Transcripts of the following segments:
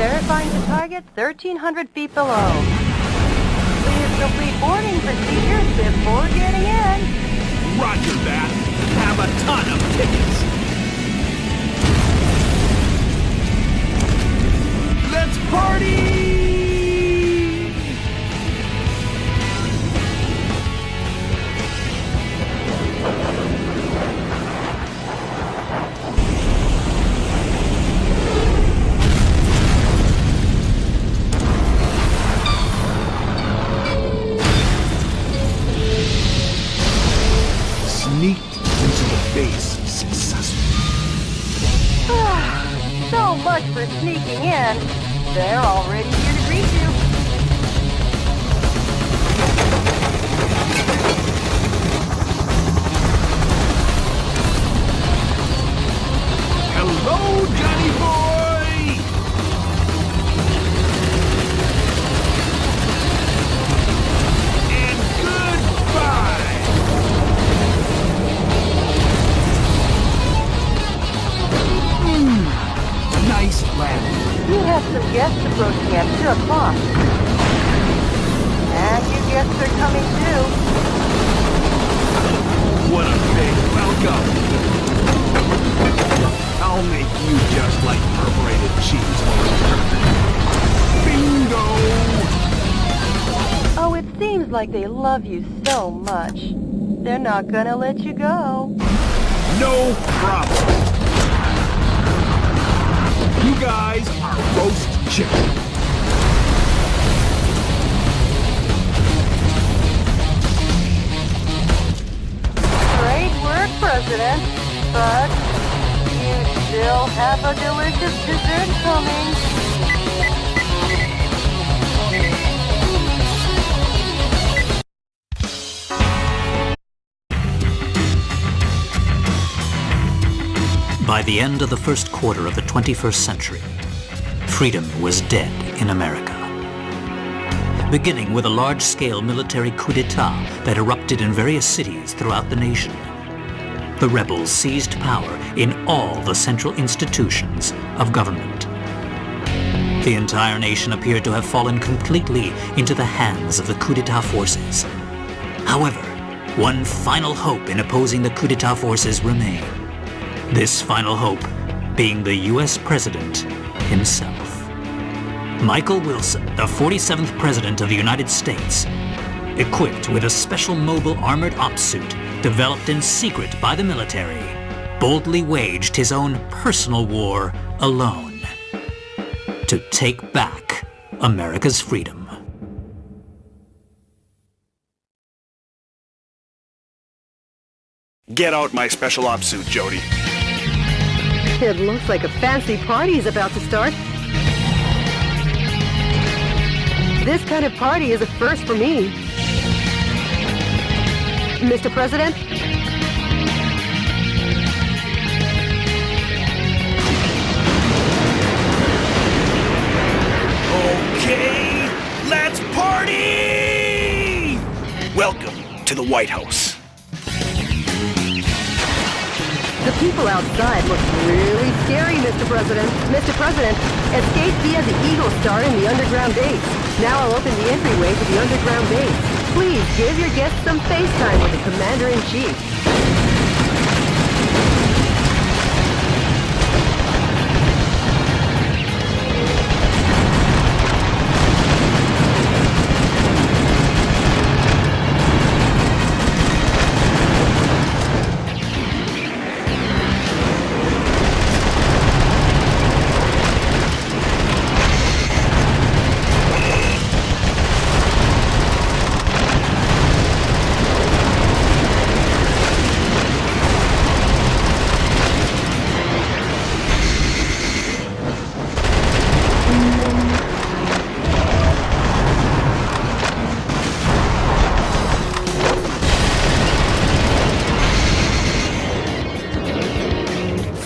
Verifying the target 1,300 feet below. Please complete boarding procedures before getting in. Roger that. Have a ton of tickets. Let's party! Sneaked into the base successfully. So much for sneaking in. They're already here to greet you. Hello, Johnny boy! And goodbye! Nice landing. You have some guests approaching at 2 o'clock. And you guests are coming too. What a big welcome! I'll make you just like perforated cheese. Bingo! Oh, it seems like they love you so much. They're not gonna let you go. No problem. You guys are roast chicken. Great work, President. But you still have a delicious dessert coming. By the end of the first quarter of the 21st century, freedom was dead in America. Beginning with a large-scale military coup d'etat that erupted in various cities throughout the nation, the rebels seized power in all the central institutions of government. The entire nation appeared to have fallen completely into the hands of the coup d'etat forces. However, one final hope in opposing the coup d'etat forces remained. This final hope being the U.S. President himself. Michael Wilson, the 47th President of the United States, equipped with a special mobile armored ops suit developed in secret by the military, boldly waged his own personal war alone to take back America's freedom. Get out my special ops suit, Jody. It looks like a fancy party is about to start. This kind of party is a first for me. Mr. President? Okay, let's party! Welcome to the White House. The people outside look really scary, Mr. President. Mr. President, escape via the Eagle Star in the underground base. Now I'll open the entryway to the underground base. Please give your guests some face time with the Commander-in-Chief.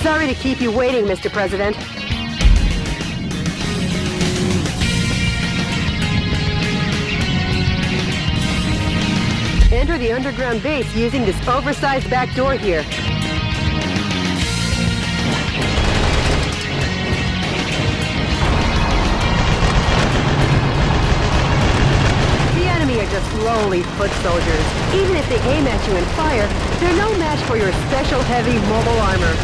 Sorry to keep you waiting, Mr. President. Enter the underground base using this oversized back door here. lowly foot soldiers. Even if they aim at you and fire, they're no match for your special heavy mobile armor.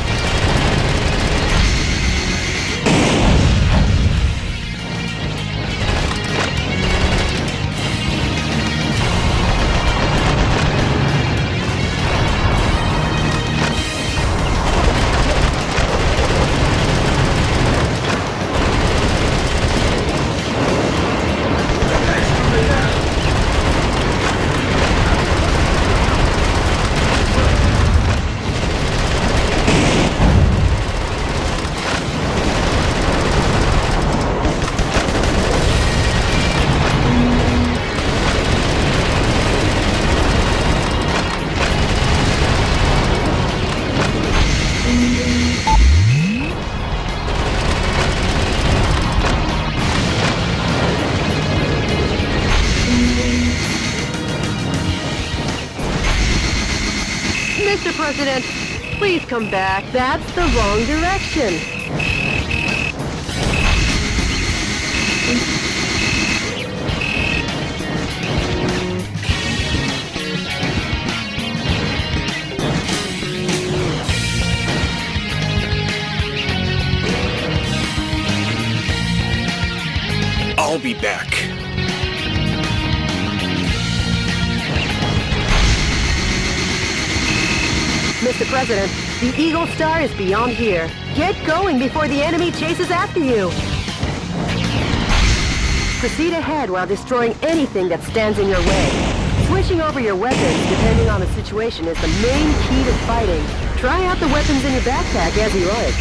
Mr. President, please come back. That's the wrong direction. I'll be back. Mr. President, the Eagle Star is beyond here. Get going before the enemy chases after you. Proceed ahead while destroying anything that stands in your way. Switching over your weapons, depending on the situation, is the main key to fighting. Try out the weapons in your backpack as you like.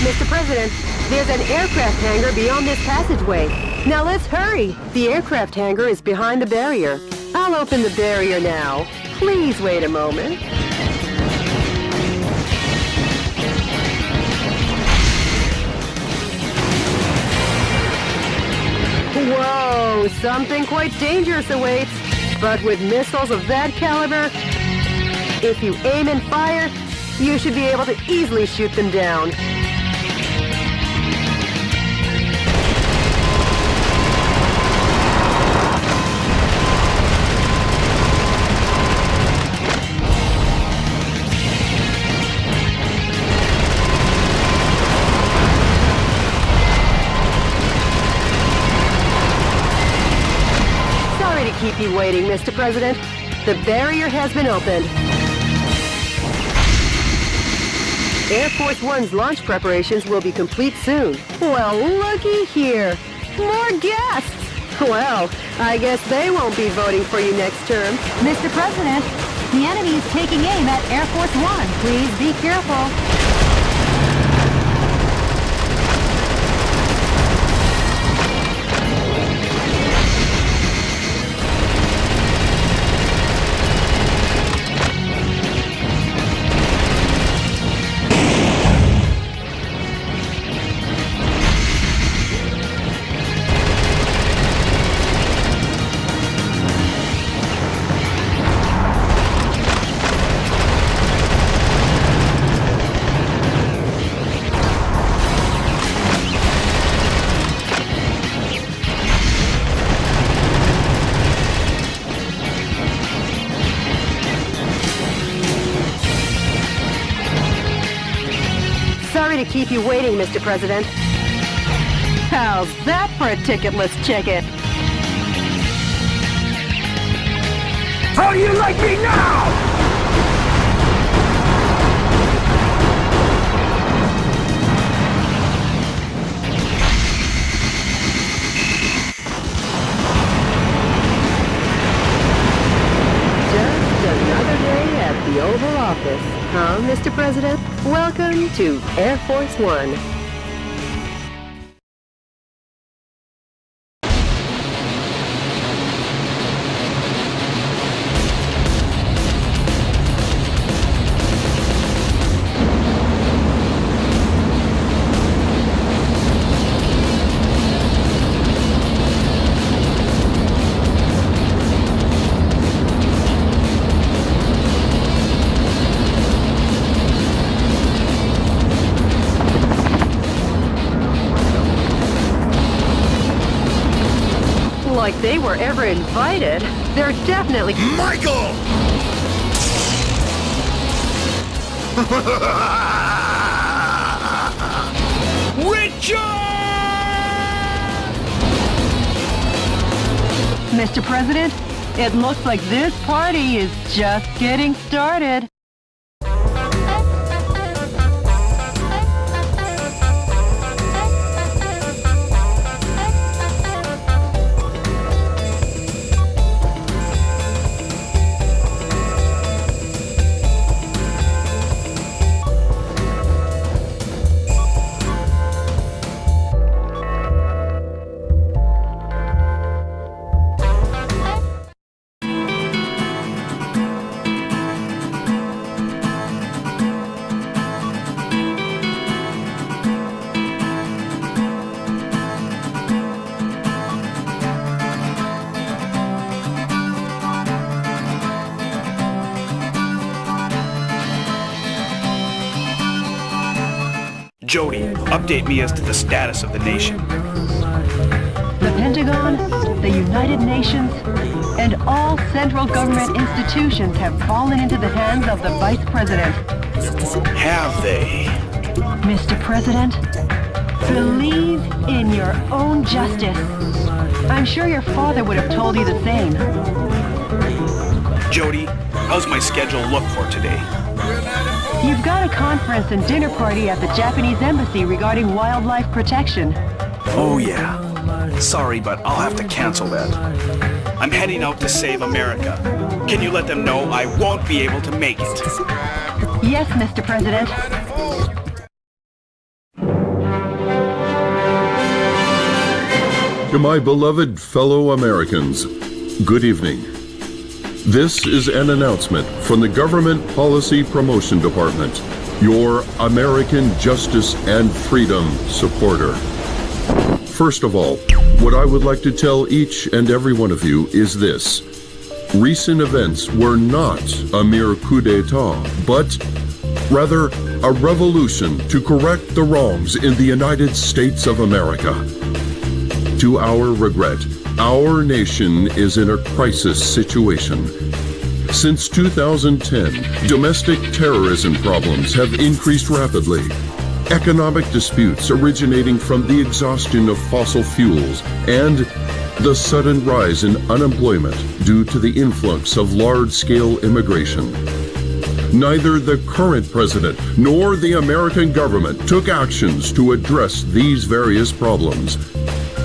Mr. President, there's an aircraft hangar beyond this passageway. Now let's hurry. The aircraft hangar is behind the barrier. I'll open the barrier now. Please wait a moment. Whoa, something quite dangerous awaits. But with missiles of that caliber, if you aim and fire, you should be able to easily shoot them down. Sorry to keep you waiting, Mr. President. The barrier has been opened. Air Force One's launch preparations will be complete soon. Well, looky here. More guests! Well, I guess they won't be voting for you next term. Mr. President, the enemy is taking aim at Air Force One. Please be careful. Sorry to keep you waiting, Mr. President. How's that for a ticketless chicken? How do you like me now? The Oval Office, huh, Mr. President? Welcome to Air Force One. like they were ever invited. They're definitely... Michael! Richard! Mr. President, it looks like this party is just getting started. Jody, update me as to the status of the nation. The Pentagon, the United Nations, and all central government institutions have fallen into the hands of the Vice President. Have they? Mr. President, believe in your own justice. I'm sure your father would have told you the same. Jody, how's my schedule look for today? You've got a conference and dinner party at the Japanese embassy regarding wildlife protection. Oh yeah. Sorry, but I'll have to cancel that. I'm heading out to save America. Can you let them know I won't be able to make it? Yes, Mr. President. To my beloved fellow Americans, good evening. This is an announcement from the Government Policy Promotion Department, your American justice and freedom supporter. First of all, what I would like to tell each and every one of you is this. Recent events were not a mere coup d'etat, but rather a revolution to correct the wrongs in the United States of America. To our regret, our nation is in a crisis situation. Since 2010, domestic terrorism problems have increased rapidly. Economic disputes originating from the exhaustion of fossil fuels and the sudden rise in unemployment due to the influx of large-scale immigration. Neither the current president nor the American government took actions to address these various problems.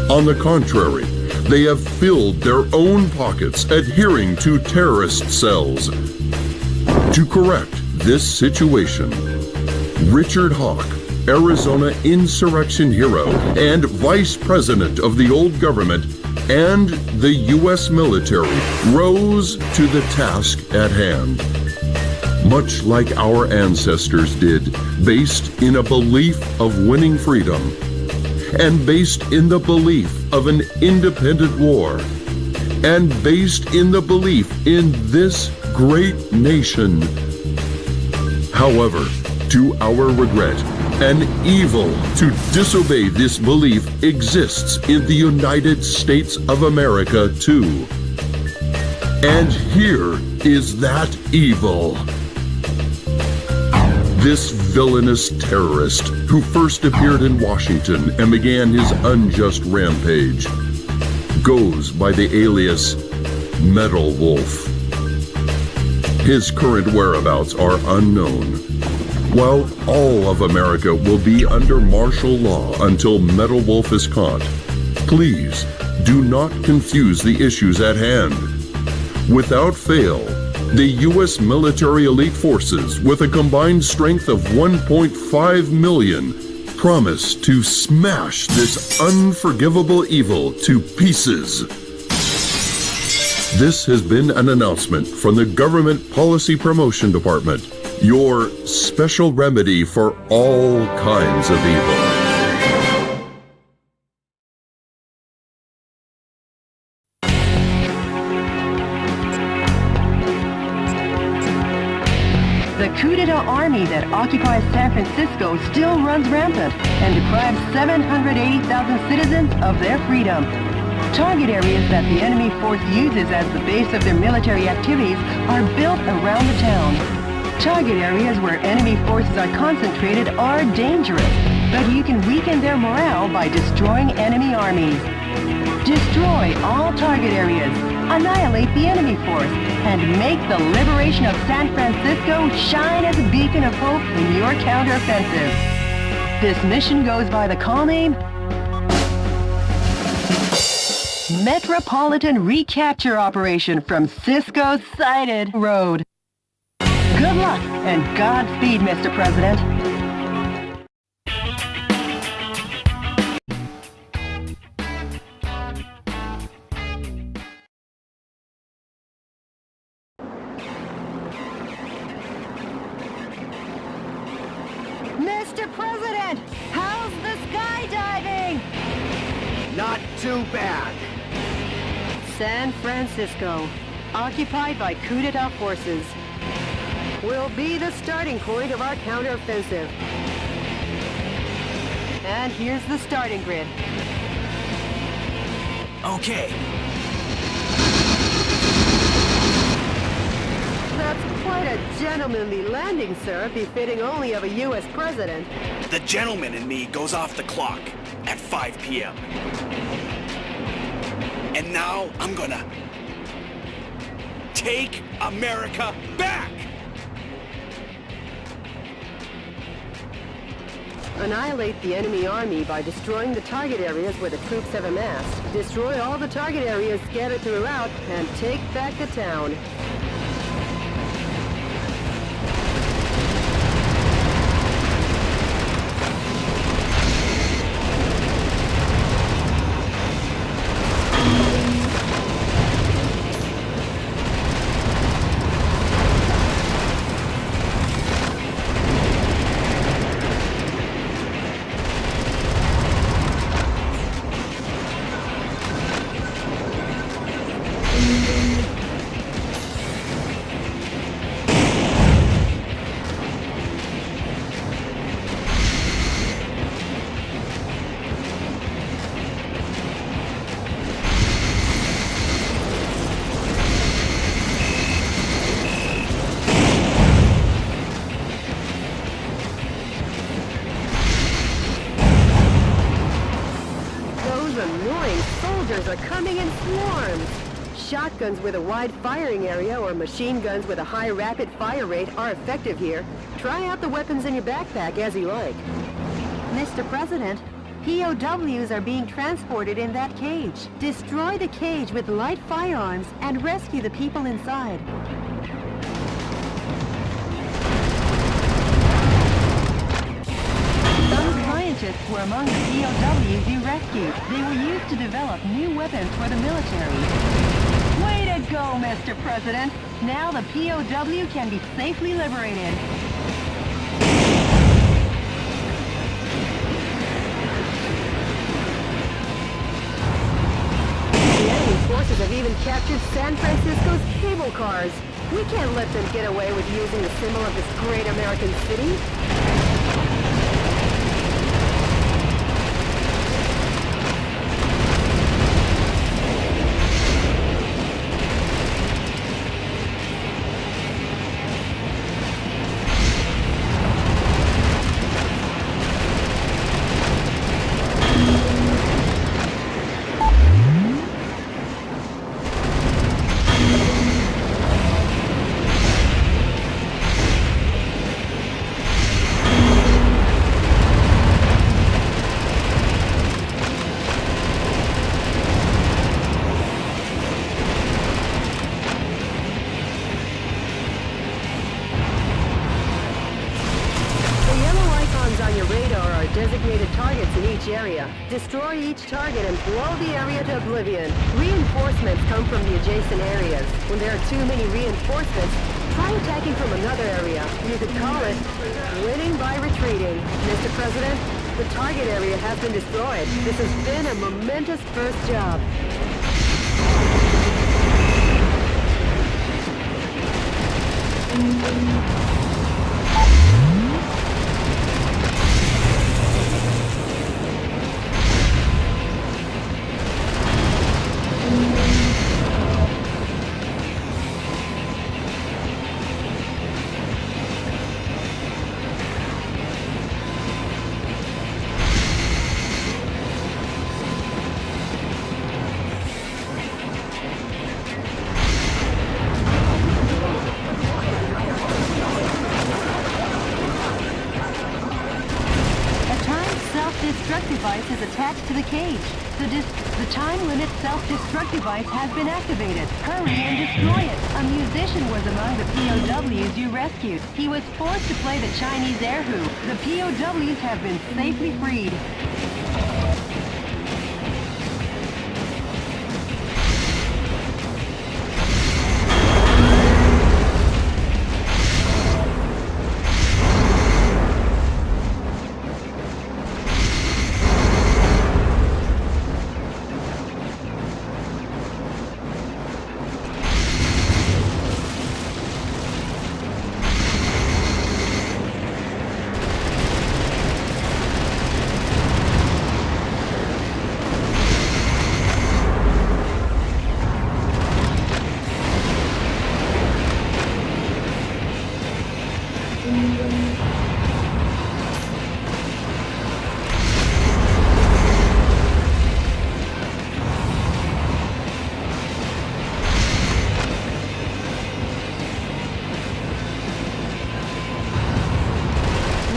On the contrary, they have filled their own pockets adhering to terrorist cells. To correct this situation, Richard Hawk, Arizona insurrection hero and vice president of the old government, and the U.S. military rose to the task at hand. Much like our ancestors did, based in a belief of winning freedom, and based in the belief of an independent war, and based in the belief in this great nation. However, to our regret, an evil to disobey this belief exists in the United States of America too. And here is that evil. This villainous terrorist who first appeared in Washington and began his unjust rampage goes by the alias Metal Wolf. His current whereabouts are unknown. While all of America will be under martial law until Metal Wolf is caught, please do not confuse the issues at hand. Without fail, the U.S. military elite forces, with a combined strength of 1.5 million, promise to smash this unforgivable evil to pieces. This has been an announcement from the Government Policy Promotion Department, your special remedy for all kinds of evil. The coup d'etat army that occupies San Francisco still runs rampant and deprives 780,000 citizens of their freedom. Target areas that the enemy force uses as the base of their military activities are built around the town. Target areas where enemy forces are concentrated are dangerous, but you can weaken their morale by destroying enemy armies. Destroy all target areas, annihilate the enemy force, and make the liberation of San Francisco shine as a beacon of hope in your counteroffensive. This mission goes by the call name Metropolitan Recapture Operation from Cisco Sighted Road. Good luck and Godspeed, Mr. President. Mr. President, how's the skydiving? Not too bad. San Francisco, occupied by coup d'etat forces, will be the starting point of our counteroffensive. And here's the starting grid. Okay. That's quite a gentlemanly landing, sir, befitting only of a U.S. president. The gentleman in me goes off the clock at 5 p.m. And now I'm gonna take America back! Annihilate the enemy army by destroying the target areas where the troops have amassed. Destroy all the target areas scattered throughout and take back the town. Are coming in swarms. Shotguns with a wide firing area or machine guns with a high rapid fire rate are effective here. Try out the weapons in your backpack as you like. Mr. President, POWs are being transported in that cage. Destroy the cage with light firearms and rescue the people inside. Scientists were among the POWs you rescued. They were used to develop new weapons for the military. Way to go, Mr. President! Now the POW can be safely liberated. The enemy forces have even captured San Francisco's cable cars. We can't let them get away with using the symbol of this great American city. Designated targets in each area. Destroy each target and blow the area to oblivion. Reinforcements come from the adjacent areas. When there are too many reinforcements, try attacking from another area. You could call it winning by retreating. Mr. President, the target area has been destroyed. This has been a momentous first job. attached to the cage. The time limit self-destruct device has been activated. Hurry and destroy it. A musician was among the POWs you rescued. He was forced to play the Chinese air hoop. The POWs have been safely freed.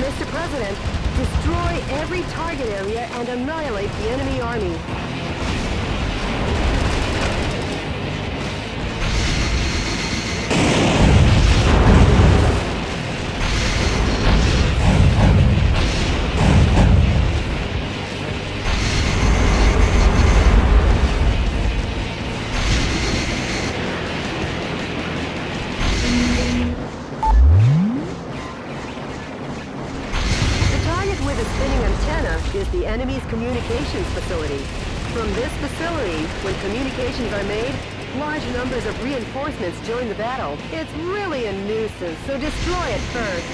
Mr. President, destroy every target area and annihilate the enemy army. Is the enemy's communications facility. From this facility, when communications are made, large numbers of reinforcements join the battle. It's really a nuisance, so destroy it first.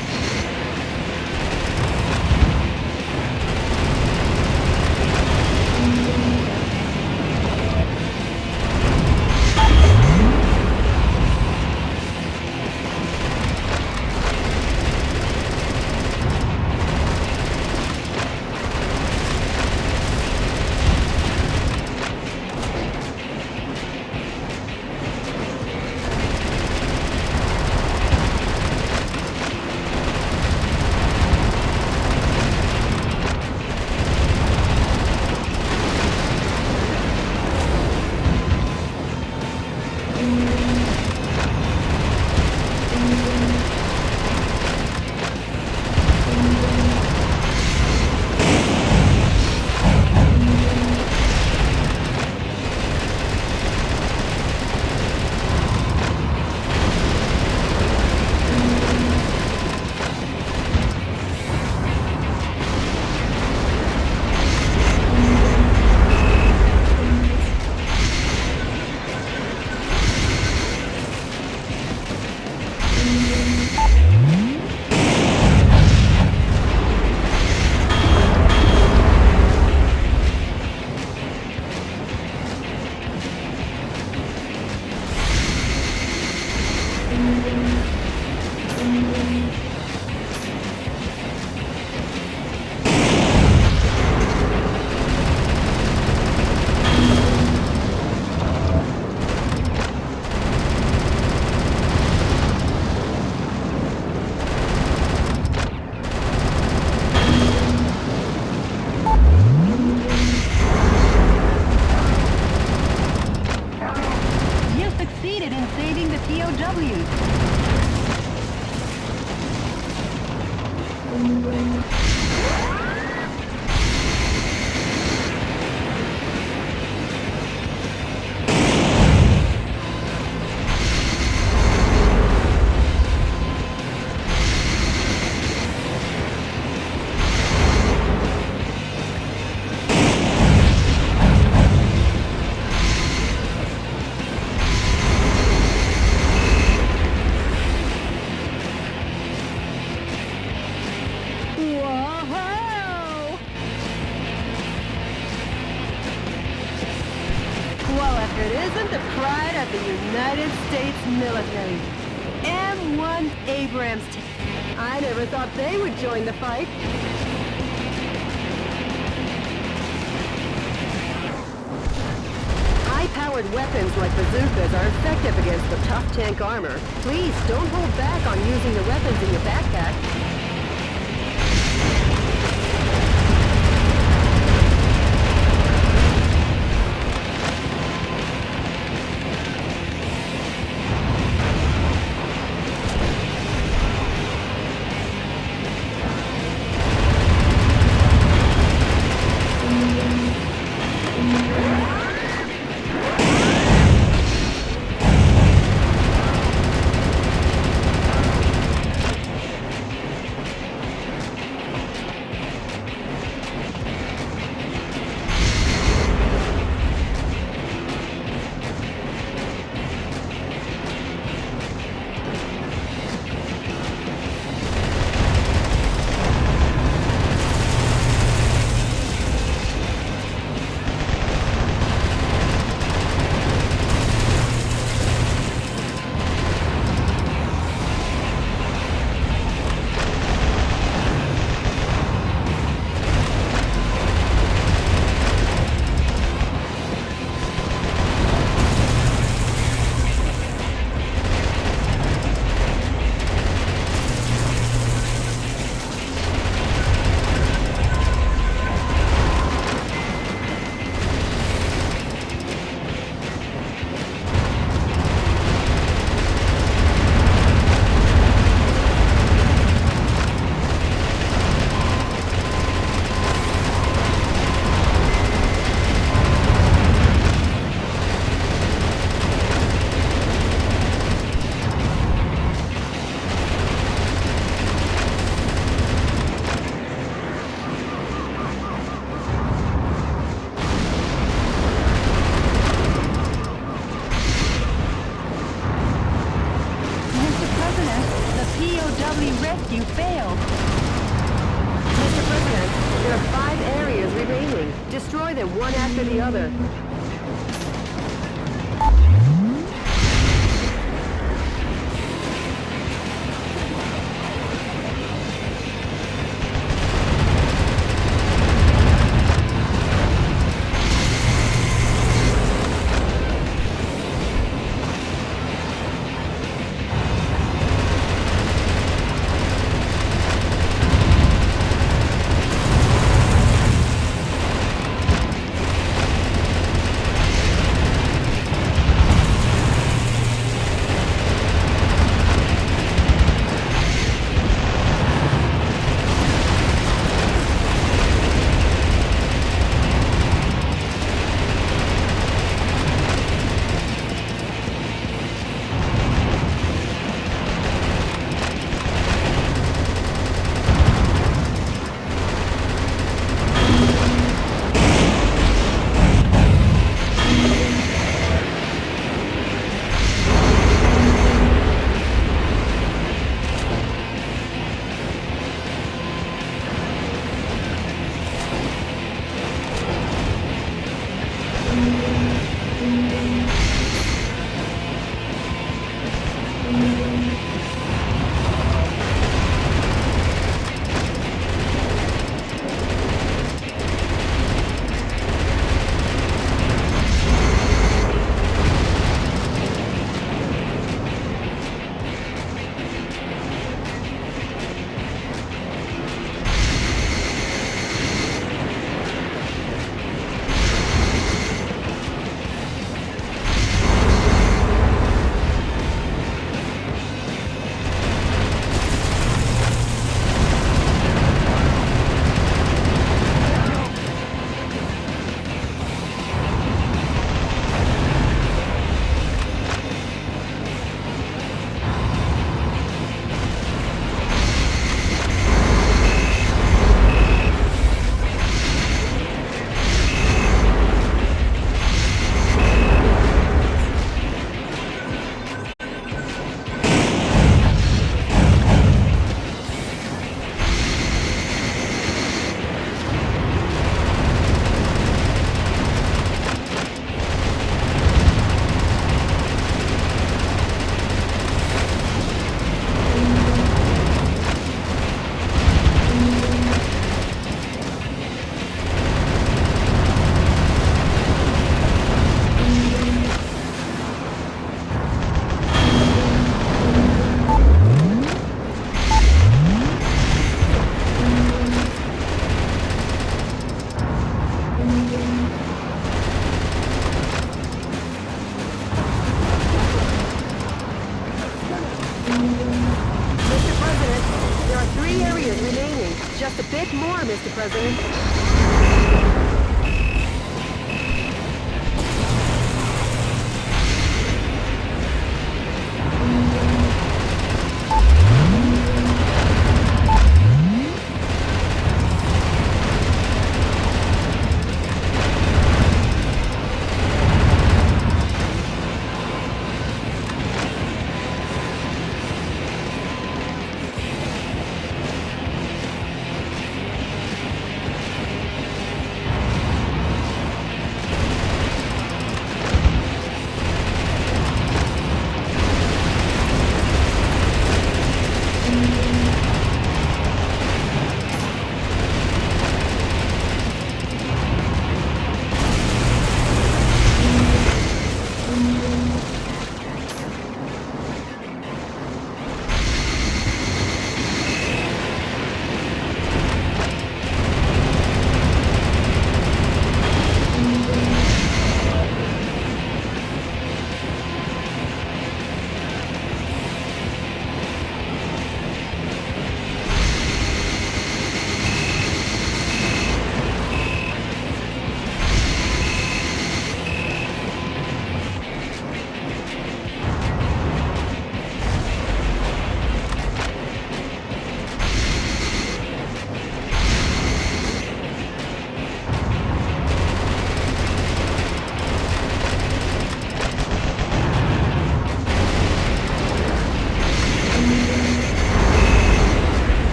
It isn't the pride of the United States military. M1 Abrams. I never thought they would join the fight. High-powered weapons like bazookas are effective against the tough tank armor. Please don't hold back on using the weapons in your backpack. 「early rescue failed. Mr. President, there are 5 areas remaining. Destroy them one after the other. Just a bit more, Mr. President.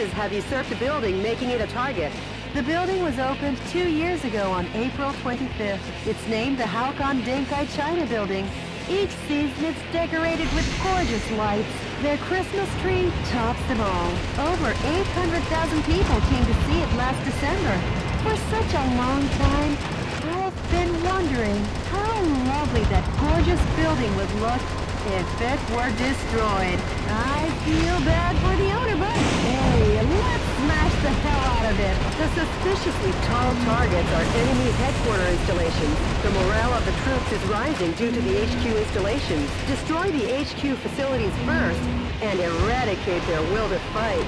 forces have usurped the building, making it a target. The building was opened 2 years ago on April 25th. It's named the Halcon Denkai China Building. Each season it's decorated with gorgeous lights. Their Christmas tree tops them all. Over 800,000 people came to see it last December. For such a long time, I've been wondering how lovely that gorgeous building would look if it were destroyed. I feel bad for the owner, but hey, let's smash the hell out of it. The suspiciously tall targets are enemy headquarter installations. The morale of the troops is rising due to the HQ installations. Destroy the HQ facilities first and eradicate their will to fight.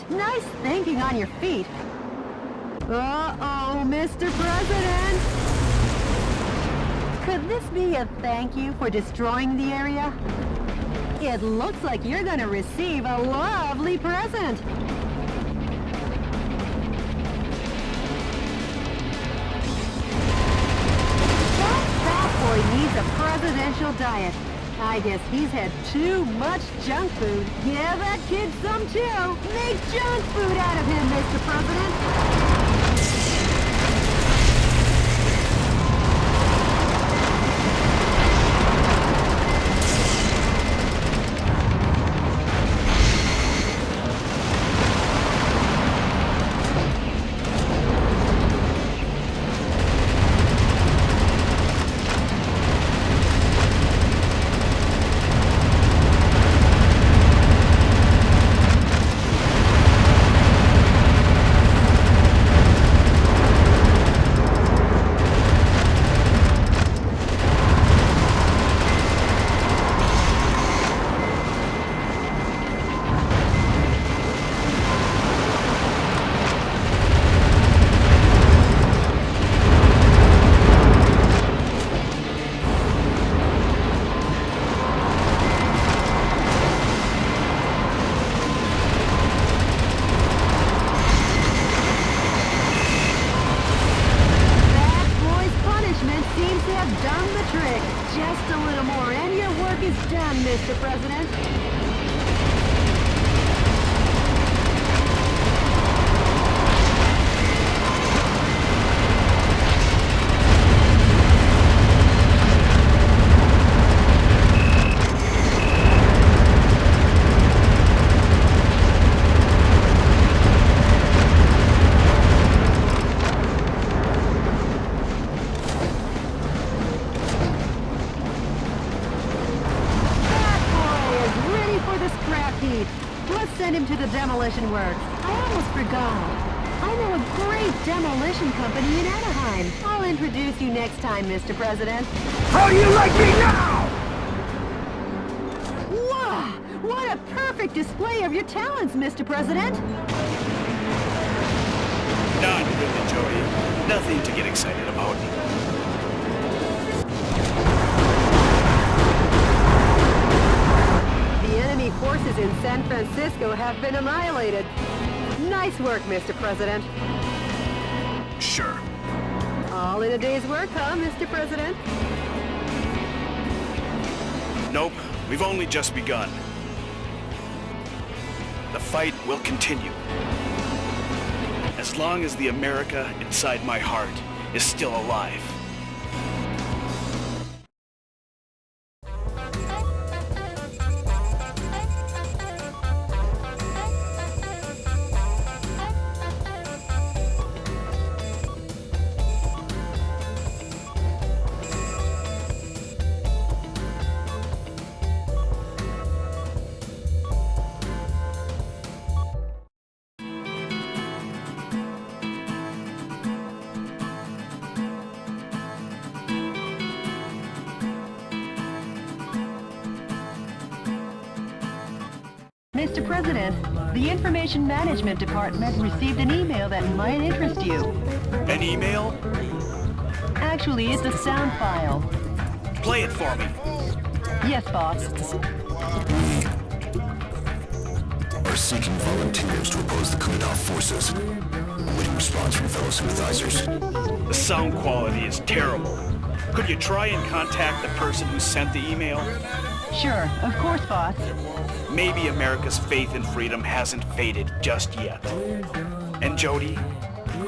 Nice thinking on your feet. Uh-oh, Mr. President! Could this be a thank you for destroying the area? It looks like you're gonna receive a lovely present. That fat boy needs a presidential diet. I guess he's had too much junk food. Give that kid some too. Make junk food out of him, Mr. President. Mr. President. Let's send him to the demolition works. I almost forgot. I know a great demolition company in Anaheim. I'll introduce you next time, Mr. President. How do you like me now? Wow! What a perfect display of your talents, Mr. President! Not really, Jody. Nothing to get excited about. The enemy forces in San Francisco have been annihilated. Nice work, Mr. President. Sure. All in a day's work, huh, Mr. President? Nope, we've only just begun. The fight will continue. As long as the America inside my heart is still alive. Mr. President, the Information Management Department received an email that might interest you. An email? Actually, it's a sound file. Play it for me. Yes, boss. Are seeking volunteers to oppose the coup d'etat forces. Awaiting response from fellow sympathizers. The sound quality is terrible. Could you try and contact the person who sent the email? Sure, of course, boss. Maybe America's faith in freedom hasn't faded just yet. And Jody,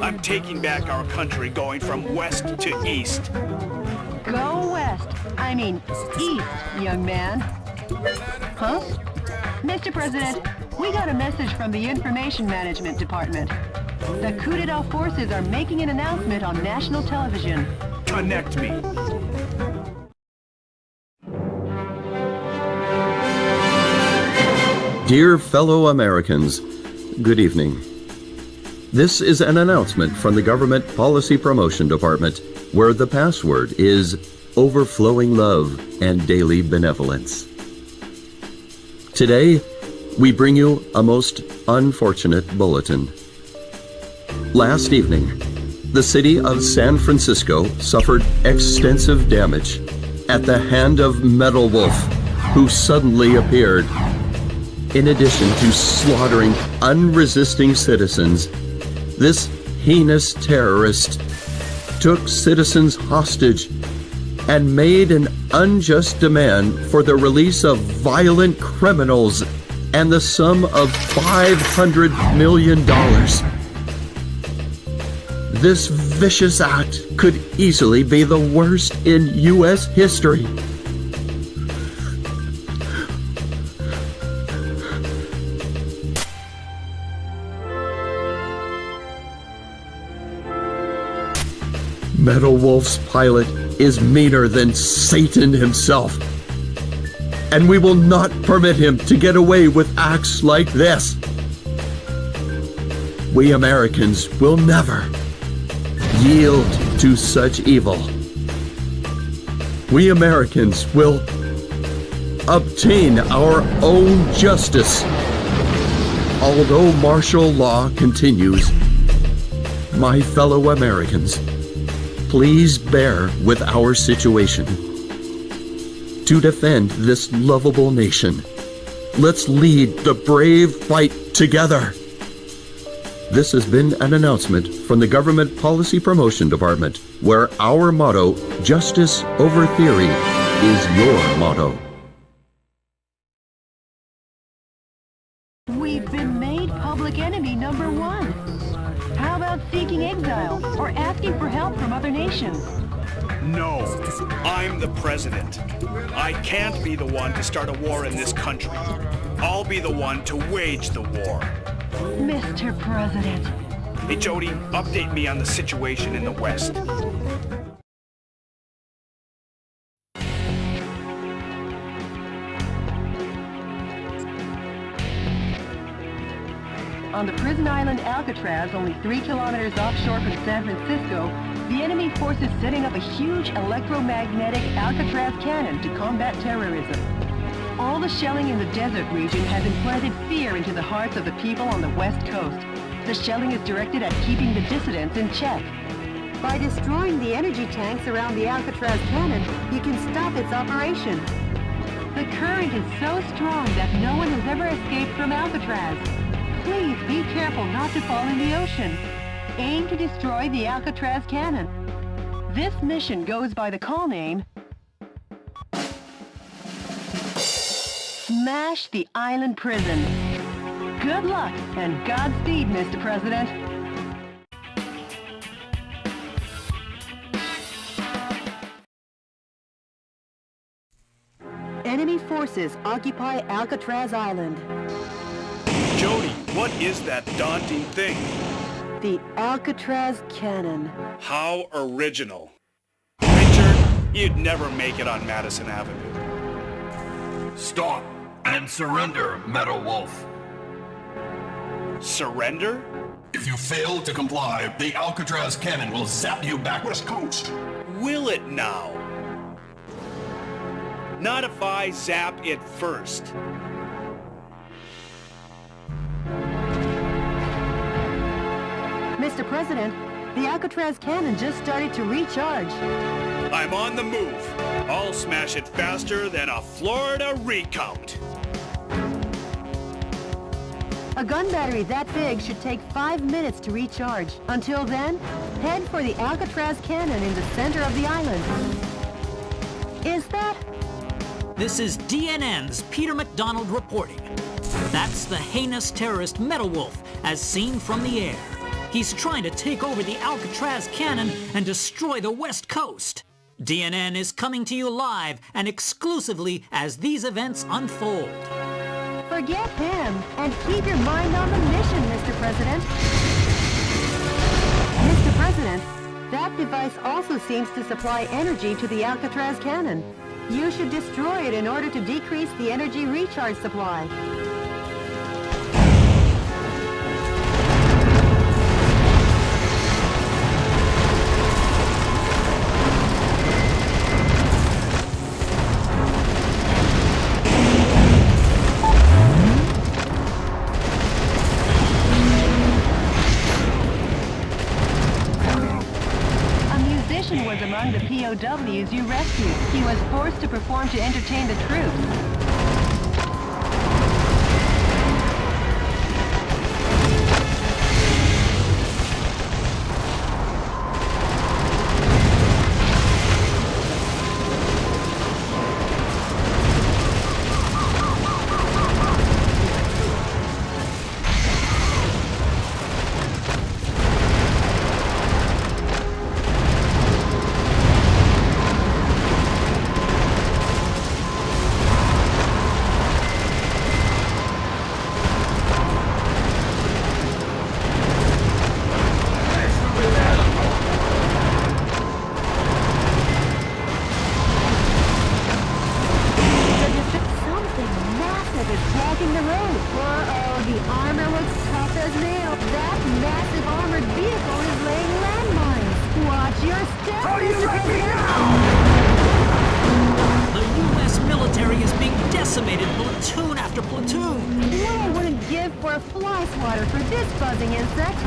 I'm taking back our country, going from west to east. Go west. I mean, east, young man. Huh? Mr. President, we got a message from the Information Management Department. The coup d'etat forces are making an announcement on national television. Connect me. Dear fellow Americans, good evening. This is an announcement from the Government Policy Promotion Department, where the password is overflowing love and daily benevolence. Today, we bring you a most unfortunate bulletin. Last evening, the city of San Francisco suffered extensive damage at the hand of Metal Wolf, who suddenly appeared. In addition to slaughtering unresisting citizens, this heinous terrorist took citizens hostage and made an unjust demand for the release of violent criminals and the sum of $500 million. This vicious act could easily be the worst in U.S. history. Metal Wolf's pilot is meaner than Satan himself. And we will not permit him to get away with acts like this. We Americans will never yield to such evil. We Americans will obtain our own justice. Although martial law continues, my fellow Americans, please bear with our situation. To defend this lovable nation, let's lead the brave fight together. This has been an announcement from the Government Policy Promotion Department, where our motto, justice over theory, is your motto. We've been made public enemy number one. How about seeking exile or asking for help from other nations? No, I'm the president. I can't be the one to start a war in this country. I'll be the one to wage the war. Mr. President. Hey, Jody, update me on the situation in the West. On the prison island Alcatraz, only 3 kilometers offshore from San Francisco, the enemy force is setting up a huge electromagnetic Alcatraz cannon to combat terrorism. All the shelling in the desert region has implanted fear into the hearts of the people on the West Coast. The shelling is directed at keeping the dissidents in check. By destroying the energy tanks around the Alcatraz cannon, you can stop its operation. The current is so strong that no one has ever escaped from Alcatraz. Please be careful not to fall in the ocean. Aim to destroy the Alcatraz cannon. This mission goes by the call name Smash the Island Prison. Good luck and Godspeed, Mr. President. Enemy forces occupy Alcatraz Island. Jody, what is that daunting thing? The Alcatraz cannon. How original. Richard, you'd never make it on Madison Avenue. Stop and surrender, Meadow Wolf. Surrender? If you fail to comply, the Alcatraz cannon will zap you back West Coast. Will it now? Not if I zap it first. Mr. President, the Alcatraz cannon just started to recharge. I'm on the move. I'll smash it faster than a Florida recount. A gun battery that big should take 5 minutes to recharge. Until then, head for the Alcatraz cannon in the center of the island. Is that? This is DNN's Peter McDonald reporting. That's the heinous terrorist Metal Wolf, as seen from the air. He's trying to take over the Alcatraz cannon and destroy the West Coast. DNN is coming to you live and exclusively as these events unfold. Forget him and keep your mind on the mission, Mr. President. Mr. President, that device also seems to supply energy to the Alcatraz cannon. You should destroy it in order to decrease the energy recharge supply. Was among the POWs you rescued. He was forced to perform to entertain the troops. Platoon after platoon. What I wouldn't give for a fly swatter for this buzzing insect.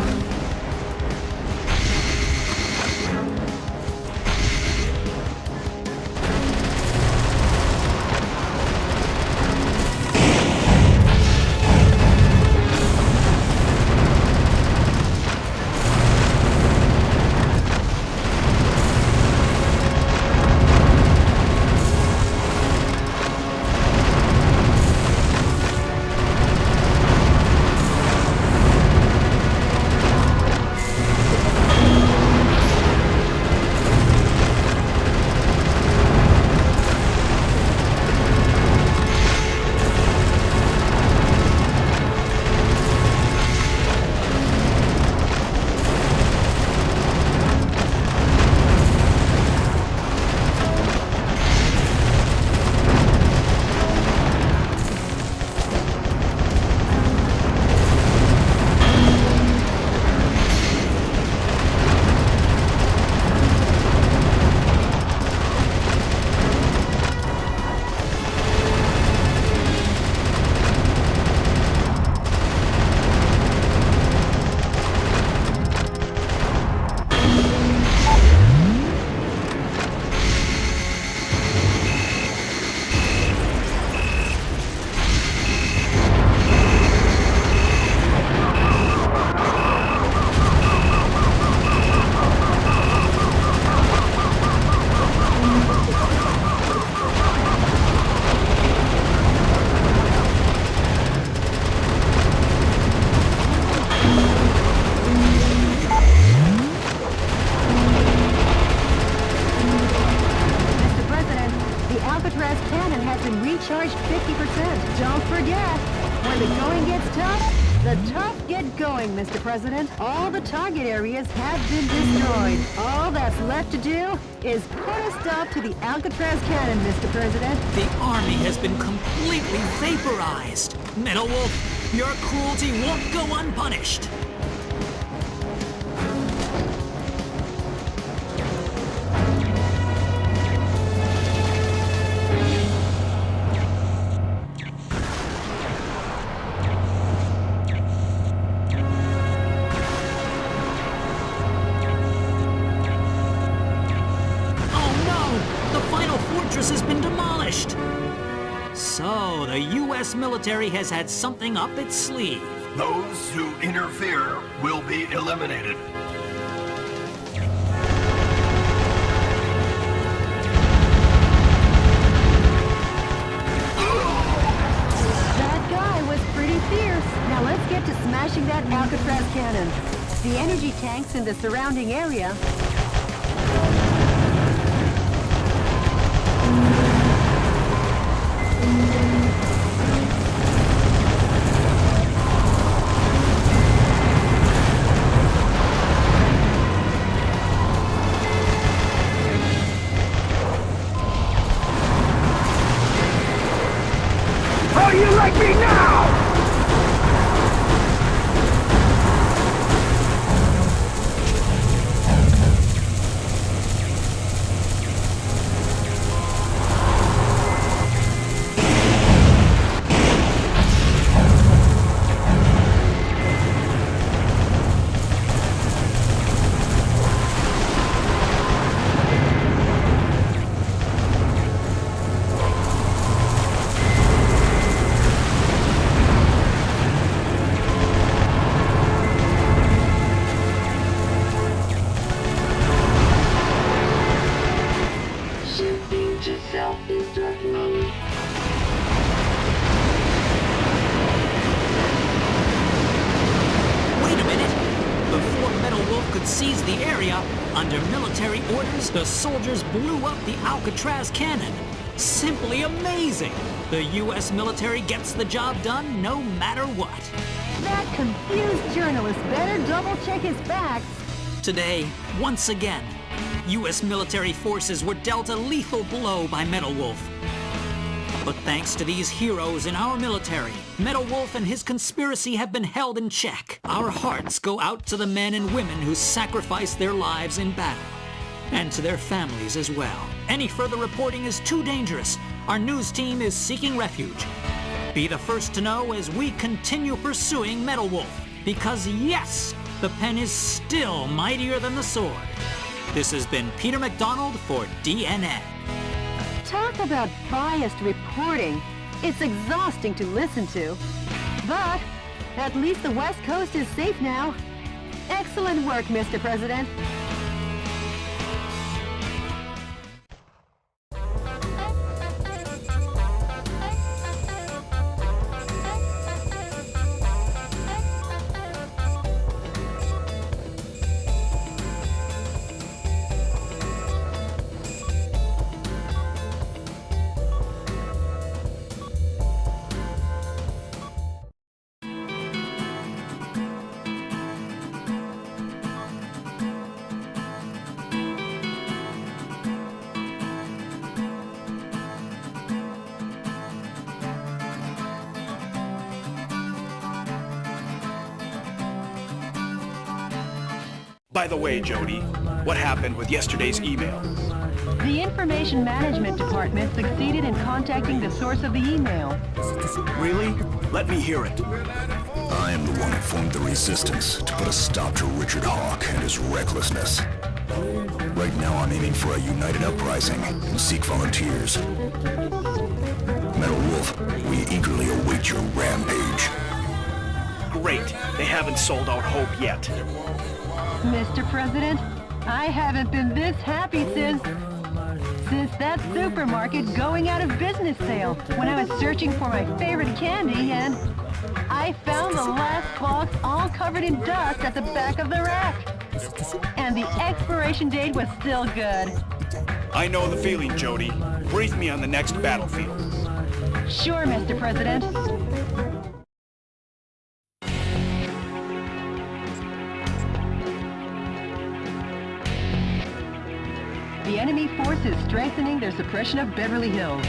don't forget, when the going gets tough, the tough get going, Mr. President. All the target areas have been destroyed. All that's left to do is put a stop to the Alcatraz cannon, Mr. President. The army has been completely vaporized. Metal Wolf, your cruelty won't go unpunished. Has been demolished. So, the U.S. military has had something up its sleeve. Those who interfere will be eliminated. That guy was pretty fierce. Now let's get to smashing that Alcatraz cannon. The energy tanks in the surrounding area. How do you like me now? Seize the area, under military orders, the soldiers blew up the Alcatraz cannon. Simply amazing! The U.S. military gets the job done no matter what. That confused journalist better double-check his facts. Today, once again, U.S. military forces were dealt a lethal blow by Metal Wolf. But thanks to these heroes in our military, Metal Wolf and his conspiracy have been held in check. Our hearts go out to the men and women who sacrificed their lives in battle, and to their families as well. Any further reporting is too dangerous. Our news team is seeking refuge. Be the first to know as we continue pursuing Metal Wolf, because yes, the pen is still mightier than the sword. This has been Peter McDonald for DNN. Talk about biased reporting. It's exhausting to listen to. But at least the West Coast is safe now. Excellent work, Mr. President. By the way, Jody, what happened with yesterday's email? The Information Management Department succeeded in contacting the source of the email. Really? Let me hear it. I am the one who formed the Resistance to put a stop to Richard Hawk and his recklessness. Right now I'm aiming for a united uprising and seek volunteers. Metal Wolf, we eagerly await your rampage. Great. They haven't sold out hope yet. Mr. President, I haven't been this happy since that supermarket going out of business sale when I was searching for my favorite candy and I found the last box all covered in dust at the back of the rack. And the expiration date was still good. I know the feeling, Jody. Brief me on the next battlefield. Sure, Mr. President. The enemy force is strengthening their suppression of Beverly Hills.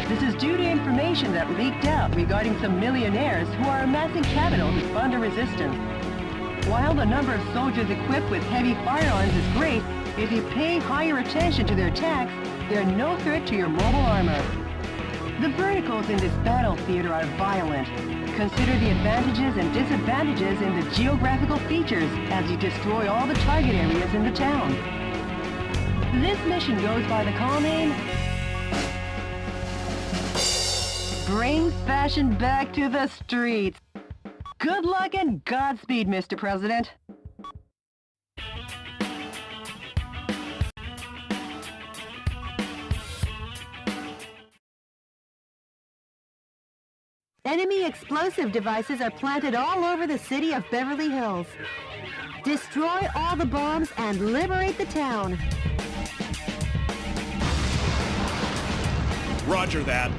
This is due to information that leaked out regarding some millionaires who are amassing capital to fund a resistance. While the number of soldiers equipped with heavy firearms is great, if you pay higher attention to their attacks, they're no threat to your mobile armor. The verticals in this battle theater are violent. Consider the advantages and disadvantages in the geographical features as you destroy all the target areas in the town. This mission goes by the call name... Bring fashion back to the streets. Good luck and Godspeed, Mr. President. Enemy explosive devices are planted all over the city of Beverly Hills. Destroy all the bombs and liberate the town. Roger that.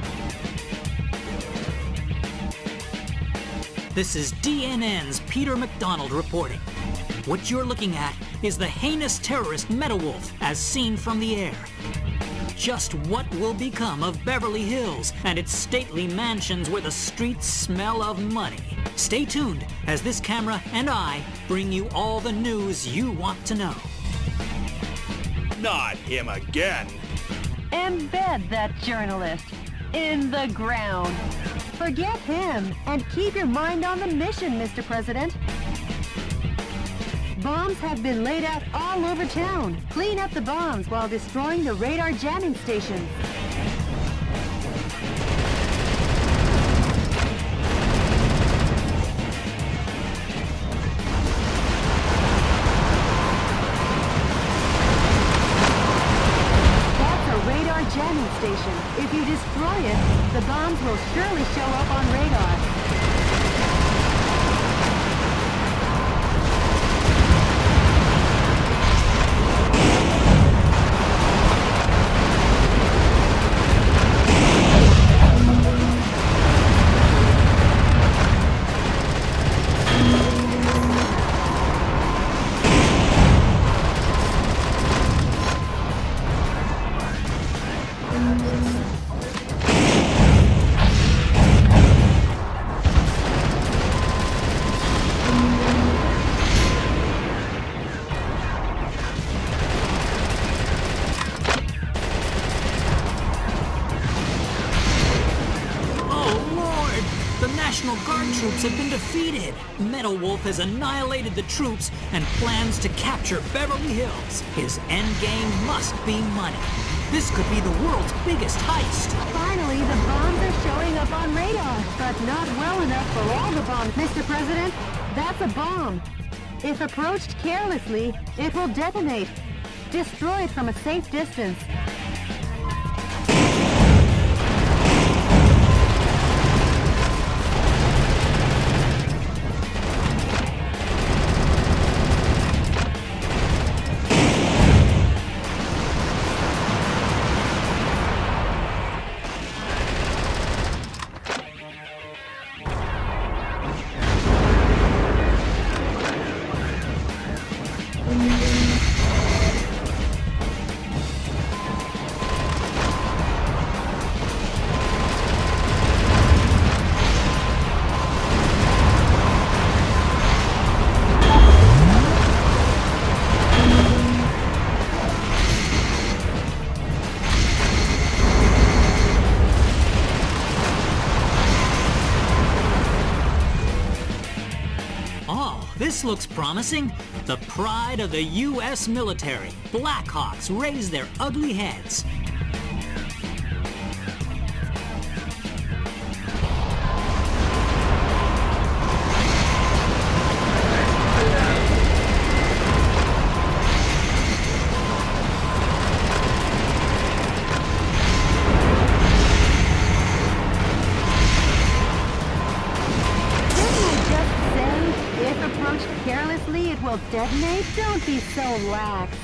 This is DNN's Peter McDonald reporting. What you're looking at is the heinous terrorist Metawolf as seen from the air. Just what will become of Beverly Hills and its stately mansions where the streets smell of money? Stay tuned as this camera and I bring you all the news you want to know. Not him again. Embed that journalist in the ground. Forget him and keep your mind on the mission, Mr. President. Bombs have been laid out all over town. Clean up the bombs while destroying the radar jamming stations. Jamming station. If you destroy it, the bombs will surely show up on radar. Troops have been defeated. Metawolf has annihilated the troops and plans to capture Beverly Hills. His endgame must be money. This could be the world's biggest heist. Finally, the bombs are showing up on radar, but not well enough for all the bombs, Mr. President. That's a bomb. If approached carelessly, it will detonate. Destroy it from a safe distance. This looks promising. The pride of the U.S. military. Blackhawks raise their ugly heads. Carelessly, it will detonate? Don't be so lax.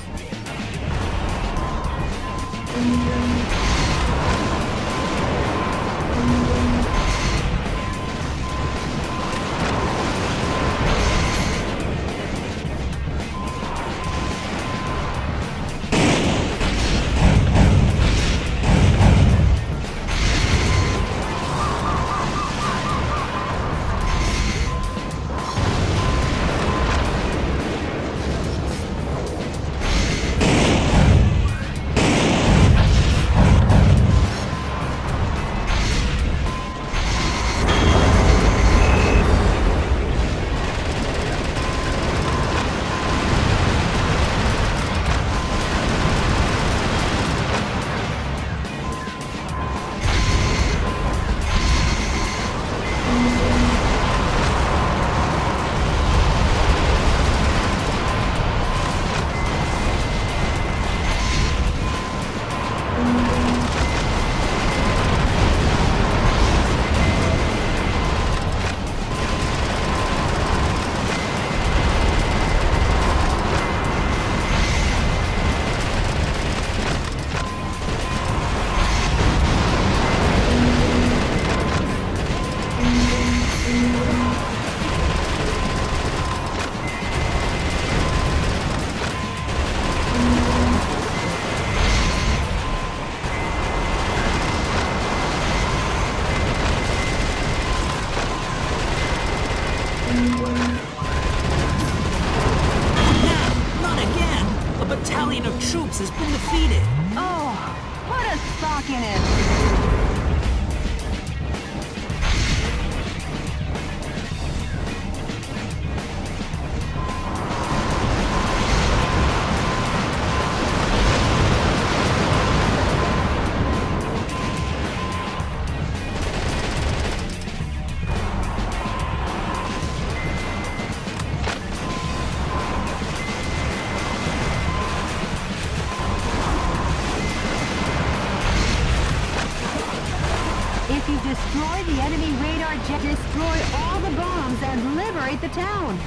Not again! A battalion of troops has been defeated. Oh, put a sock in it. If you destroy the enemy radar jet, destroy all the bombs and liberate the town.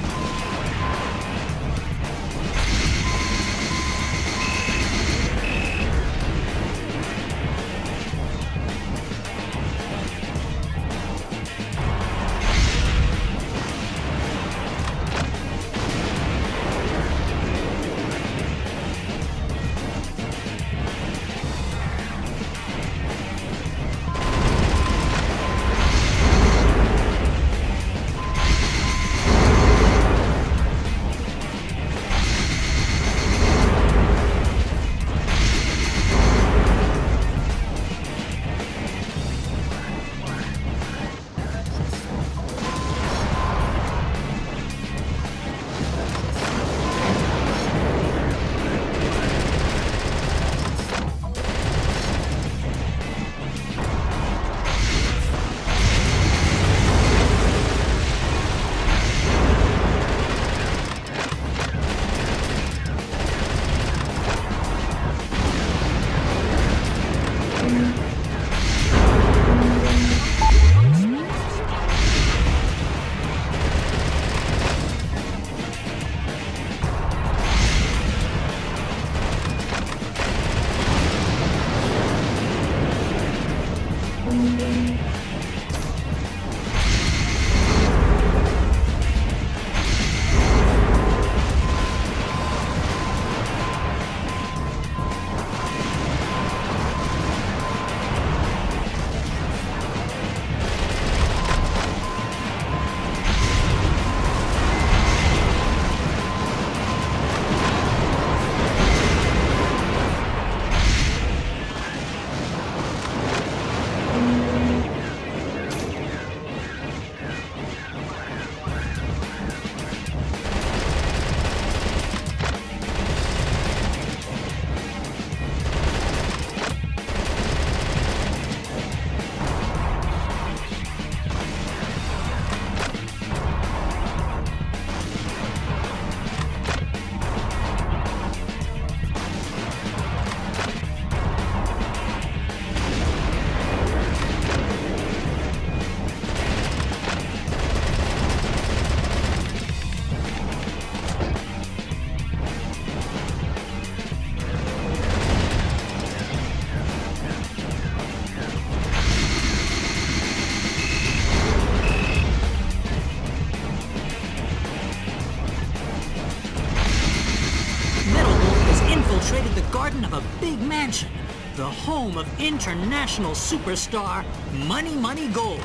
infiltrated the garden of a big mansion, the home of international superstar Money Money Gold.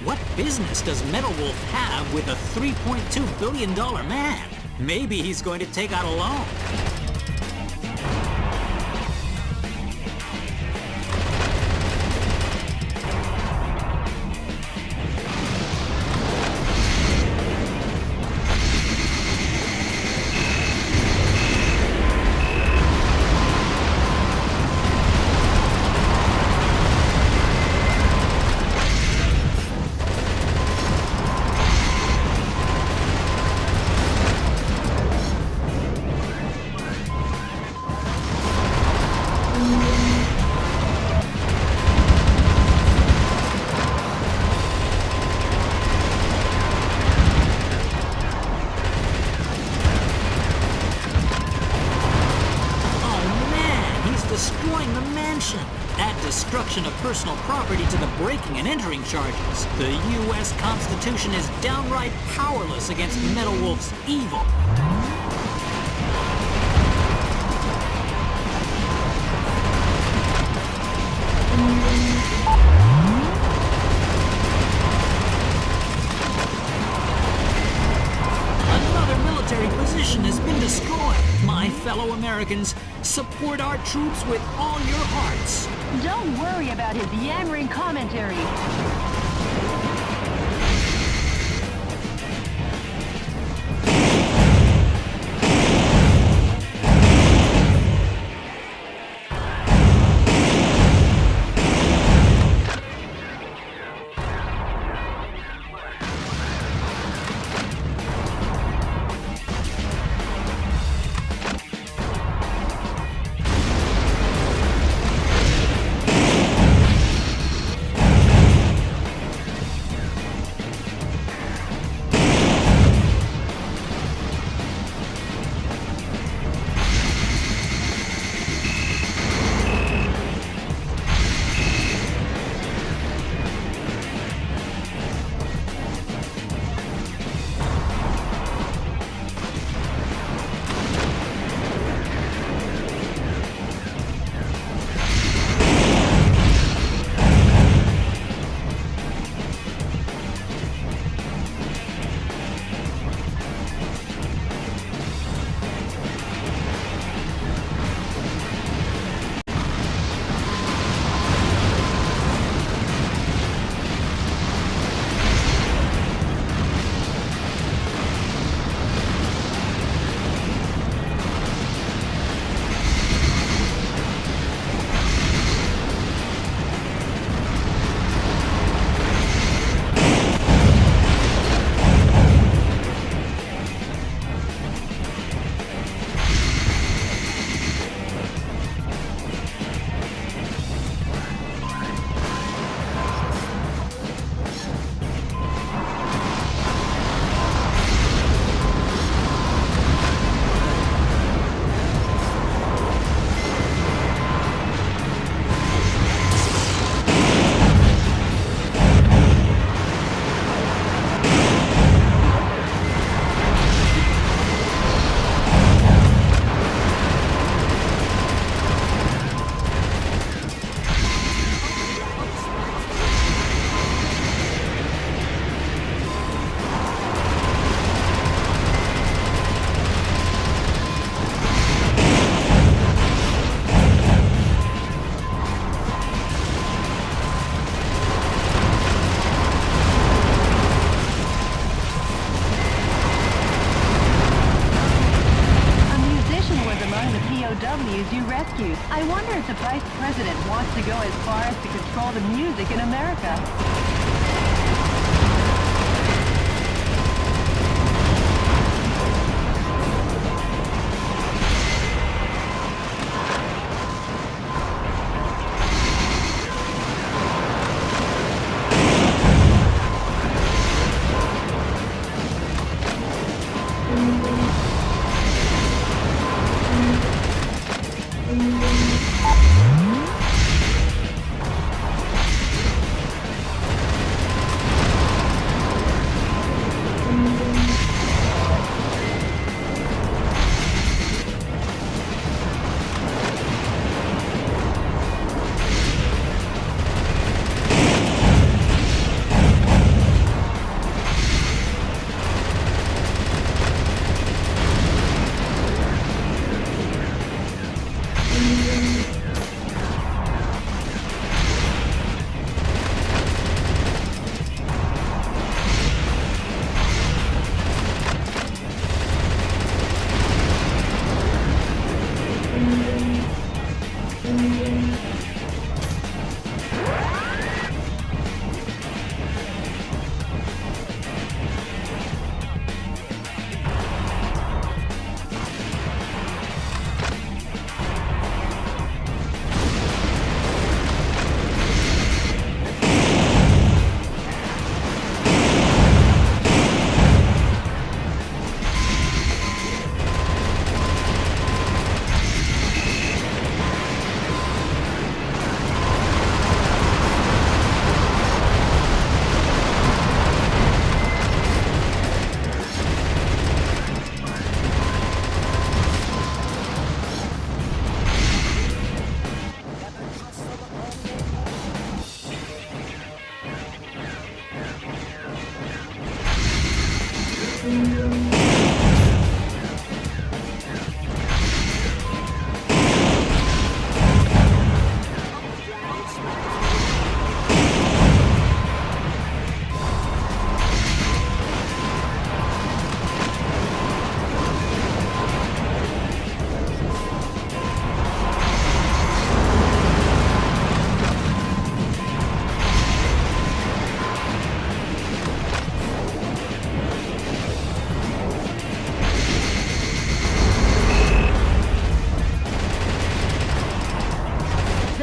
What business does Metal Wolf have with a $3.2 billion man? Maybe he's going to take out a loan. protection of personal property to the breaking and entering charges, the U.S. Constitution is downright powerless against Metal Wolf's evil. Another military position has been destroyed. My fellow Americans, support our troops with all your hearts. Don't worry about his yammering commentary. you rescued. I wonder if the Vice President wants to go as far as to control the music in America.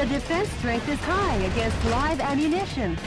The defense strength is high against live ammunition.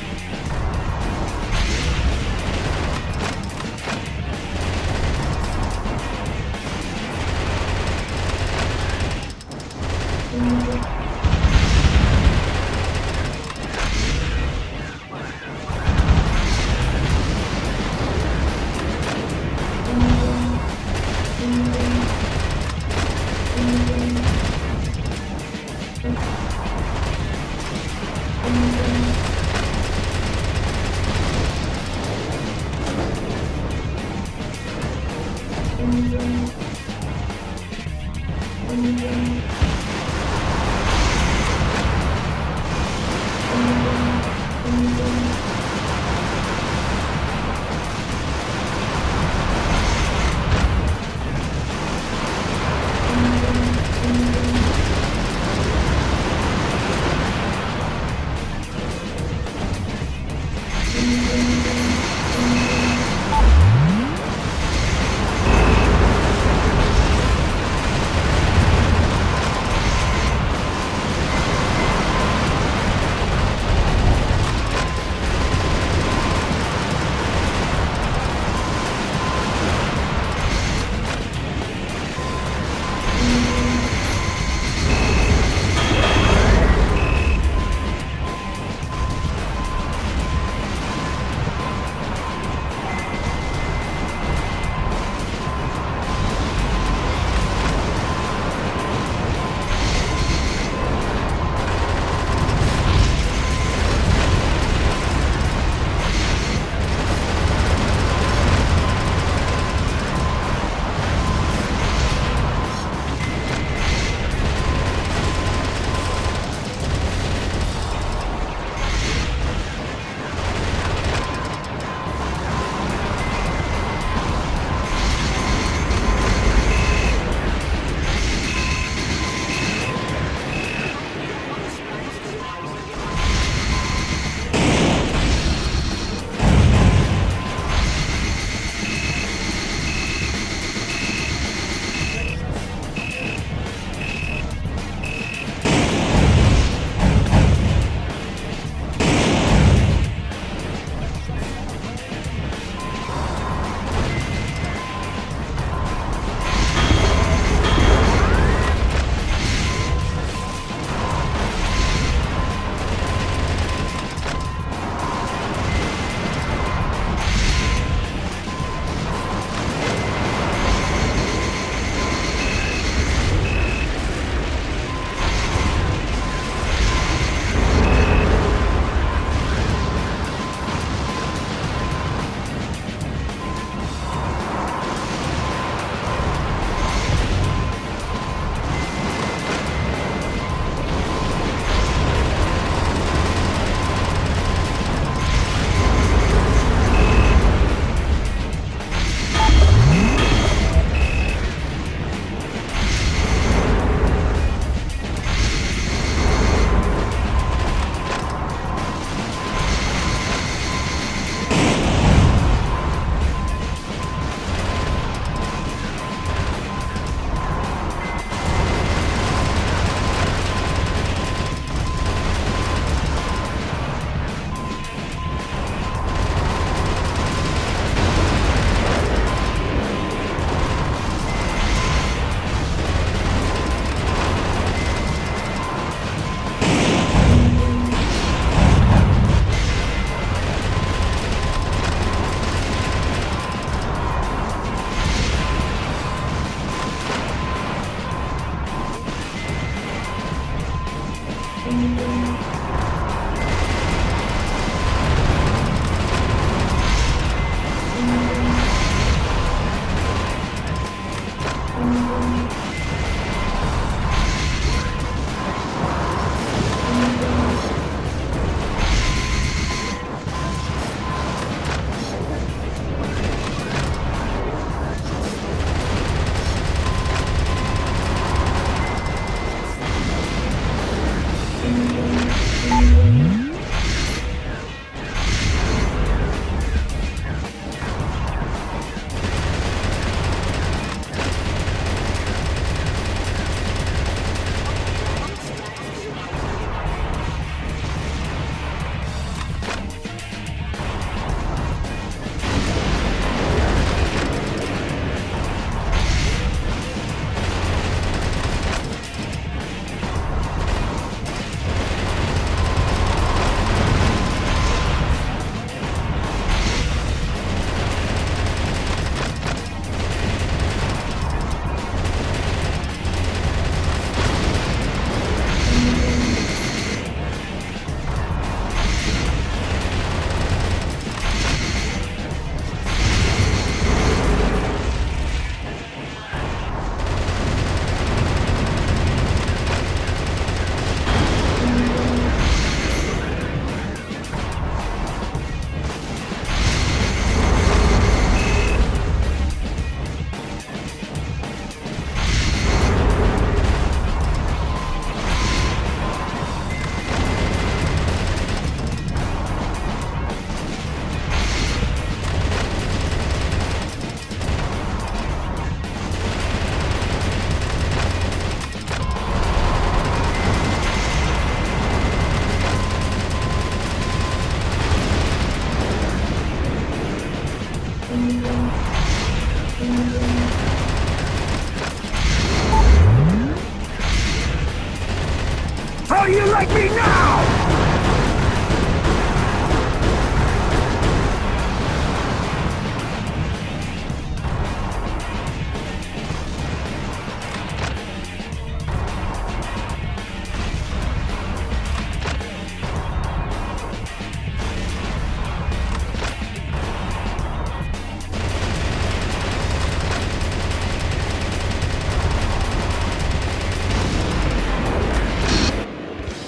How do you like me now?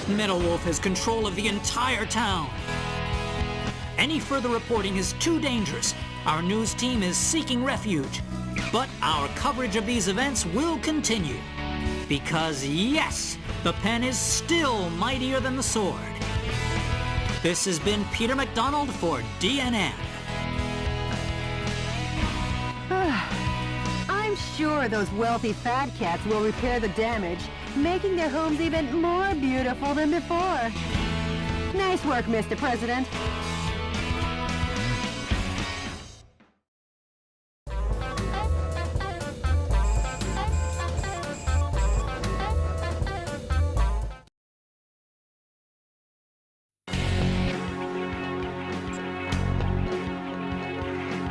Metal Wolf has control of the entire town. Any further reporting is too dangerous. Our news team is seeking refuge. But our coverage of these events will continue. Because yes, the pen is still mightier than the sword. This has been Peter McDonald for DNN. I'm sure those wealthy fat cats will repair the damage, making their homes even more beautiful than before. Nice work, Mr. President.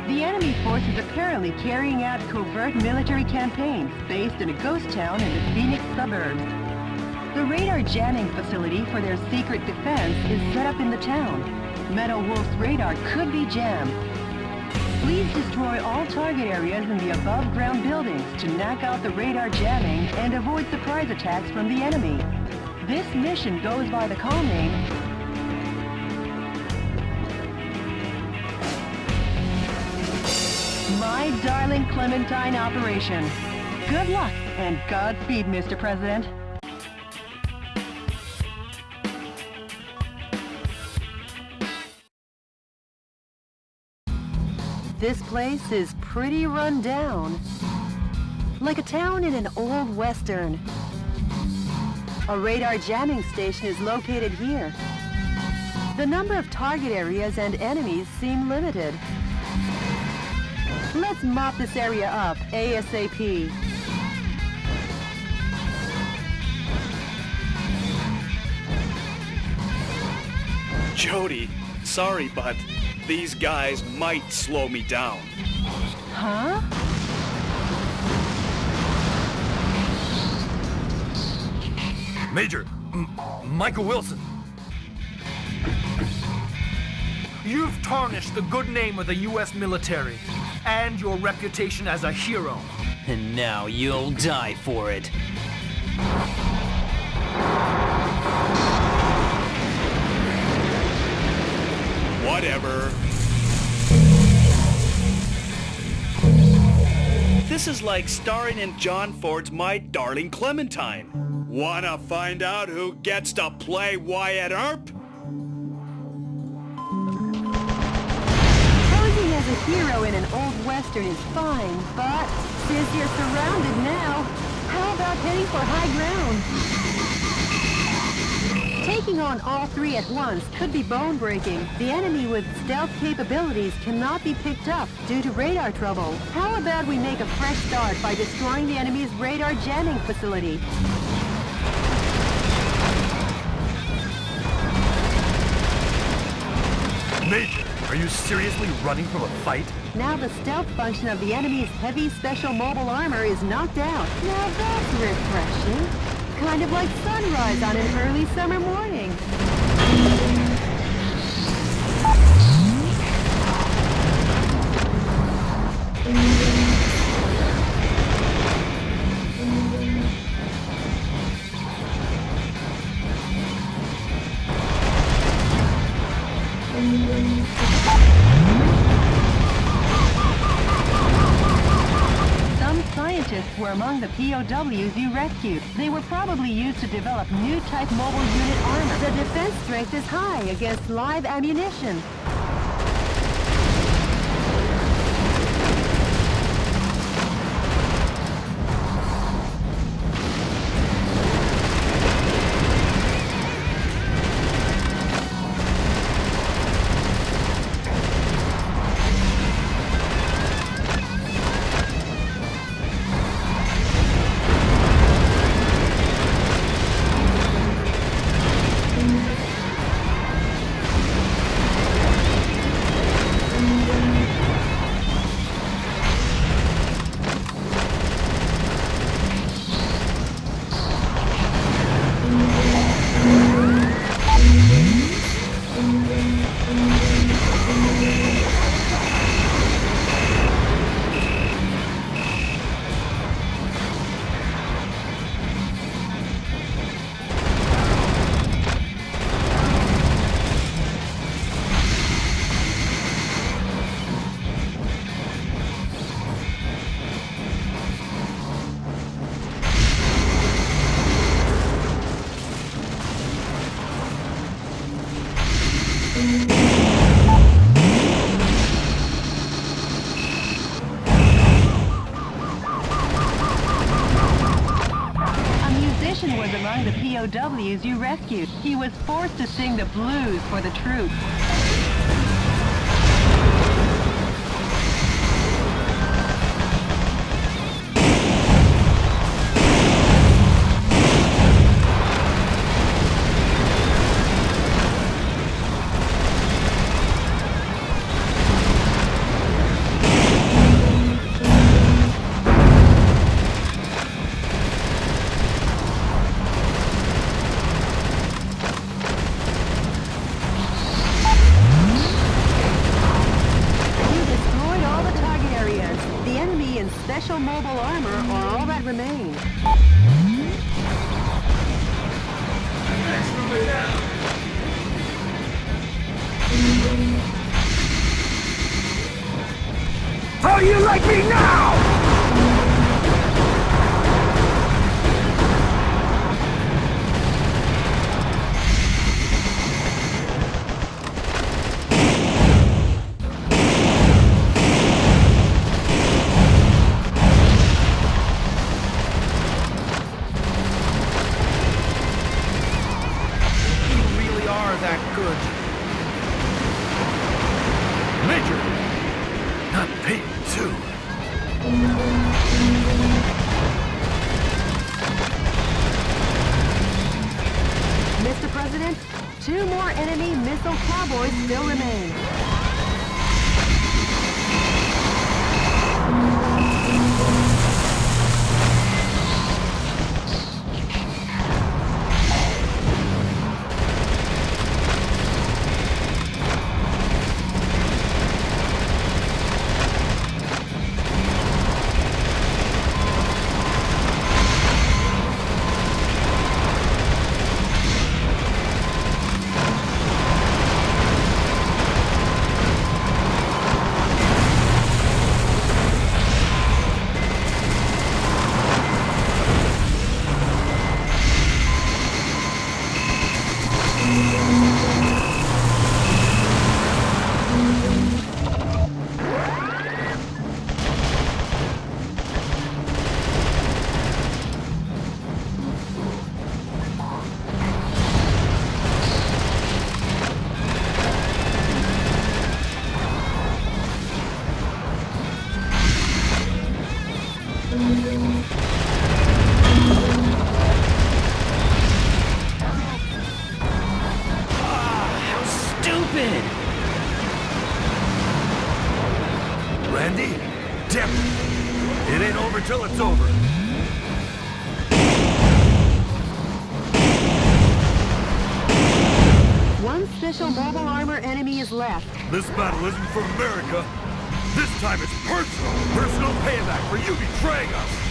The enemy forces apparently carrying out covert military campaigns based in a ghost town in the Phoenix suburbs. The radar jamming facility for their secret defense is set up in the town. Metal Wolf's radar could be jammed. Please destroy all target areas in the above-ground buildings to knock out the radar jamming and avoid surprise attacks from the enemy. This mission goes by the call name My Darling Clementine Operation. Good luck and Godspeed, Mr. President. This place is pretty run down. Like a town in an old western. A radar jamming station is located here. The number of target areas and enemies seem limited. Let's mop this area up ASAP. Jody, sorry, but these guys might slow me down. Huh? Major, Michael Wilson. You've tarnished the good name of the U.S. military and your reputation as a hero. And now you'll die for it. Whatever. This is like starring in John Ford's My Darling Clementine. Wanna find out who gets to play Wyatt Earp? Posing as a hero in an old western is fine, but since you're surrounded now, how about heading for high ground? Taking on all three at once could be bone-breaking. The enemy with stealth capabilities cannot be picked up due to radar trouble. How about we make a fresh start by destroying the enemy's radar jamming facility? Major, are you seriously running from a fight? Now the stealth function of the enemy's heavy special mobile armor is knocked out. Now that's refreshing. Kind of like sunrise on an early summer morning. Scientists were among the POWs you rescued. They were probably used to develop new type mobile unit armor. The defense strength is high against live ammunition. among the POWs you rescued. He was forced to sing the blues for the troops. Special mobile armor are all that remain. How do you like me now? Mr. President, 2 more enemy missile cowboys still remain. Randy? Damn it! It ain't over till it's over. One special mobile armor enemy is left. This battle isn't for America. This time it's personal. Personal payback for you betraying us.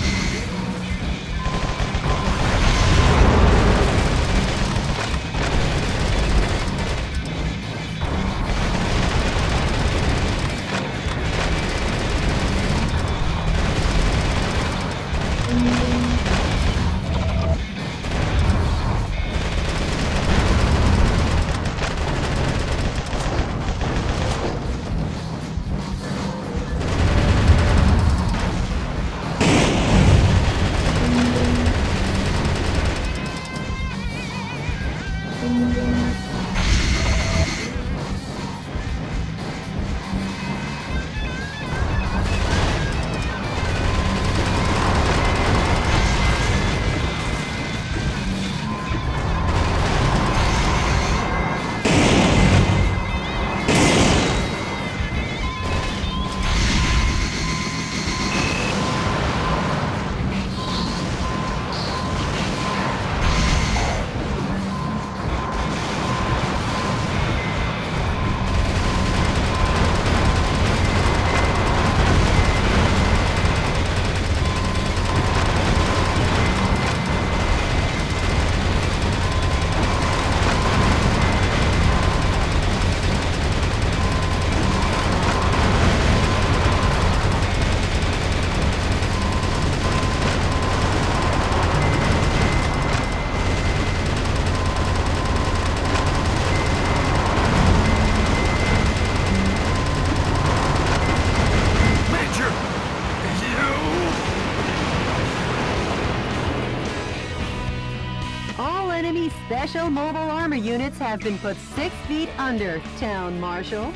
Special mobile armor units have been put 6 feet under, Town Marshal.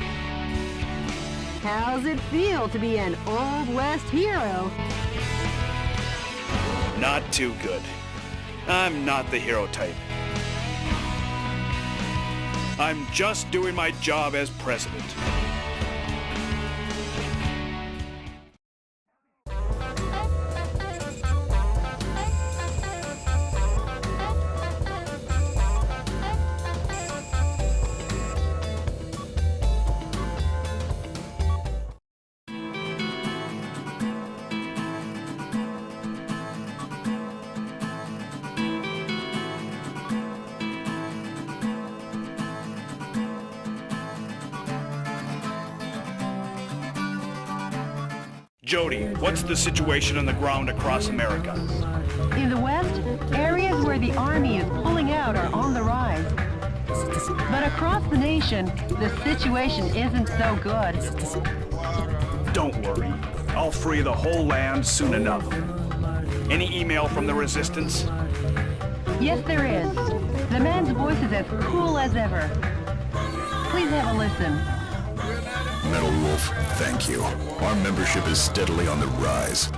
How's it feel to be an Old West hero? Not too good. I'm not the hero type. I'm just doing my job as president. Jody, what's the situation on the ground across America? In the West, areas where the Army is pulling out are on the rise. But across the nation, the situation isn't so good. Don't worry. I'll free the whole land soon enough. Any email from the Resistance? Yes, there is. The man's voice is as cool as ever. Please have a listen. Metal Wolf, thank you. Our membership is steadily on the rise.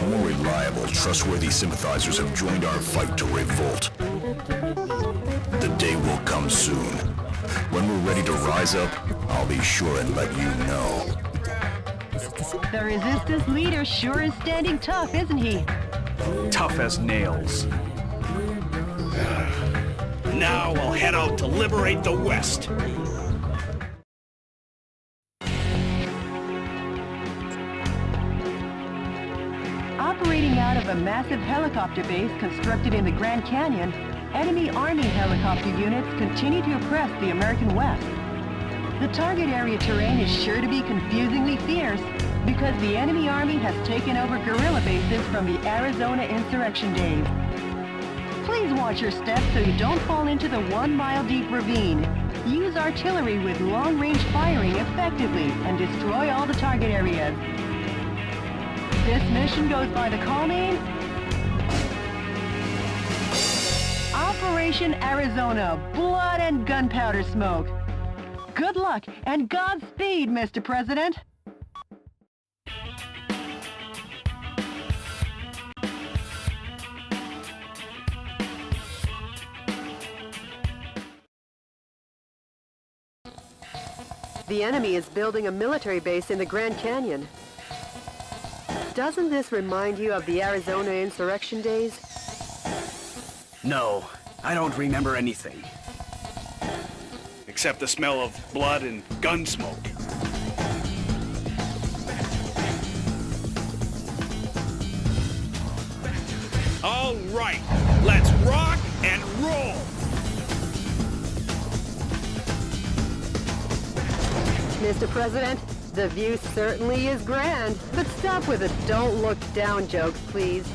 More reliable, trustworthy sympathizers have joined our fight to revolt. The day will come soon. When we're ready to rise up, I'll be sure and let you know. The Resistance leader sure is standing tough, isn't he? Tough as nails. Now I'll head out to liberate the West. Operating out of a massive helicopter base constructed in the Grand Canyon, enemy Army helicopter units continue to oppress the American West. The target area terrain is sure to be confusingly fierce because the enemy Army has taken over guerrilla bases from the Arizona insurrection days. Please watch your steps so you don't fall into the 1-mile-deep ravine. Use artillery with long-range firing effectively and destroy all the target areas. This mission goes by the call name Operation Arizona, Blood and Gunpowder Smoke. Good luck and Godspeed, Mr. President. The enemy is building a military base in the Grand Canyon. Doesn't this remind you of the Arizona insurrection days? No, I don't remember anything. Except the smell of blood and gun smoke. All right, let's rock and roll! Mr. President, the view certainly is grand, but stop with the don't look down jokes, please.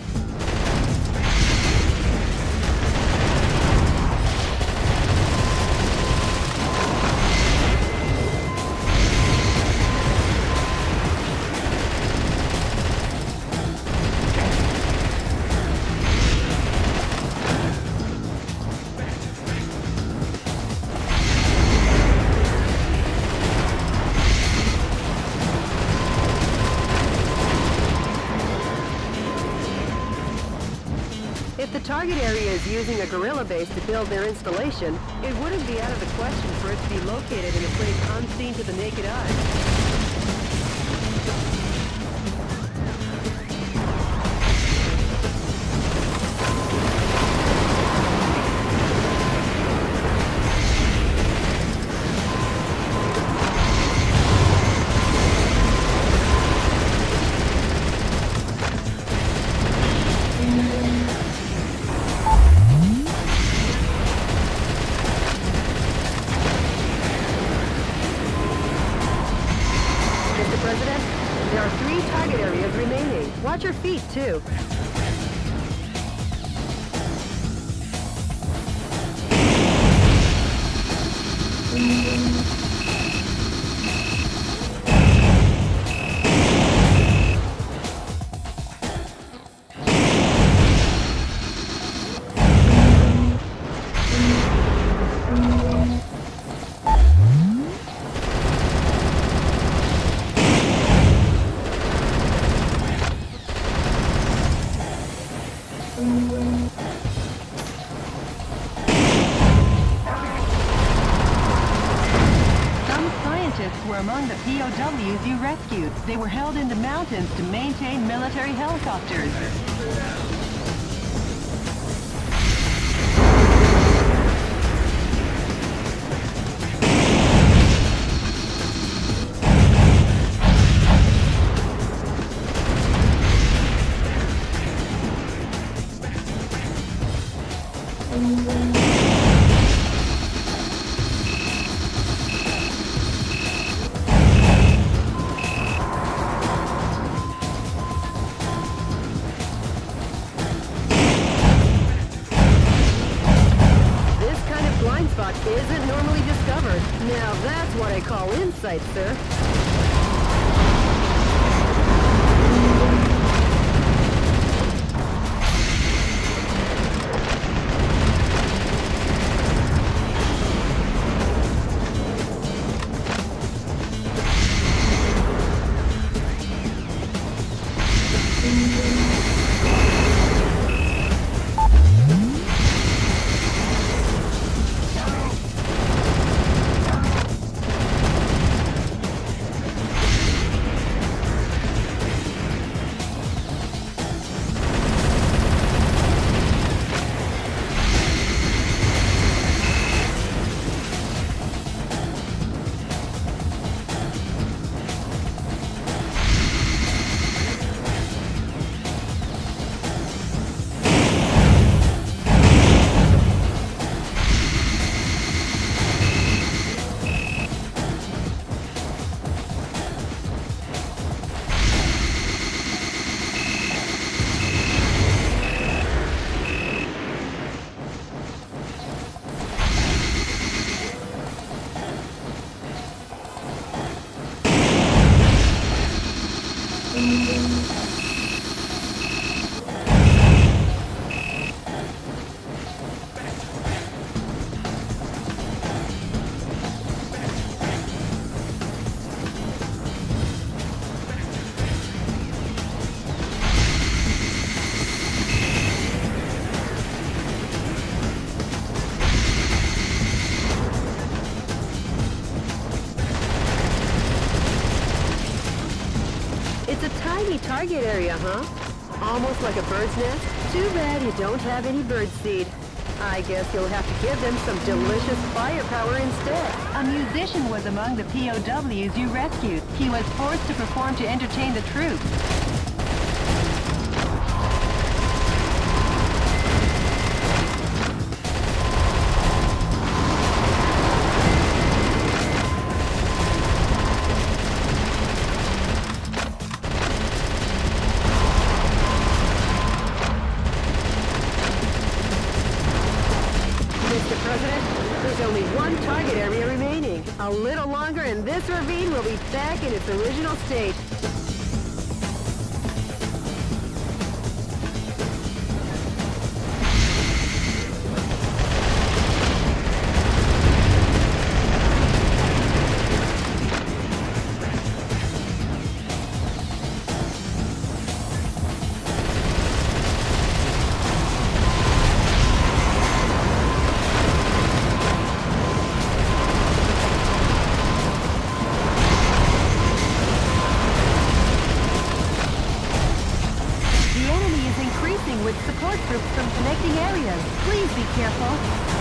If the target area is using a guerrilla base to build their installation, it wouldn't be out of the question for it to be located in a place unseen to the naked eye. Mr. President, there are 3 target areas remaining. Watch your feet, too. They were held in the mountains to maintain military helicopters. Isn't normally discovered. Now that's what I call insight, sir. Tiny target area, huh? Almost like a bird's nest? Too bad you don't have any bird seed. I guess you'll have to give them some delicious firepower instead. A musician was among the POWs you rescued. He was forced to perform to entertain the troops. Mr. President, there's only one target area remaining. A little longer and this ravine will be back in its original state. With support troops from connecting areas. Please be careful.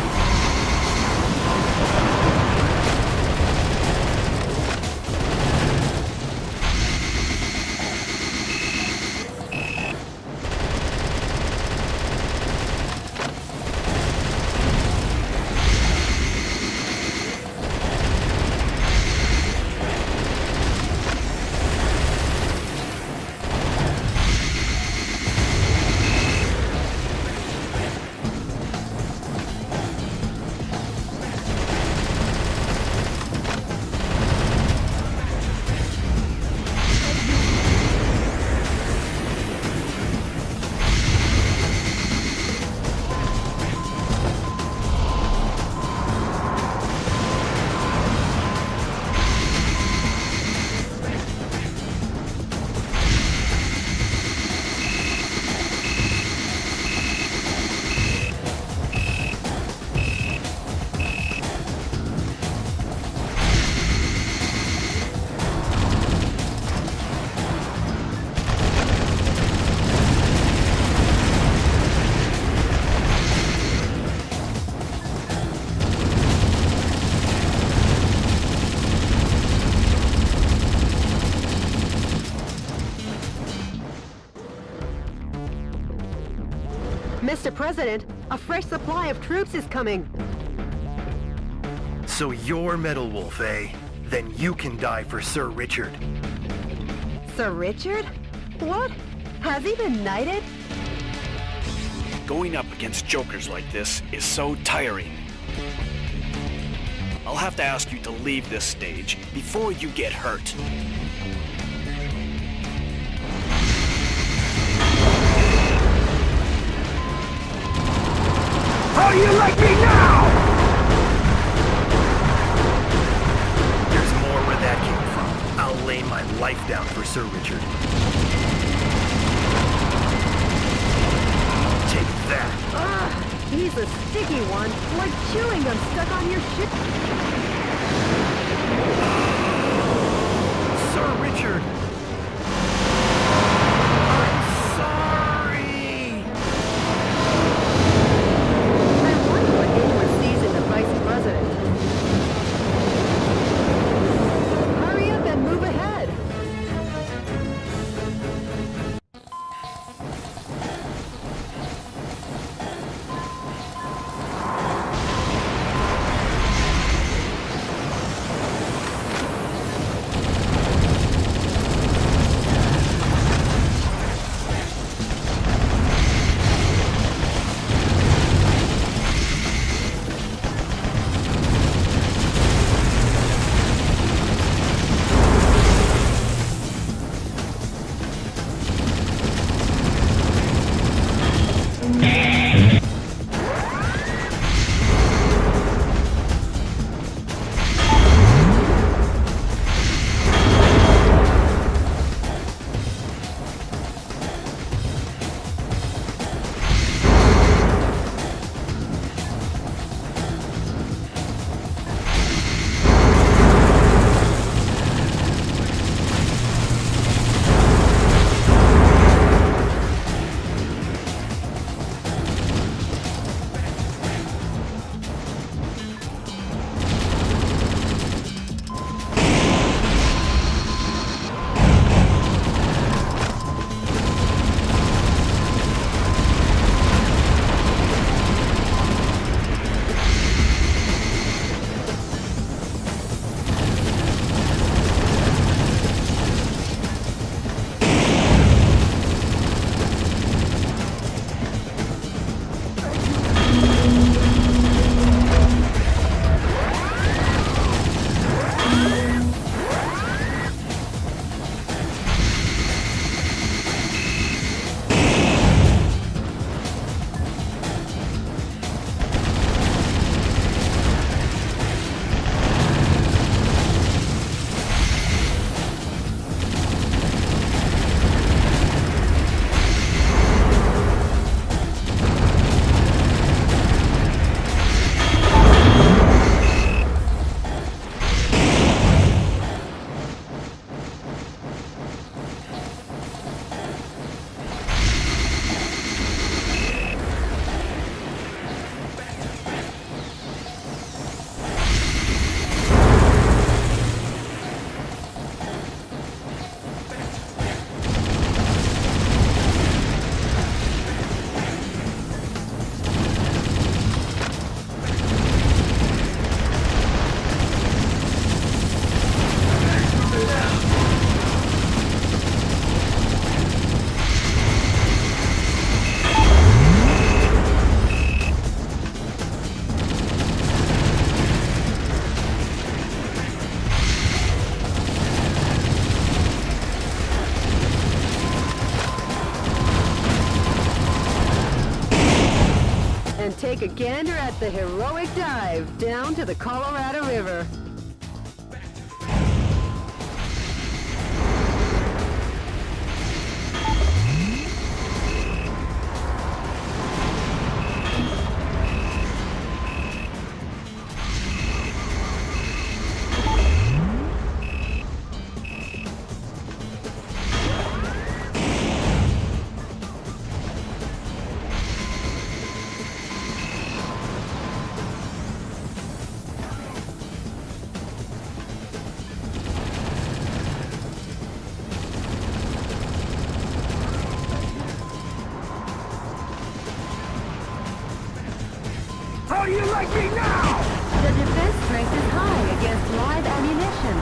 Mr. President, a fresh supply of troops is coming. So you're Metal Wolf, eh? Then you can die for Sir Richard. Sir Richard? What? Has he been knighted? Going up against jokers like this is so tiring. I'll have to ask you to leave this stage before you get hurt. How do you like me now? There's more where that came from. I'll lay my life down for Sir Richard. Take that. He's a sticky one, like chewing gum stuck on your shit. Sir Richard! I'm sorry! I wonder what anyone sees in the vice president. Hurry up and move ahead. Take a gander at the heroic dive down to the Colorado River. you like me now? The defense strength is high against live ammunition.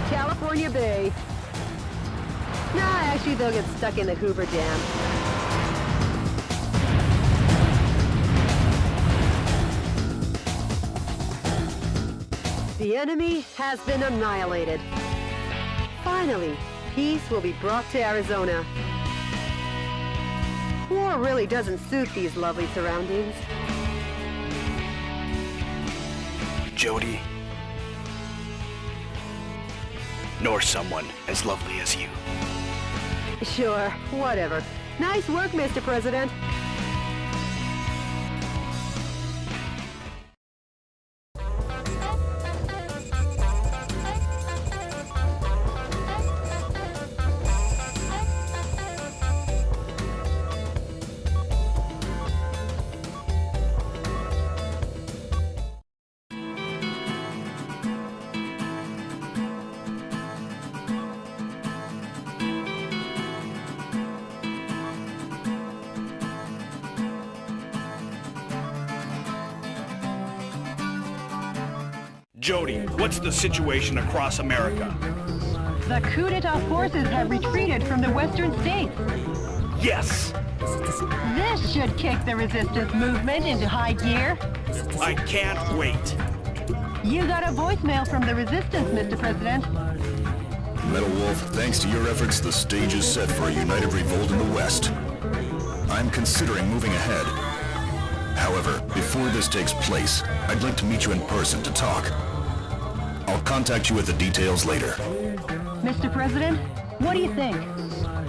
California Bay. Nah, actually they'll get stuck in the Hoover Dam. The enemy has been annihilated. Finally, peace will be brought to Arizona. War really doesn't suit these lovely surroundings. Jody, nor someone as lovely as you. Sure, whatever. Nice work, Mr. President. Jody, what's the situation across America? The coup d'etat forces have retreated from the western states. Yes! This should kick the resistance movement into high gear. I can't wait. You got a voicemail from the resistance, Mr. President. Metal Wolf, thanks to your efforts, the stage is set for a united revolt in the West. I'm considering moving ahead. However, before this takes place, I'd like to meet you in person to talk. I'll contact you with the details later. Mr. President, what do you think?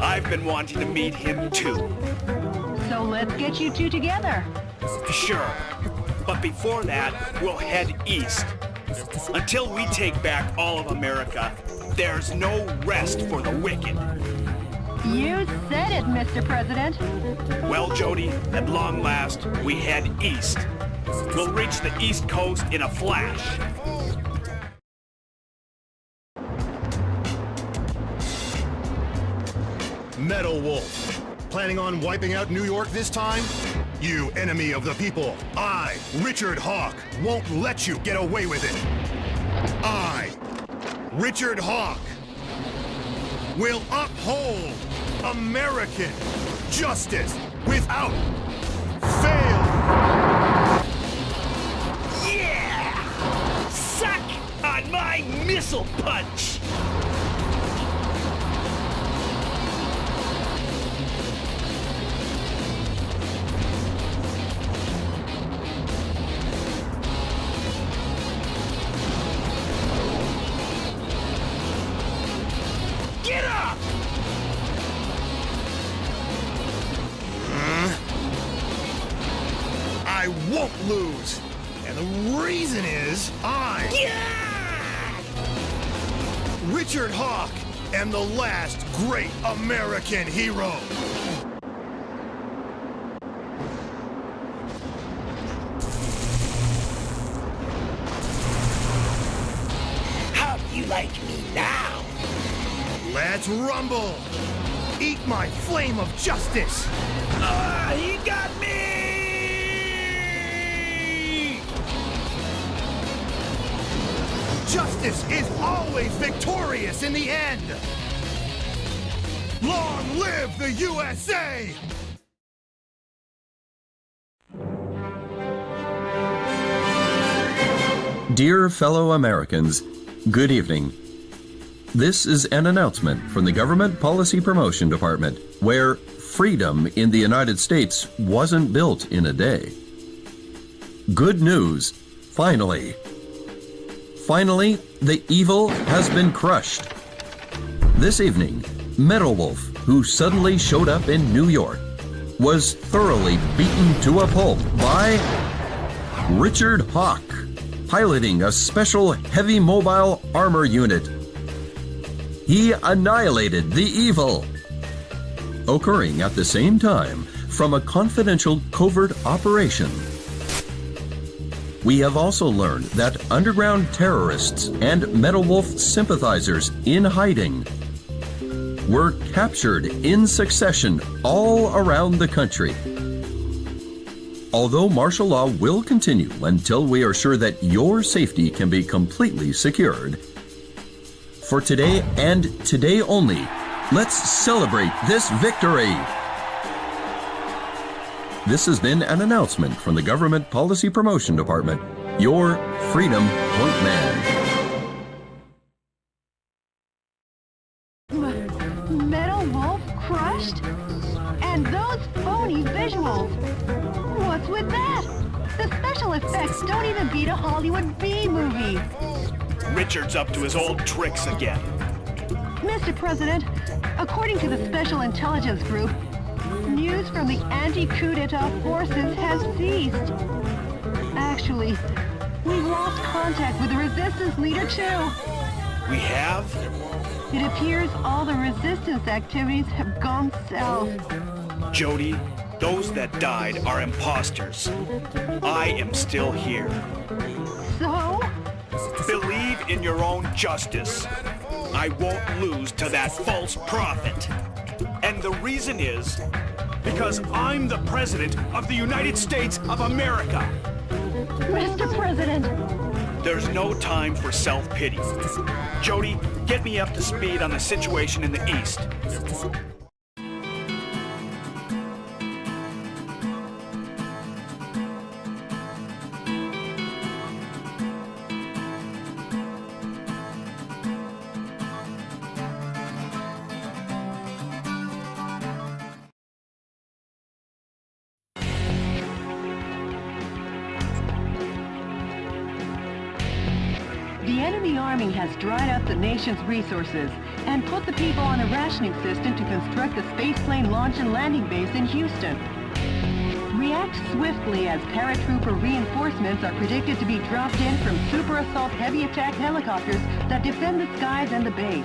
I've been wanting to meet him too. So let's get you two together. Sure. But before that, we'll head east. Until we take back all of America, there's no rest for the wicked. You said it, Mr. President. Well, Jody, at long last, we head east. We'll reach the East Coast in a flash. Metal Wolf, planning on wiping out New York this time? You enemy of the people, I, Richard Hawk, won't let you get away with it. I, Richard Hawk, will uphold American justice without fail. Yeah! Suck on my missile punch! Get up! I won't lose. And the reason is Richard Hawk am the last great American hero. How do you like me now? Let's rumble. Eat my flame of justice! He got me! Justice is always victorious in the end! Long live the USA! Dear fellow Americans, good evening. This is an announcement from the Government Policy Promotion Department, where freedom in the United States wasn't built in a day. Good news, finally. Finally, the evil has been crushed. This evening, Metal Wolf, who suddenly showed up in New York, was thoroughly beaten to a pulp by Richard Hawk, piloting a special heavy mobile armor unit. He annihilated the evil. Occurring at the same time from a confidential covert operation. We have also learned that underground terrorists and Metal Wolf sympathizers in hiding were captured in succession all around the country. Although martial law will continue until we are sure that your safety can be completely secured, for today and today only, let's celebrate this victory! This has been an announcement from the Government Policy Promotion Department, your Freedom Point Man. Metal Wolf crushed? And those phony visuals! What's with that? The special effects don't even beat a Hollywood B-movie. Richard's up to his old tricks again. Mr. President, according to the Special Intelligence Group, news from the anti-coup d'etat forces has ceased. Actually, we've lost contact with the resistance leader too. We have? It appears all the resistance activities have gone south. Jody, those that died are imposters. I am still here. So? Believe in your own justice. I won't lose to that false prophet. And the reason is because I'm the President of the United States of America. Mr. President! There's no time for self-pity. Jody, get me up to speed on the situation in the East. The enemy army has dried up the nation's resources and put the people on a rationing system to construct the spaceplane launch and landing base in Houston. React swiftly as paratrooper reinforcements are predicted to be dropped in from super assault heavy attack helicopters that defend the skies and the base.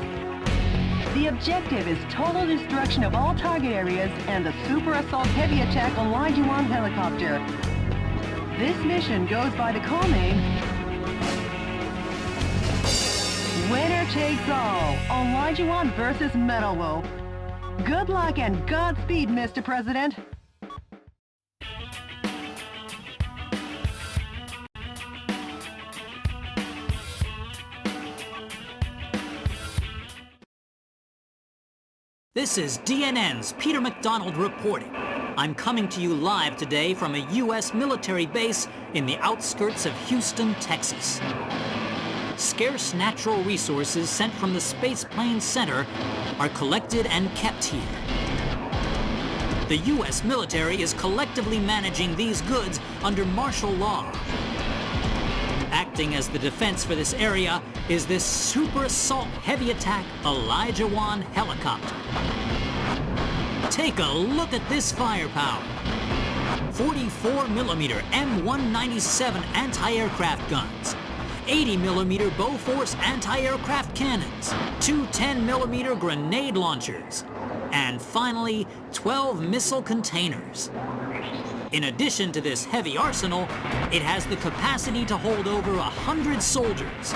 The objective is total destruction of all target areas and the super assault heavy attack Olajuwon helicopter. This mission goes by the call name Winner takes all, Olajuwon versus Metal Wolf. Good luck and Godspeed, Mr. President. This is DNN's Peter McDonald reporting. I'm coming to you live today from a U.S. military base in the outskirts of Houston, Texas. Scarce natural resources sent from the Spaceplane Center are collected and kept here. The U.S. military is collectively managing these goods under martial law. Acting as the defense for this area is this super assault heavy attack Olajuwon helicopter. Take a look at this firepower. 44mm M197 anti-aircraft guns. 80mm Bofors anti-aircraft cannons, 2 10mm grenade launchers, and finally, 12 missile containers. In addition to this heavy arsenal, it has the capacity to hold over 100 soldiers.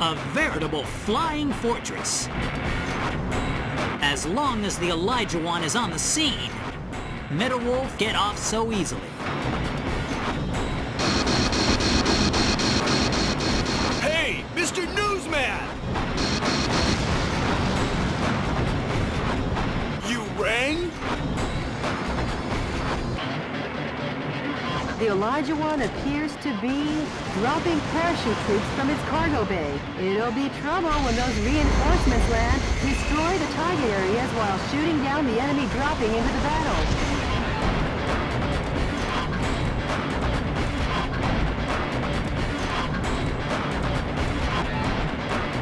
A veritable flying fortress. As long as the Elijah One is on the scene, Metal Wolf get off so easily. Hey, Mr. Newsman! You rang? The Elijah One appears to be dropping parachute troops from its cargo bay. It'll be trouble when those reinforcements land. Destroy the target areas while shooting down the enemy dropping into the battle.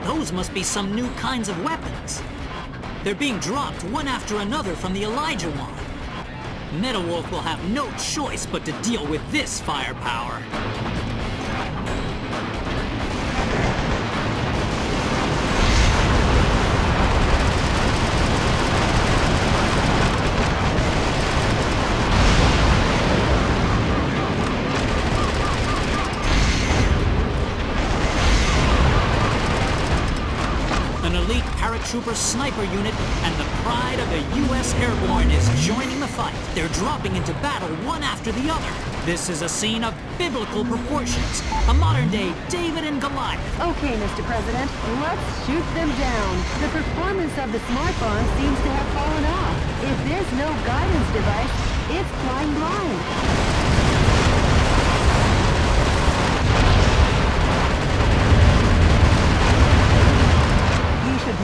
Those must be some new kinds of weapons. They're being dropped one after another from the Elijah One. Metal Wolf will have no choice but to deal with this firepower. An elite paratrooper sniper unit and the pride of the U.S. Airborne is joining the fight. They're dropping into battle one after the other. This is a scene of biblical proportions, a modern-day David and Goliath. Okay, Mr. President, let's shoot them down. The performance of the smart bomb seems to have fallen off. If there's no guidance device, it's flying blind.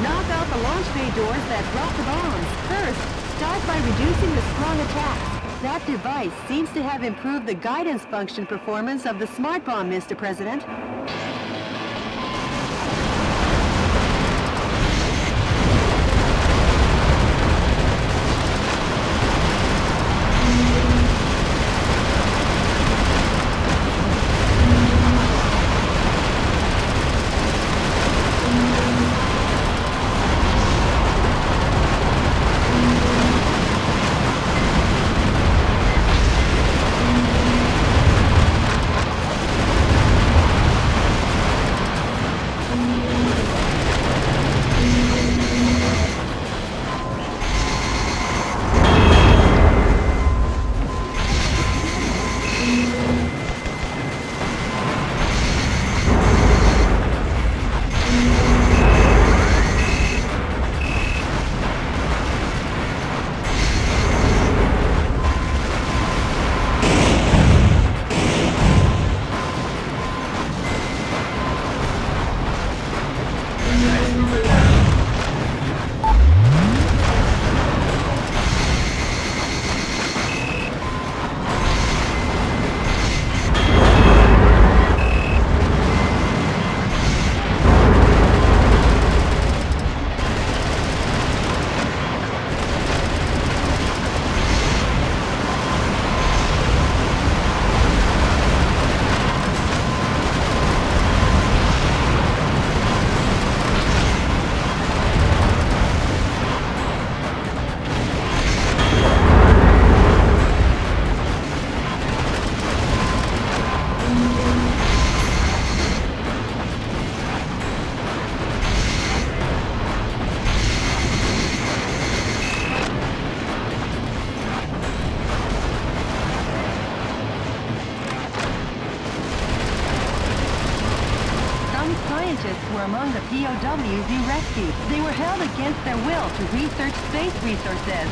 Knock out the launch bay doors that drop the bombs. First, start by reducing the strong attacks. That device seems to have improved the guidance function performance of the smart bomb, Mr. President. Were among the POWs you rescued. They were held against their will to research space resources.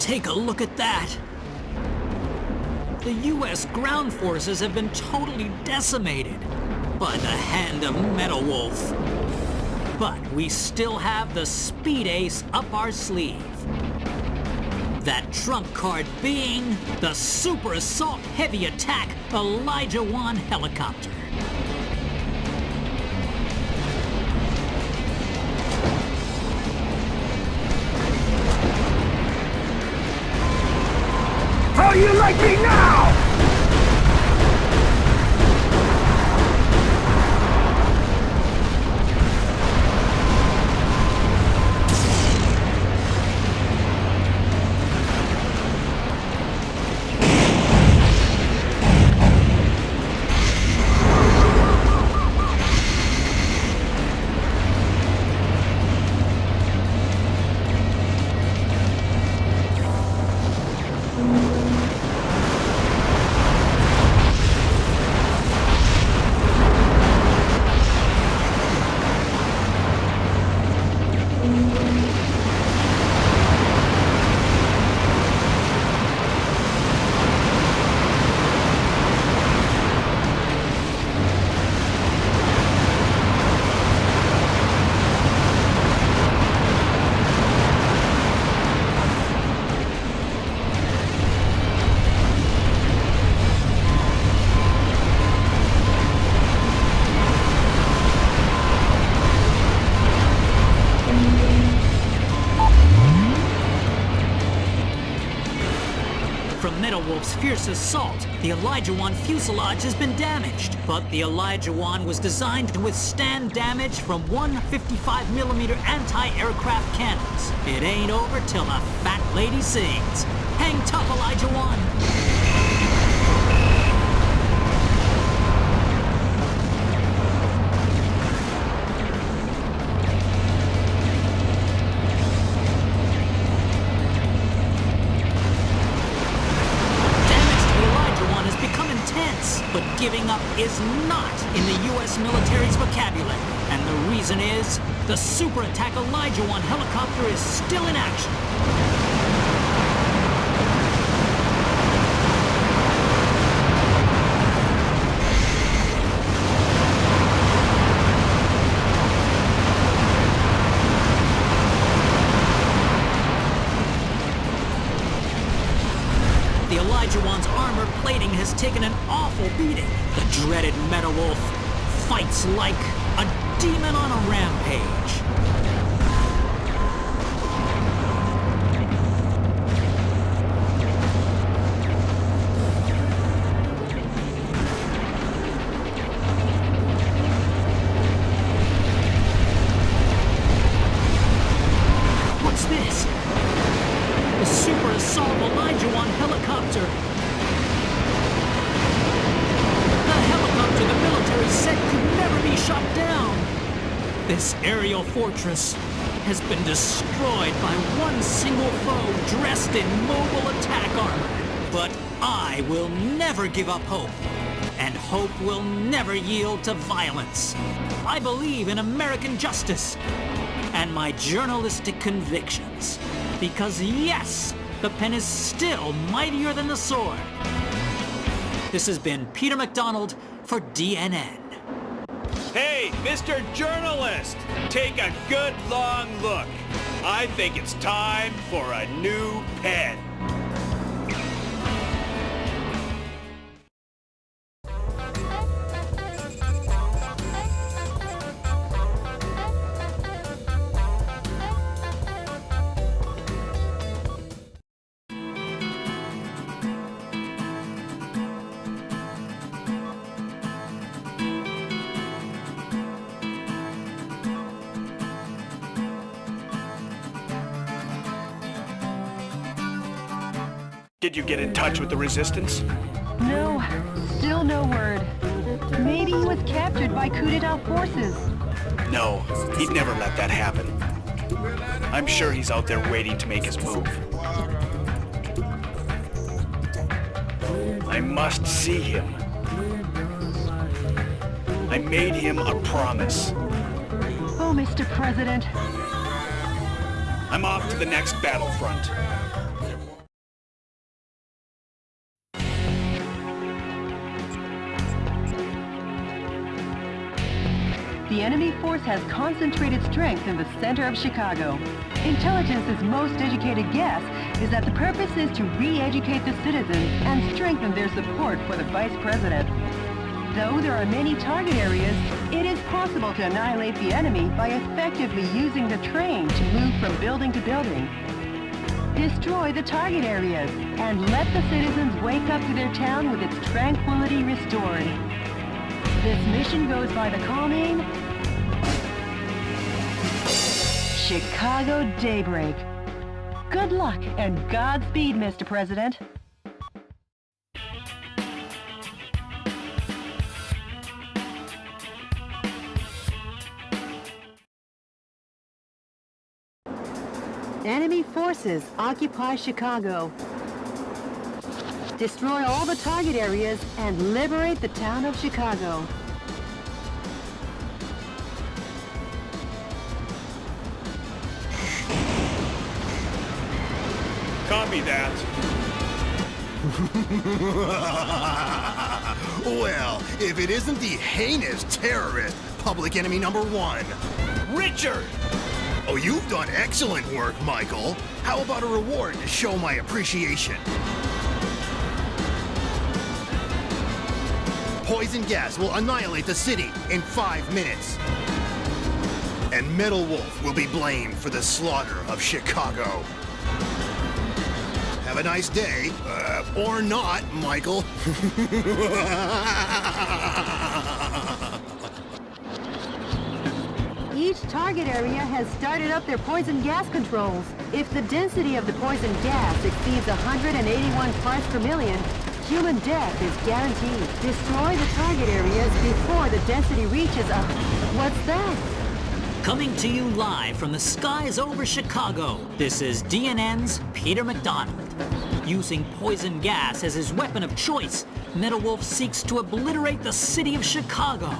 Take a look at that. The U.S. ground forces have been totally decimated by the hand of Metal Wolf. But we still have the speed ace up our sleeve. That trump card being the Super Assault Heavy Attack Elijah 1 helicopter. How do you like me now? From Metal Wolf's fierce assault, the Elijah 1 fuselage has been damaged. But the Elijah 1 was designed to withstand damage from 155mm anti-aircraft cannons. It ain't over till the fat lady sings. Hang tough, Elijah 1! But giving up is not in the U.S. military's vocabulary. And the reason is, the Super Attack Elijah 1 helicopter is still in action. The Elijah 1's armor plating has taken an awful beating. The dreaded Metal Wolf fights like a demon on a rampage. What's this? The Super Assault Elijah 1 helicopter. The helicopter the military said could never be shot down. This aerial fortress has been destroyed by one single foe dressed in mobile attack armor. But I will never give up hope. And hope will never yield to violence. I believe in American justice and my journalistic convictions. Because yes, the pen is still mightier than the sword. This has been Peter McDonald for DNN. Hey, Mr. Journalist! Take a good long look. I think it's time for a new pen. Did you get in touch with the Resistance? No, still no word. Maybe he was captured by coup d'etat forces. No, he'd never let that happen. I'm sure he's out there waiting to make his move. I must see him. I made him a promise. Oh, Mr. President. I'm off to the next battlefront. The enemy force has concentrated strength in the center of Chicago. Intelligence's most educated guess is that the purpose is to re-educate the citizens and strengthen their support for the vice president. Though there are many target areas, it is possible to annihilate the enemy by effectively using the train to move from building to building. Destroy the target areas and let the citizens wake up to their town with its tranquility restored. This mission goes by the call name Chicago Daybreak. Good luck and Godspeed, Mr. President. Enemy forces occupy Chicago. Destroy all the target areas and liberate the town of Chicago. Copy that. Well, if it isn't the heinous terrorist, public enemy number one. Richard! Oh, you've done excellent work, Michael. How about a reward to show my appreciation? Poison gas will annihilate the city in 5 minutes. And Metal Wolf will be blamed for the slaughter of Chicago. Have a nice day. Or not, Michael. Each target area has started up their poison gas controls. If the density of the poison gas exceeds 181 parts per million, human death is guaranteed. Destroy the target areas before the density reaches a... What's that? Coming to you live from the skies over Chicago, this is DNN's Peter McDonald. Using poison gas as his weapon of choice, Metal Wolf seeks to obliterate the city of Chicago.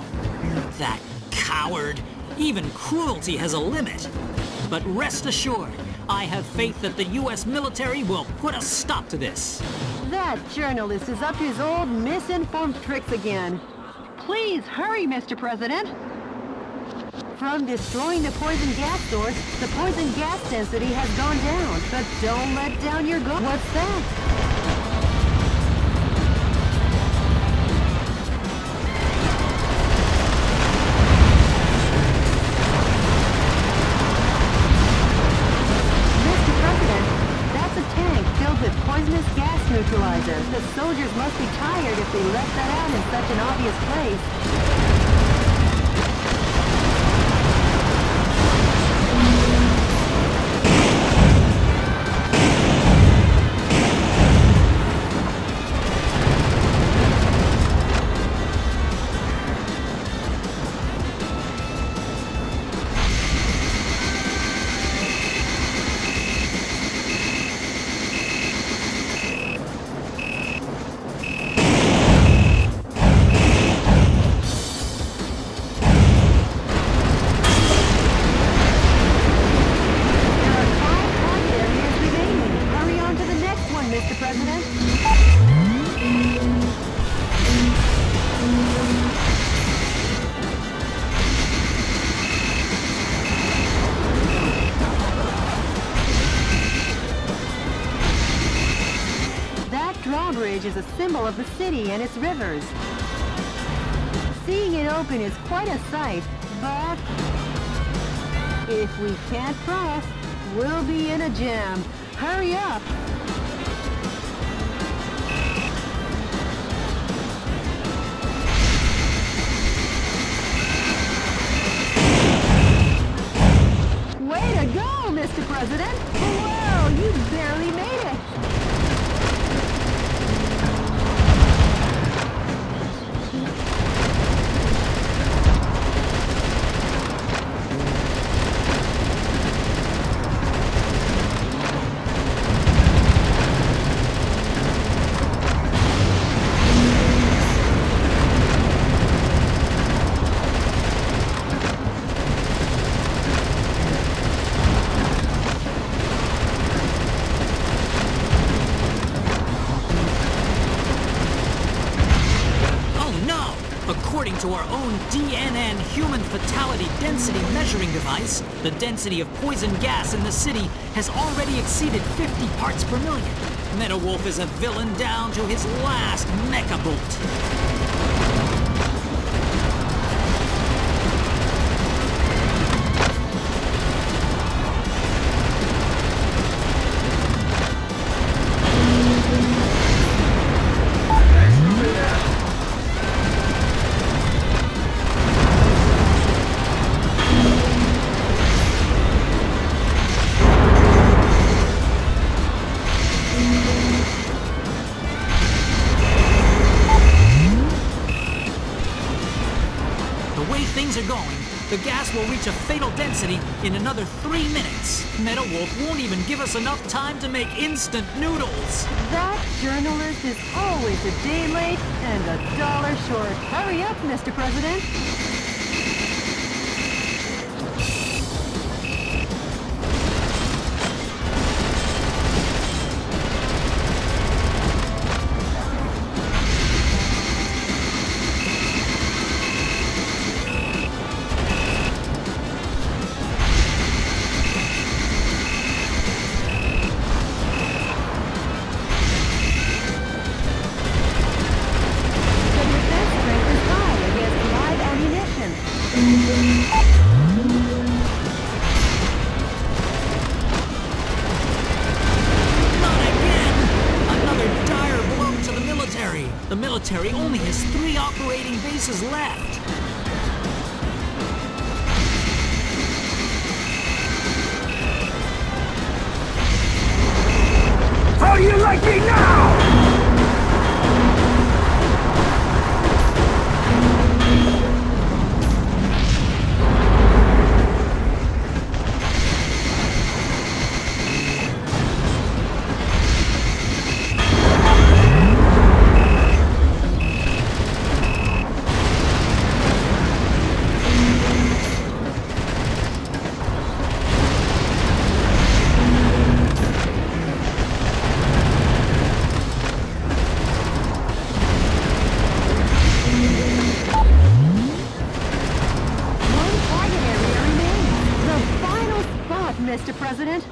That coward! Even cruelty has a limit. But rest assured, I have faith that the U.S. military will put a stop to this. That journalist is up to his old misinformed tricks again. Please hurry, Mr. President. From destroying the poison gas source, the poison gas density has gone down. But don't let down your guard. What's that? Poisonous gas neutralizer. The soldiers must be tired if they left that out in such an obvious place. Is a symbol of the city and its rivers. Seeing it open is quite a sight, but if we can't cross, we'll be in a jam. Hurry up! Way to go, Mr. President! Whoa, you barely made it! to our own DNN human fatality density measuring device, the density of poison gas in the city has already exceeded 50 parts per million. Metal Wolf is a villain down to his last mecha bolt. The gas will reach a fatal density in another 3 minutes. Metal Wolf won't even give us enough time to make instant noodles. That journalist is always a day late and $1 short. Hurry up, Mr. President. The military only has 3 operating bases left. How do you like me now? Mr. President.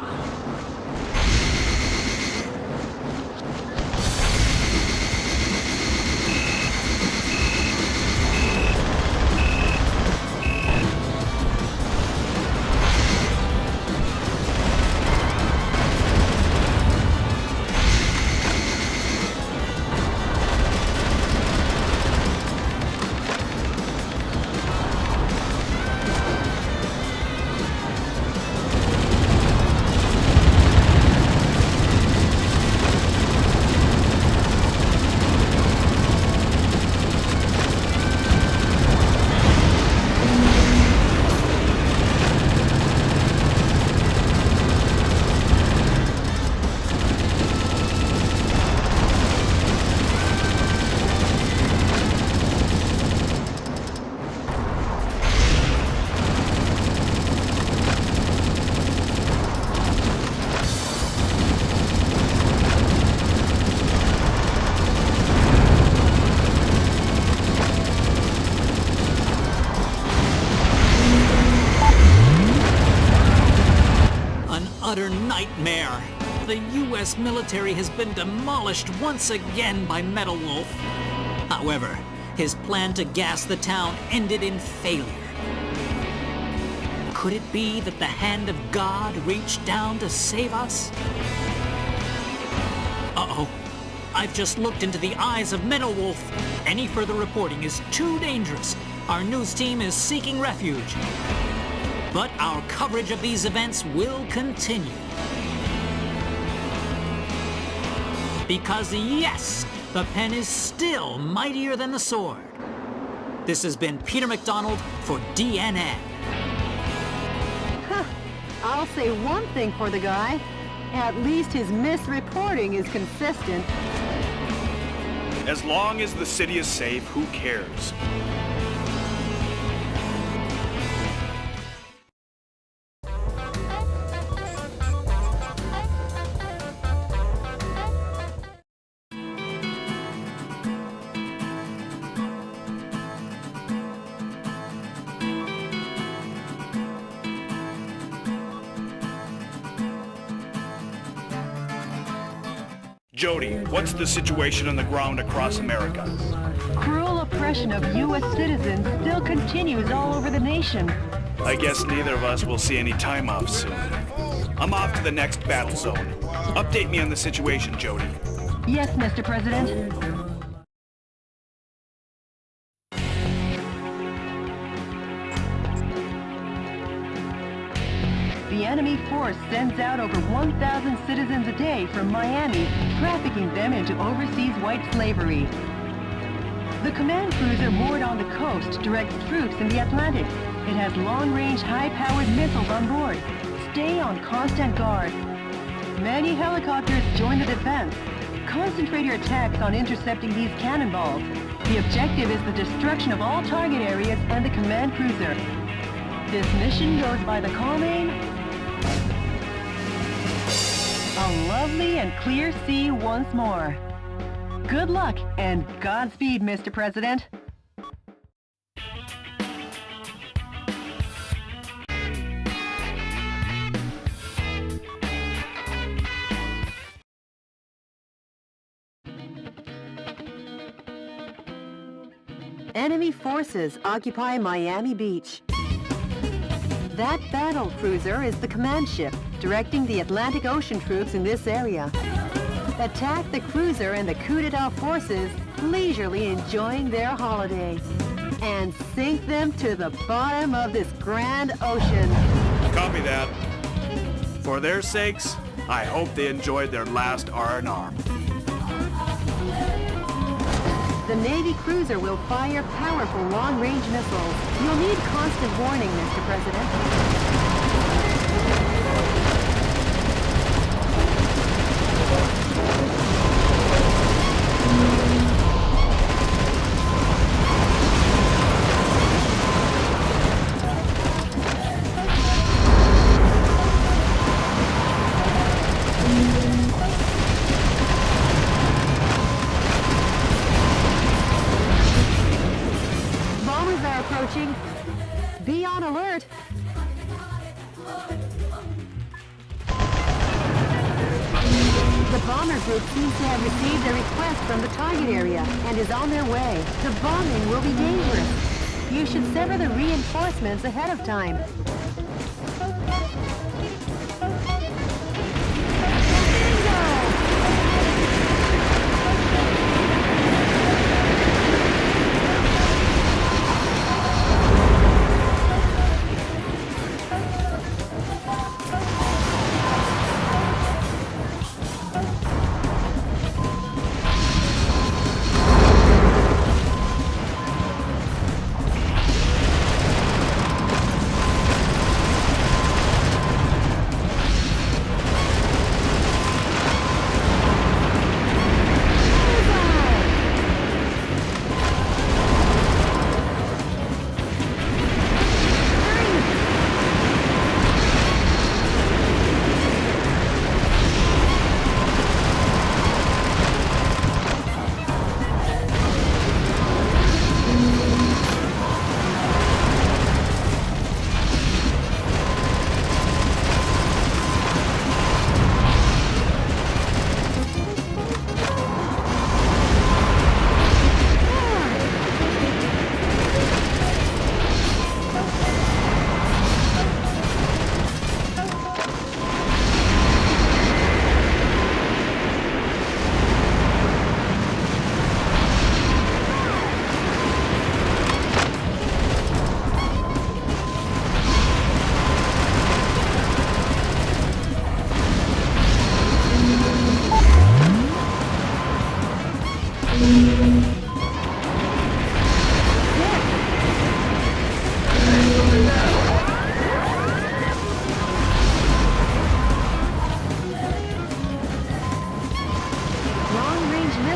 Utter nightmare. The U.S. military has been demolished once again by Metal Wolf. However, his plan to gas the town ended in failure. Could it be that the hand of God reached down to save us? Uh-oh. I've just looked into the eyes of Metal Wolf. Any further reporting is too dangerous. Our news team is seeking refuge. But our coverage of these events will continue. Because yes, the pen is still mightier than the sword. This has been Peter McDonald for DNN. Huh. I'll say one thing for the guy. At least his misreporting is consistent. As long as the city is safe, who cares? Jody, what's the situation on the ground across America? Cruel oppression of U.S. citizens still continues all over the nation. I guess neither of us will see any time off soon. I'm off to the next battle zone. Update me on the situation, Jody. Yes, Mr. President. The enemy force sends out over 1,000 citizens a day from Miami, trafficking them into overseas white slavery. The command cruiser moored on the coast directs troops in the Atlantic. It has long-range, high-powered missiles on board. Stay on constant guard. Many helicopters join the defense. Concentrate your attacks on intercepting these cannonballs. The objective is the destruction of all target areas and the command cruiser. This mission goes by the call name... A lovely and clear sea once more. Good luck and Godspeed, Mr. President. Enemy forces occupy Miami Beach. That battle cruiser is the command ship, directing the Atlantic Ocean troops in this area. Attack the cruiser and the coup d'etat forces, leisurely enjoying their holiday. And sink them to the bottom of this grand ocean. Copy that. For their sakes, I hope they enjoyed their last R&R. The Navy cruiser will fire powerful long-range missiles. You'll need constant warning, Mr. President. Be on alert! The bomber group seems to have received a request from the target area and is on their way. The bombing will be dangerous. You should sever the reinforcements ahead of time.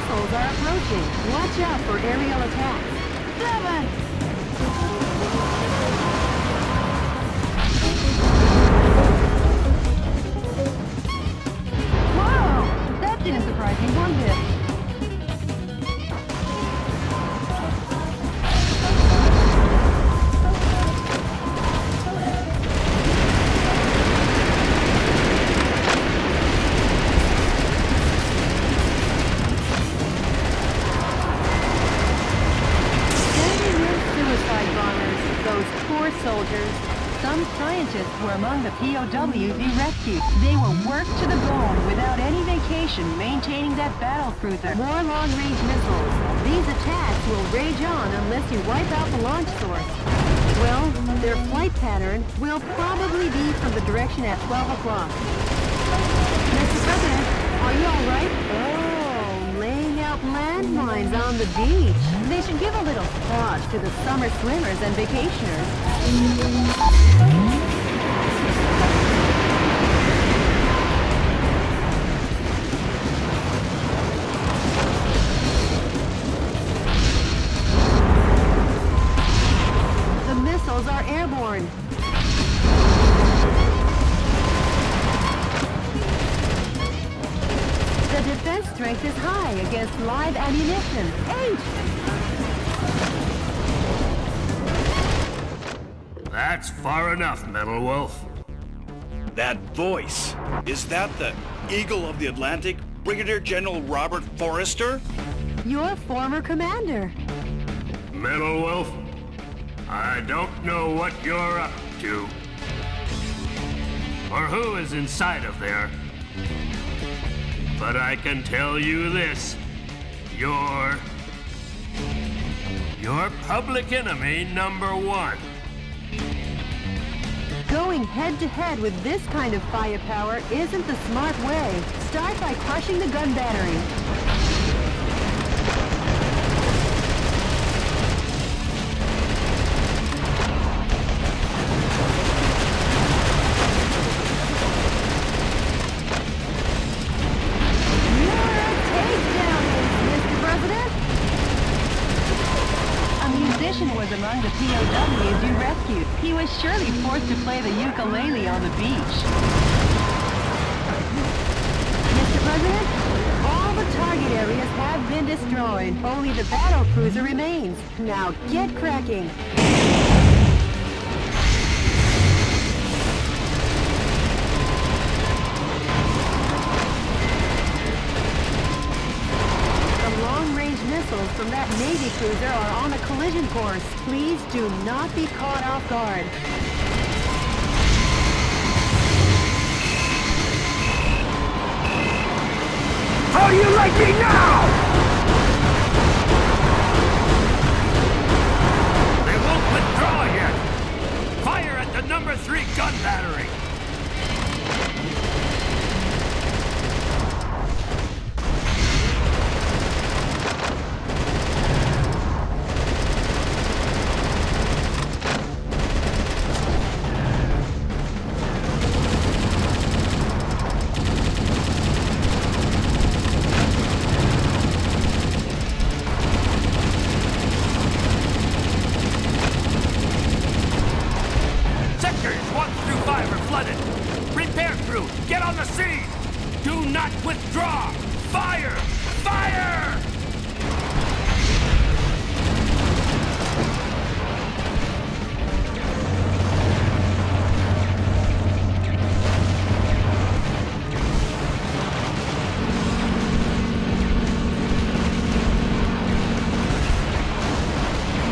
missiles are approaching. Watch out for aerial attacks. 7! Whoa! That didn't surprise me one bit. were among the POWs he rescued. They were worked to the bone without any vacation, maintaining that battle cruiser. More long-range missiles. These attacks will rage on unless you wipe out the launch source. Well, their flight pattern will probably be from the direction at 12 o'clock. Mr. President, are you all right? Oh, laying out landmines on the beach. They should give a little thought to the summer swimmers and vacationers. The missiles are airborne. The defense strength is high against live ammunition. 8! That's far enough, Metal Wolf. That voice, is that the Eagle of the Atlantic, Brigadier General Robert Forrester? Your former commander. Metal Wolf, I don't know what you're up to. Or who is inside of there. But I can tell you this. You're public enemy number one. Going head-to-head with this kind of firepower isn't the smart way. Start by crushing the gun battery. Was among the POWs you rescued. He was surely forced to play the ukulele on the beach. Mr. President, all the target areas have been destroyed. Only the battle cruiser remains. Now get cracking. Missiles from that Navy cruiser are on a collision course. Please do not be caught off guard. How do you like me now? They won't withdraw yet. Fire at the number 3 gun battery. Withdraw! Fire! Fire!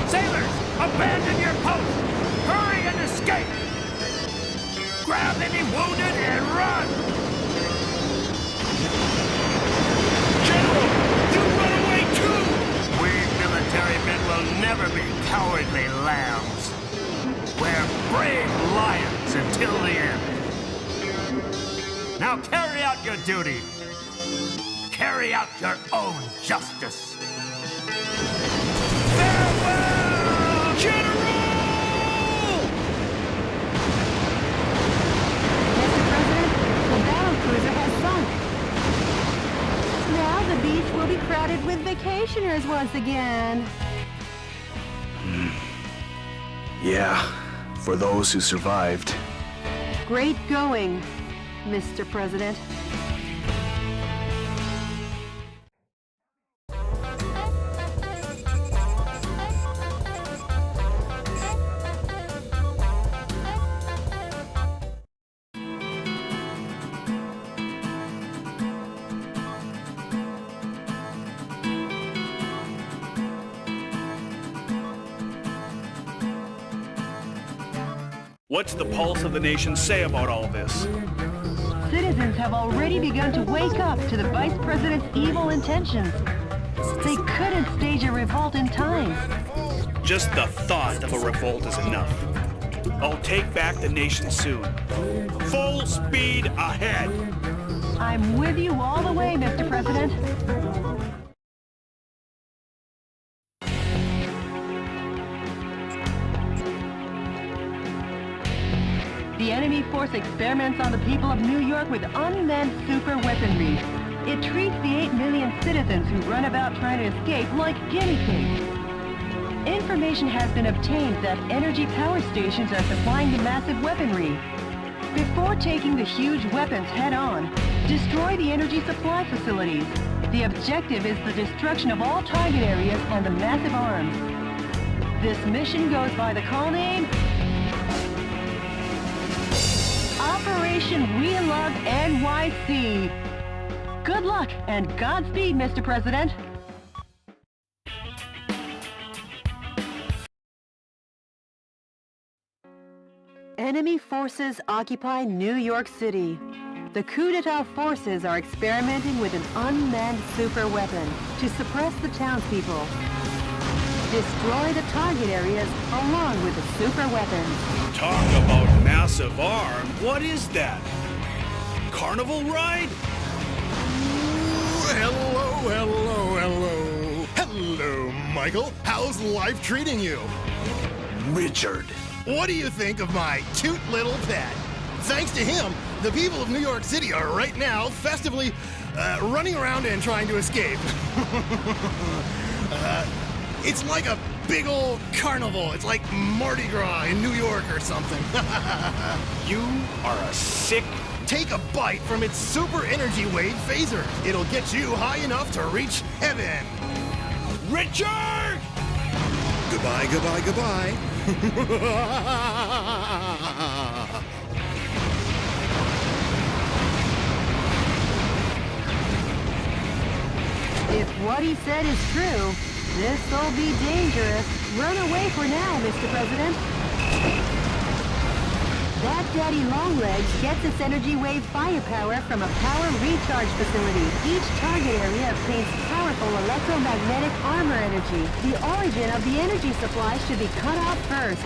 Sailors, abandon your post! Hurry and escape! Grab any wounded and run! Never be cowardly lambs. We're brave lions until the end. Now carry out your duty. Carry out your own justice. Farewell, General! Mr. President, the battle cruiser has sunk. Now the beach will be crowded with vacationers once again. Yeah, for those who survived. Great going, Mr. President. What's the pulse of the nation say about all this? Citizens have already begun to wake up to the Vice President's evil intentions. They couldn't stage a revolt in time. Just the thought of a revolt is enough. I'll take back the nation soon. Full speed ahead! I'm with you all the way, Mr. President. The enemy force experiments on the people of New York with unmanned super weaponry. It treats the 8 million citizens who run about trying to escape like guinea pigs. Information has been obtained that energy power stations are supplying the massive weaponry. Before taking the huge weapons head-on, destroy the energy supply facilities. The objective is the destruction of all target areas and the massive arms. This mission goes by the call name Operation We Love NYC. Good luck and Godspeed, Mr. President. Enemy forces occupy New York City. The coup d'etat forces are experimenting with an unmanned super weapon to suppress the townspeople. Destroy the target areas along with the super weapons. Talk about massive arm. What is that? Carnival ride? Hello, Michael. How's life treating you? Richard. What do you think of my cute little pet? Thanks to him, the people of New York City are right now festively running around and trying to escape. It's like a big old carnival. It's like Mardi Gras in New York or something. You are a sick... Take a bite from its super energy wave phaser. It'll get you high enough to reach heaven. Richard! Goodbye, goodbye, goodbye. If what he said is true, this'll be dangerous. Run away for now, Mr. President. That Daddy Longlegs gets its energy wave firepower from a power recharge facility. Each target area obtains powerful electromagnetic armor energy. The origin of the energy supply should be cut off first.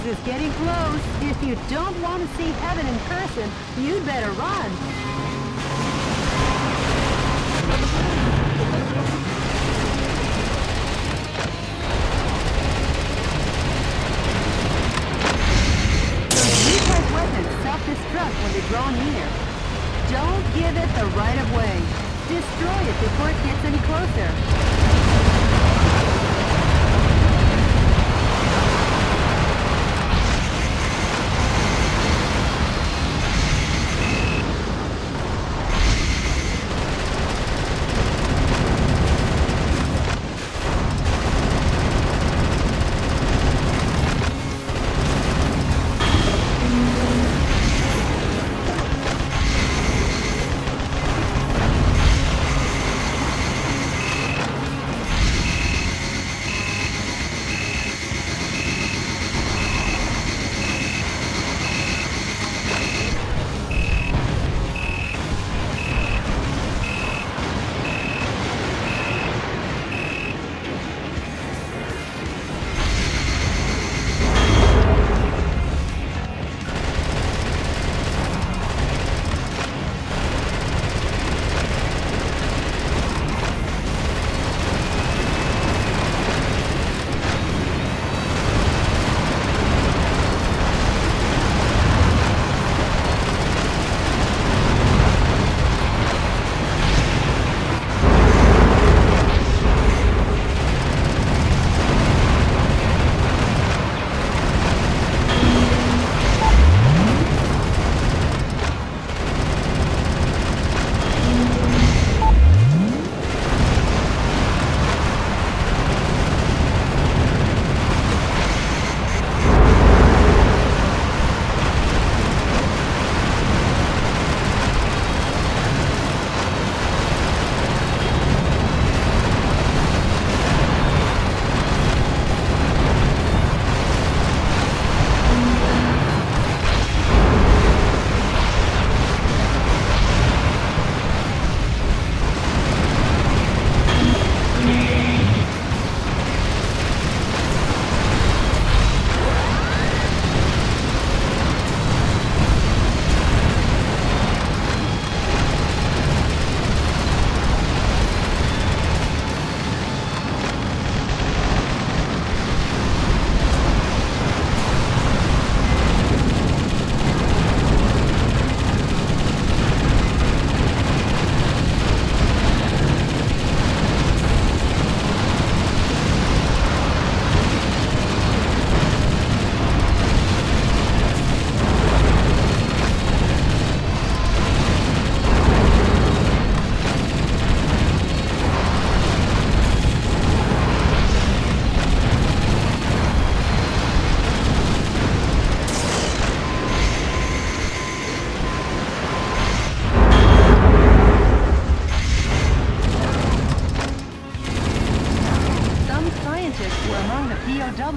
Is getting close. If you don't want to see heaven in person, you'd better run. These weapons self-destruct when they draw near. Don't give it the right of way. Destroy it before it gets any closer.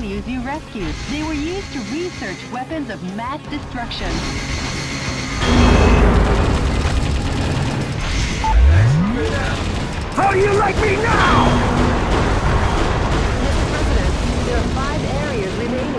POWs you rescued. They were used to research weapons of mass destruction. How do you like me now? Mr. President, there are 5 areas remaining.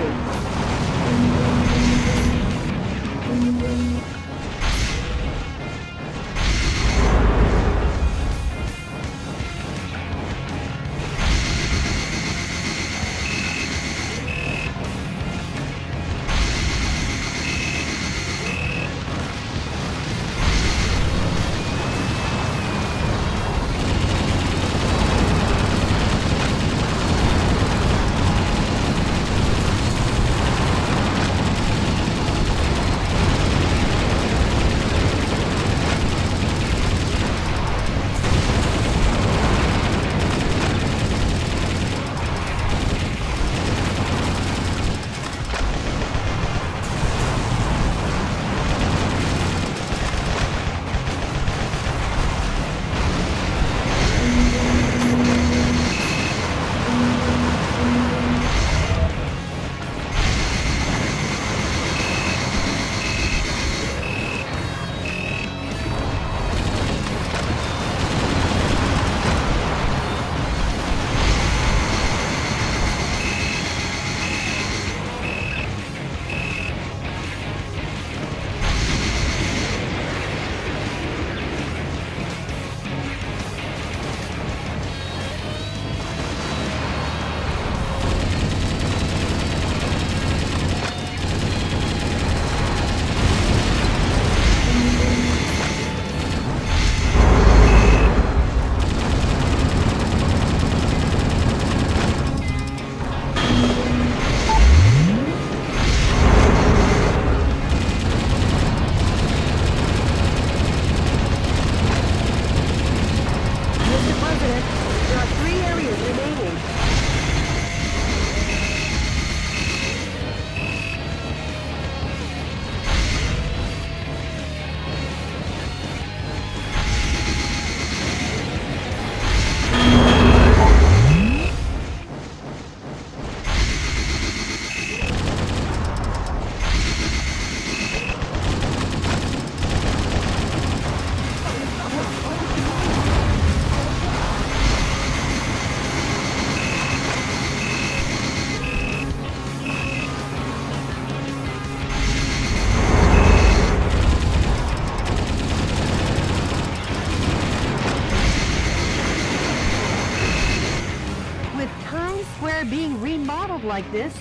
Being remodeled like this,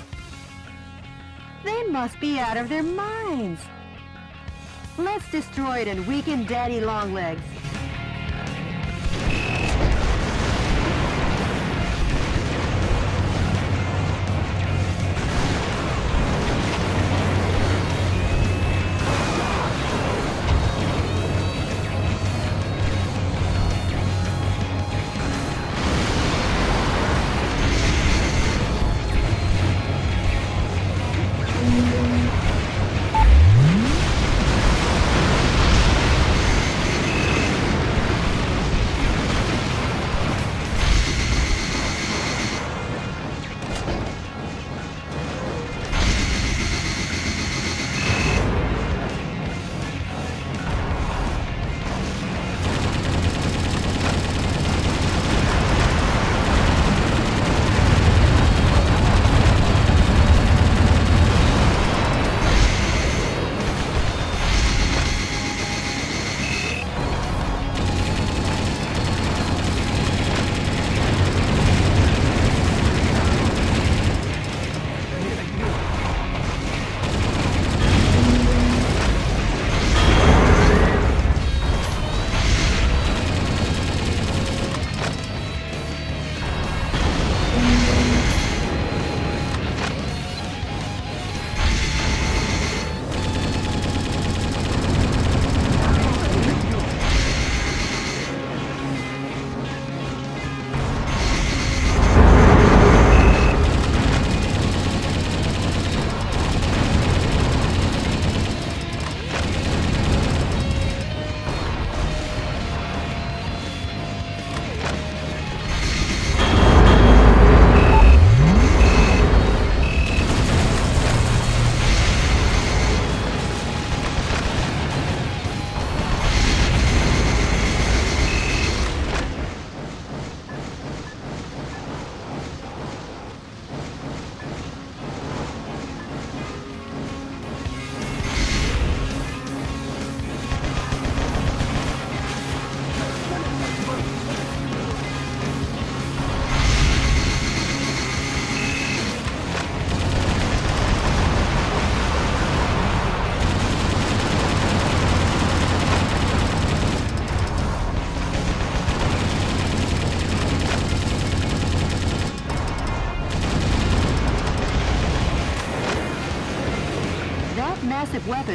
they must be out of their minds. Let's destroy it and weaken Daddy Longlegs.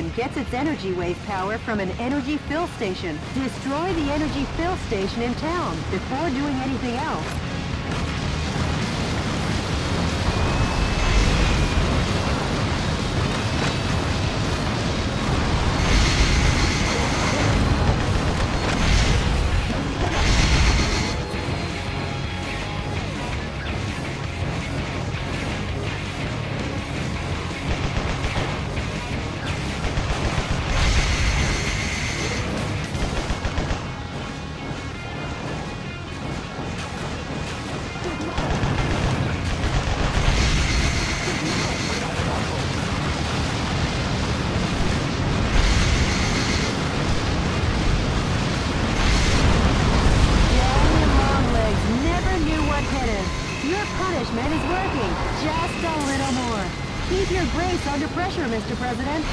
prison gets its energy wave power from an energy fill station. Destroy the energy fill station in town before doing anything else. Keep your brace under pressure, Mr. President.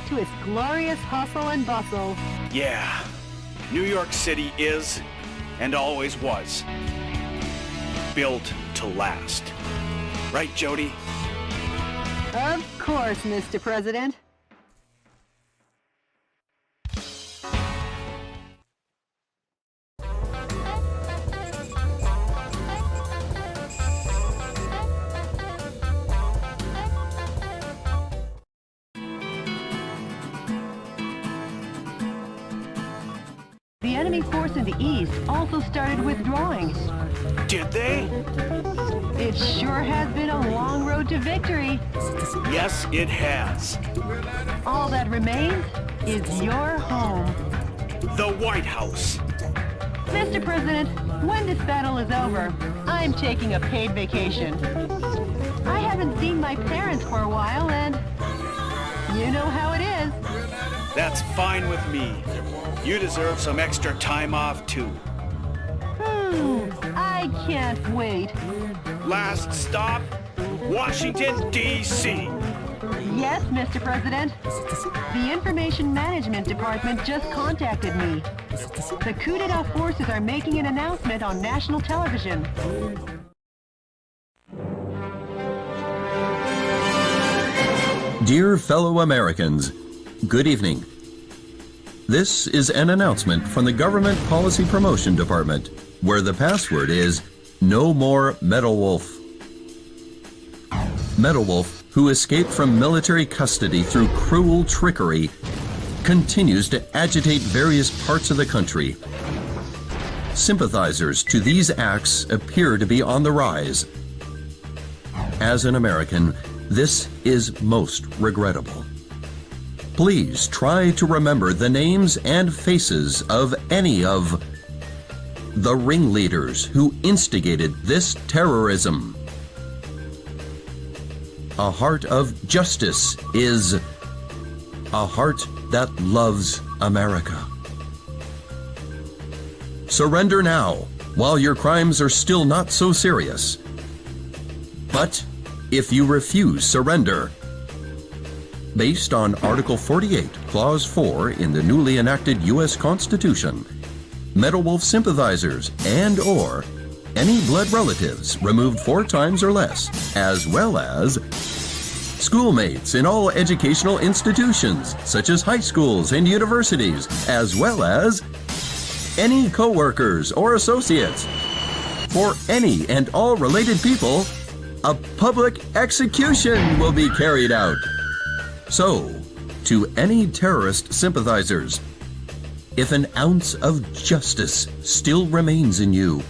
to its glorious hustle and bustle. Yeah, New York City is, and always was, built to last. Right, Jody? Of course, Mr. President. The enemy force in the east also started withdrawing. Did they? It sure has been a long road to victory. Yes, it has. All that remains is your home. The White House. Mr. President, when this battle is over, I'm taking a paid vacation. I haven't seen my parents for a while, and you know how it is. That's fine with me. You deserve some extra time off, too. I can't wait. Last stop, Washington, D.C. Yes, Mr. President. The Information Management Department just contacted me. The coup d'etat forces are making an announcement on national television. Dear fellow Americans, good evening. This is an announcement from the Government Policy Promotion Department, where the password is No More Metal Wolf. Metal Wolf, who escaped from military custody through cruel trickery, continues to agitate various parts of the country. Sympathizers to these acts appear to be on the rise. As an American, this is most regrettable. Please try to remember the names and faces of any of the ringleaders who instigated this terrorism. A heart of justice is a heart that loves America. Surrender now, while your crimes are still not so serious. But if you refuse surrender, based on Article 48, Clause 4 in the newly enacted U.S. Constitution, Metal Wolf sympathizers and/or any blood relatives removed 4 times or less, as well as schoolmates in all educational institutions, such as high schools and universities, as well as any co-workers or associates. For any and all related people, a public execution will be carried out. So, to any terrorist sympathizers, if an ounce of justice still remains in you,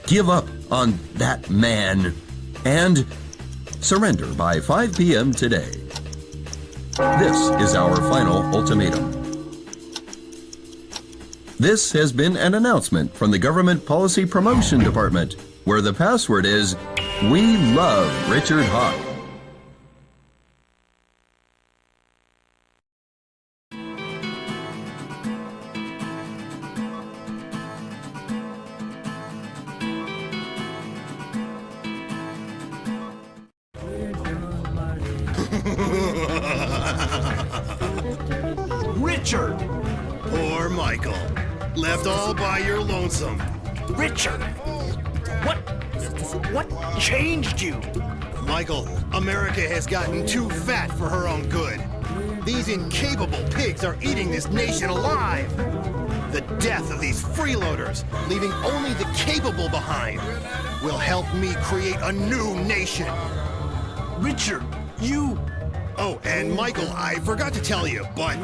give up on that man and surrender by 5 p.m. today. This is our final ultimatum. This has been an announcement from the Government Policy Promotion Department, where the password is We Love Richard Hawk. Richard! Poor Michael. Left all by your lonesome. Richard! What changed you? Michael, America has gotten too fat for her own good. These incapable pigs are eating this nation alive. The death of these freeloaders, leaving only the capable behind, will help me create a new nation. Richard, you... Oh, and Michael, I forgot to tell you, but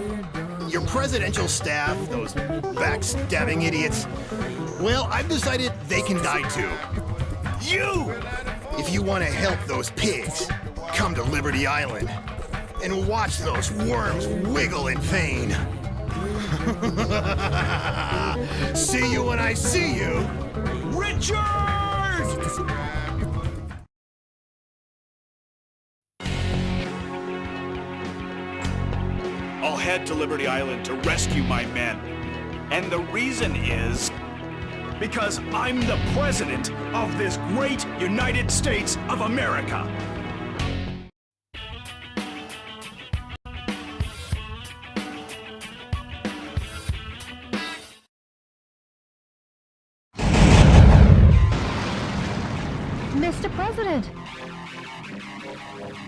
your presidential staff, those backstabbing idiots, well, I've decided they can die too. You! If you want to help those pigs, come to Liberty Island and watch those worms wiggle in pain. See you when I see you, Richard! I'll head to Liberty Island to rescue my men. And the reason is because I'm the president of this great United States of America. Mr. President,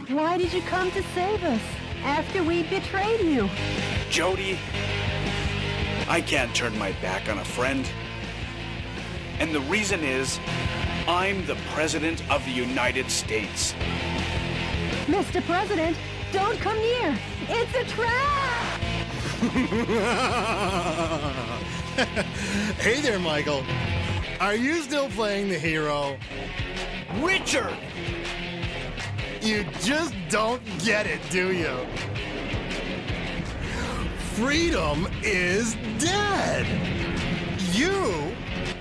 why did you come to save us after we betrayed you? Jody, I can't turn my back on a friend. And the reason is, I'm the President of the United States. Mr. President, don't come near! It's a trap! Hey there, Michael. Are you still playing the hero? Richard! You just don't get it, do you? Freedom is dead! You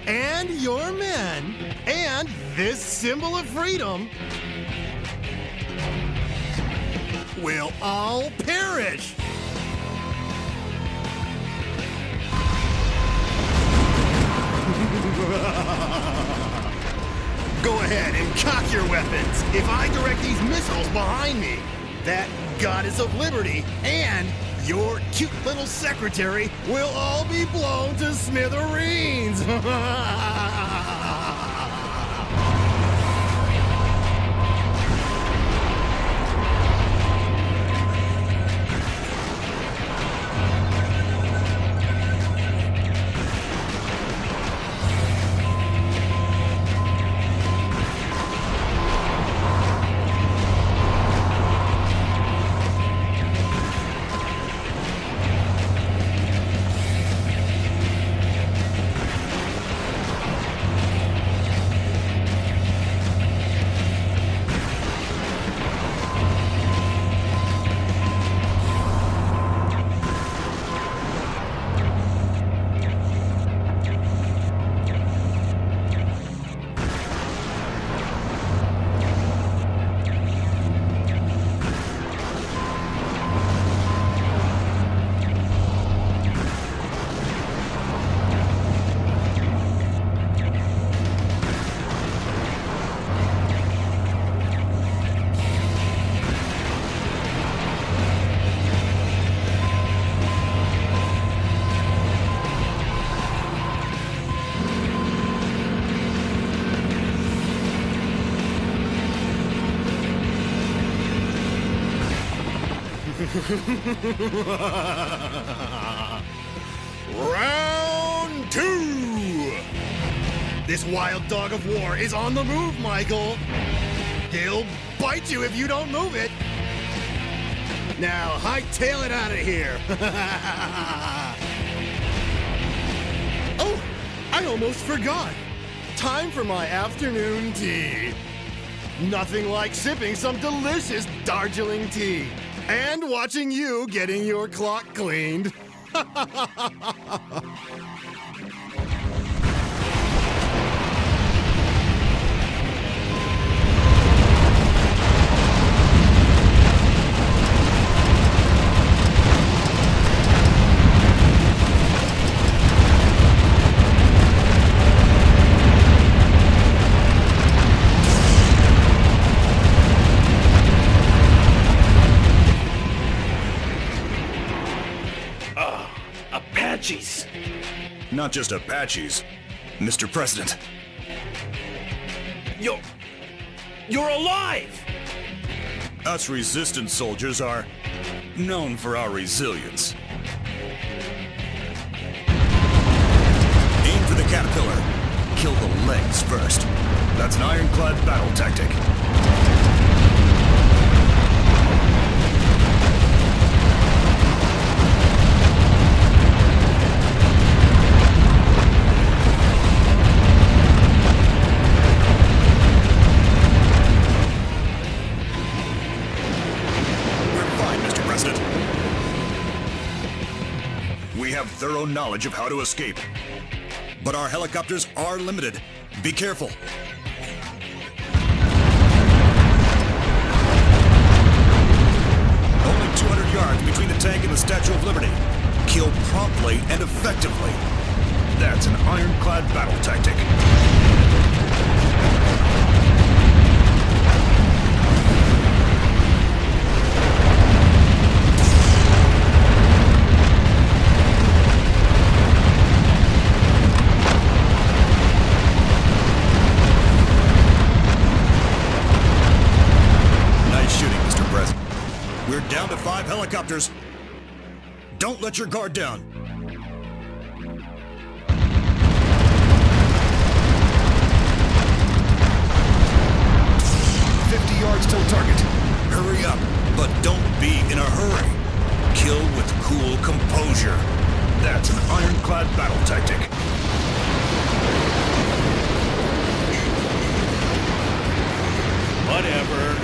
and your men and this symbol of freedom will all perish! Go ahead and cock your weapons. If I direct these missiles behind me, that goddess of liberty and your cute little secretary will all be blown to smithereens. Round 2! This wild dog of war is on the move, Michael. He'll bite you if you don't move it. Now, hightail it out of here. Oh, I almost forgot. Time for my afternoon tea. Nothing like sipping some delicious Darjeeling tea. And watching you getting your clock cleaned. Apaches! Not just Apaches, Mr. President. You're alive! Us resistance soldiers are known for our resilience. Aim for the caterpillar. Kill the legs first. That's an ironclad battle tactic. We have thorough knowledge of how to escape. But our helicopters are limited. Be careful. Only 200 yards between the tank and the Statue of Liberty. Kill promptly and effectively. That's an ironclad battle tactic. helicopters. Don't let your guard down. 50 yards till target. Hurry up, but don't be in a hurry. Kill with cool composure. That's an ironclad battle tactic. Whatever.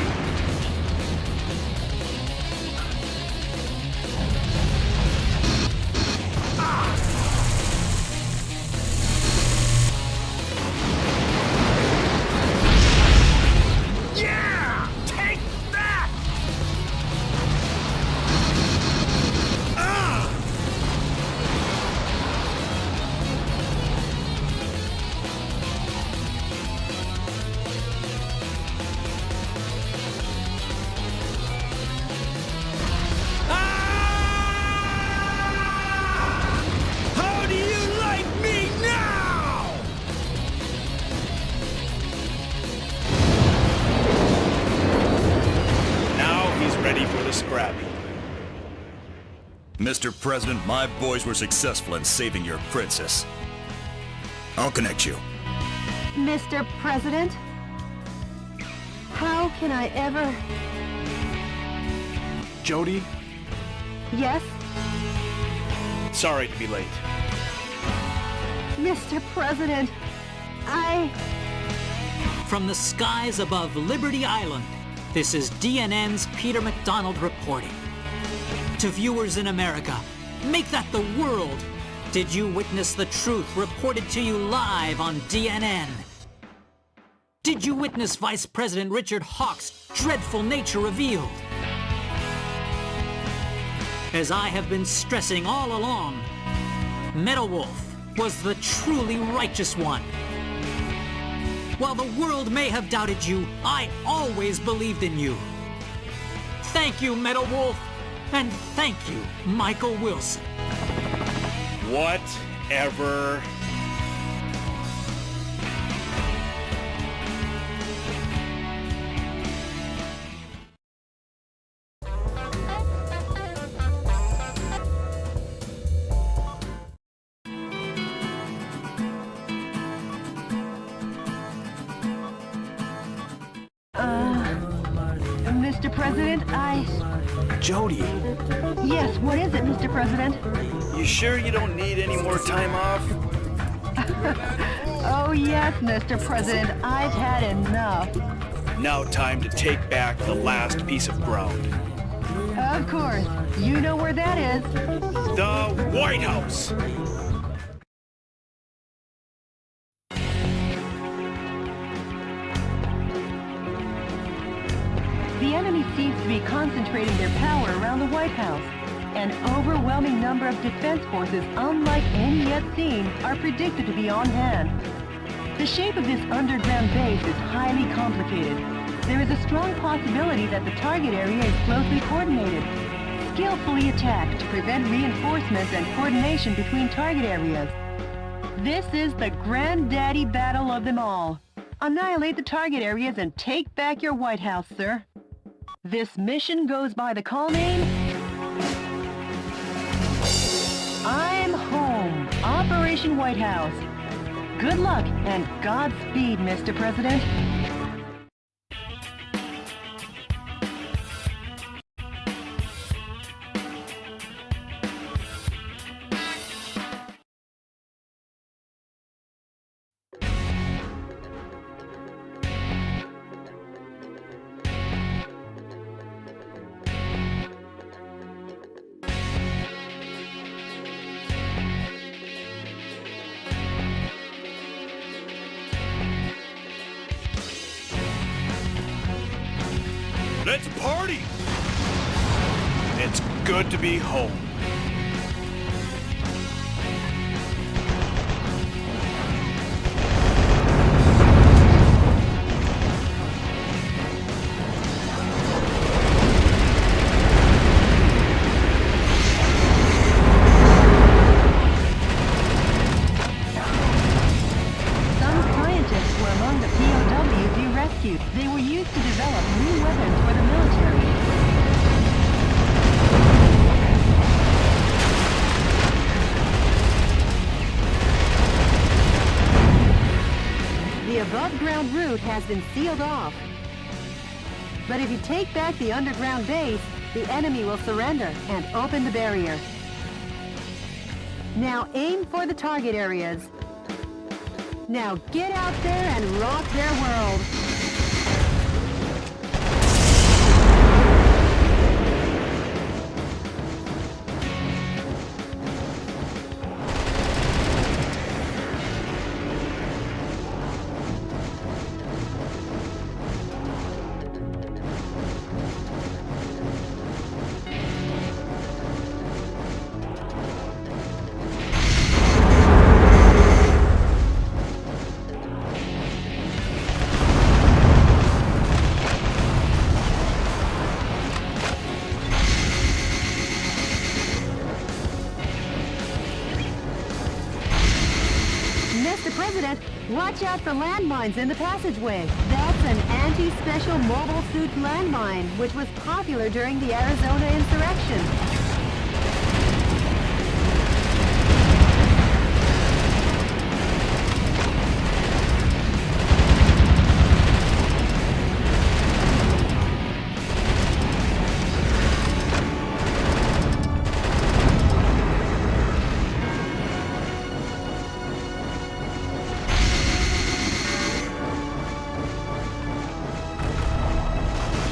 Yeah! Take that! How do you like me now? Now he's ready for the scrappy. Mr. President, my boys were successful in saving your princess. I'll connect you. Mr. President? How can I ever... Jody, Yes? sorry to be late. Mr. President, From the skies above Liberty Island, this is DNN's Peter McDonald reporting. To viewers in America, make that the world. Did you witness the truth reported to you live on DNN? Did you witness Vice President Richard Hawk's dreadful nature revealed? As I have been stressing all along, Metal Wolf was the truly righteous one. While the world may have doubted you, I always believed in you. Thank you, Metal Wolf, and thank you, Michael Wilson. Whatever. Mr. President, Jody, Yes, what is it, Mr. President? you sure you don't need any more time off? Oh, yes, Mr. President, I've had enough. Now time to take back the last piece of ground. Of course. You know where that is. The White House! The enemy seems to be concentrating their power around the White House. An overwhelming number of defense forces, unlike any yet seen, are predicted to be on hand. The shape of this underground base is highly complicated. There is a strong possibility that the target area is closely coordinated, skillfully attacked to prevent reinforcements and coordination between target areas. This is the granddaddy battle of them all. Annihilate the target areas and take back your White House, sir. This mission goes by the call name... I'm Home, Operation White House. Good luck and Godspeed, Mr. President. Let's party! It's good to be home. They were used to develop new weapons for the military. The above-ground route has been sealed off. But if you take back the underground base, the enemy will surrender and open the barrier. Now aim for the target areas. Now get out there and rock their world. Mr. President, watch out for landmines in the passageway. That's an anti-special mobile suit landmine, which was popular during the Arizona insurrection.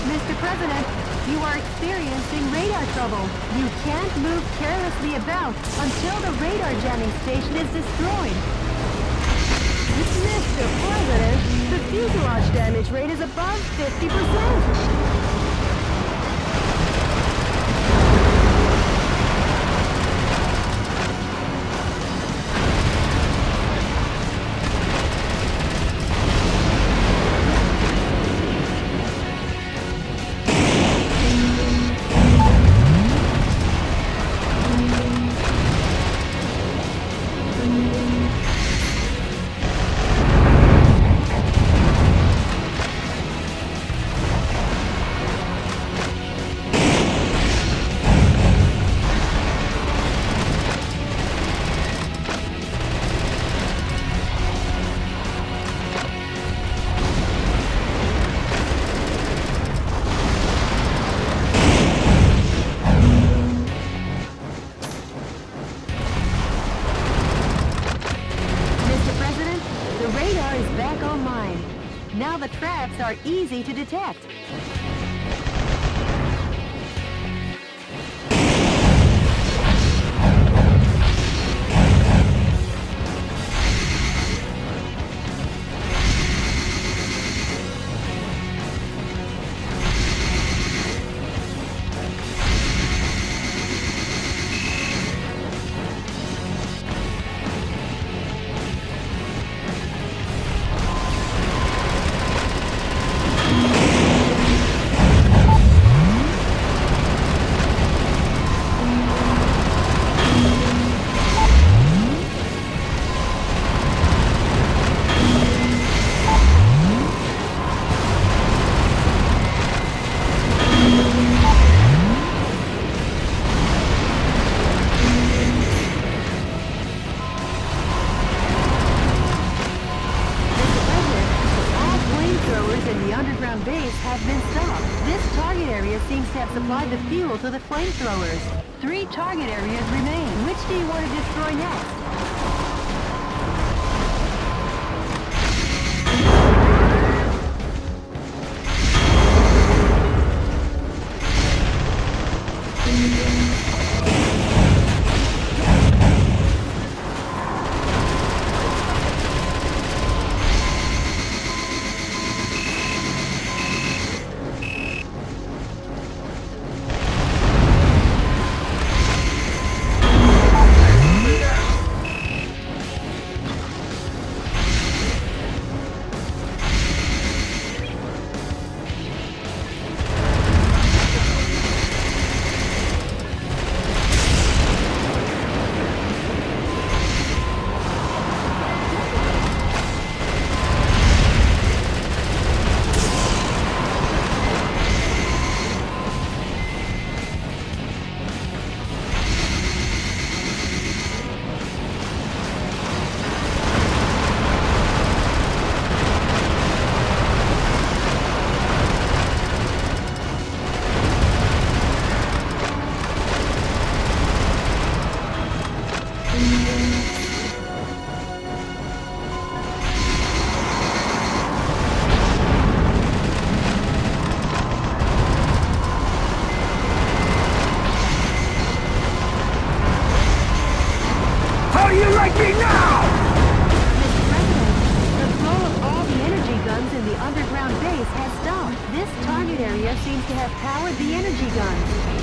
Mr. President, you are experiencing radar trouble. You can't move carelessly about until the radar jamming station is destroyed. Mr. President, the fuselage damage rate is above 50%. Now the traps are easy to detect. Supplied the fuel to the flamethrowers. 3 target areas remain. Which do you want to destroy next? area seems to have powered the energy guns.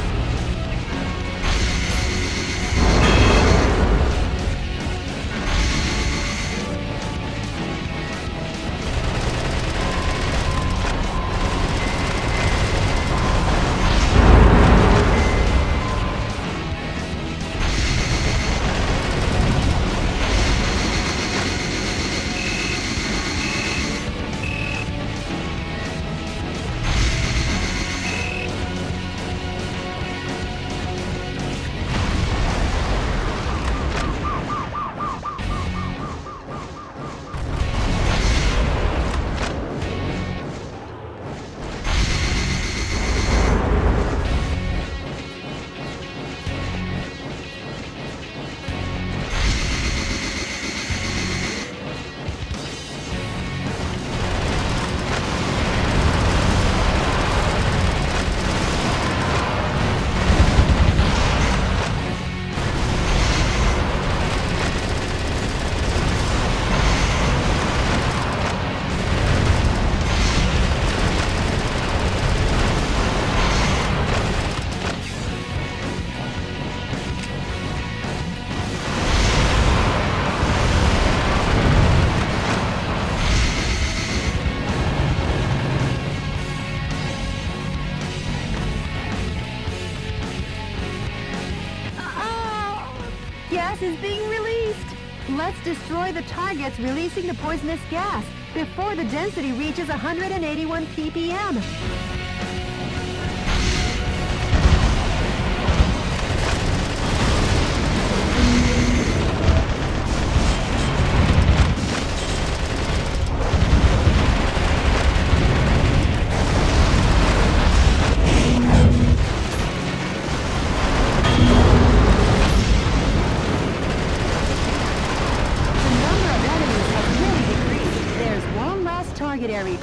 Gas is being released! Let's destroy the targets releasing the poisonous gas before the density reaches 181 ppm.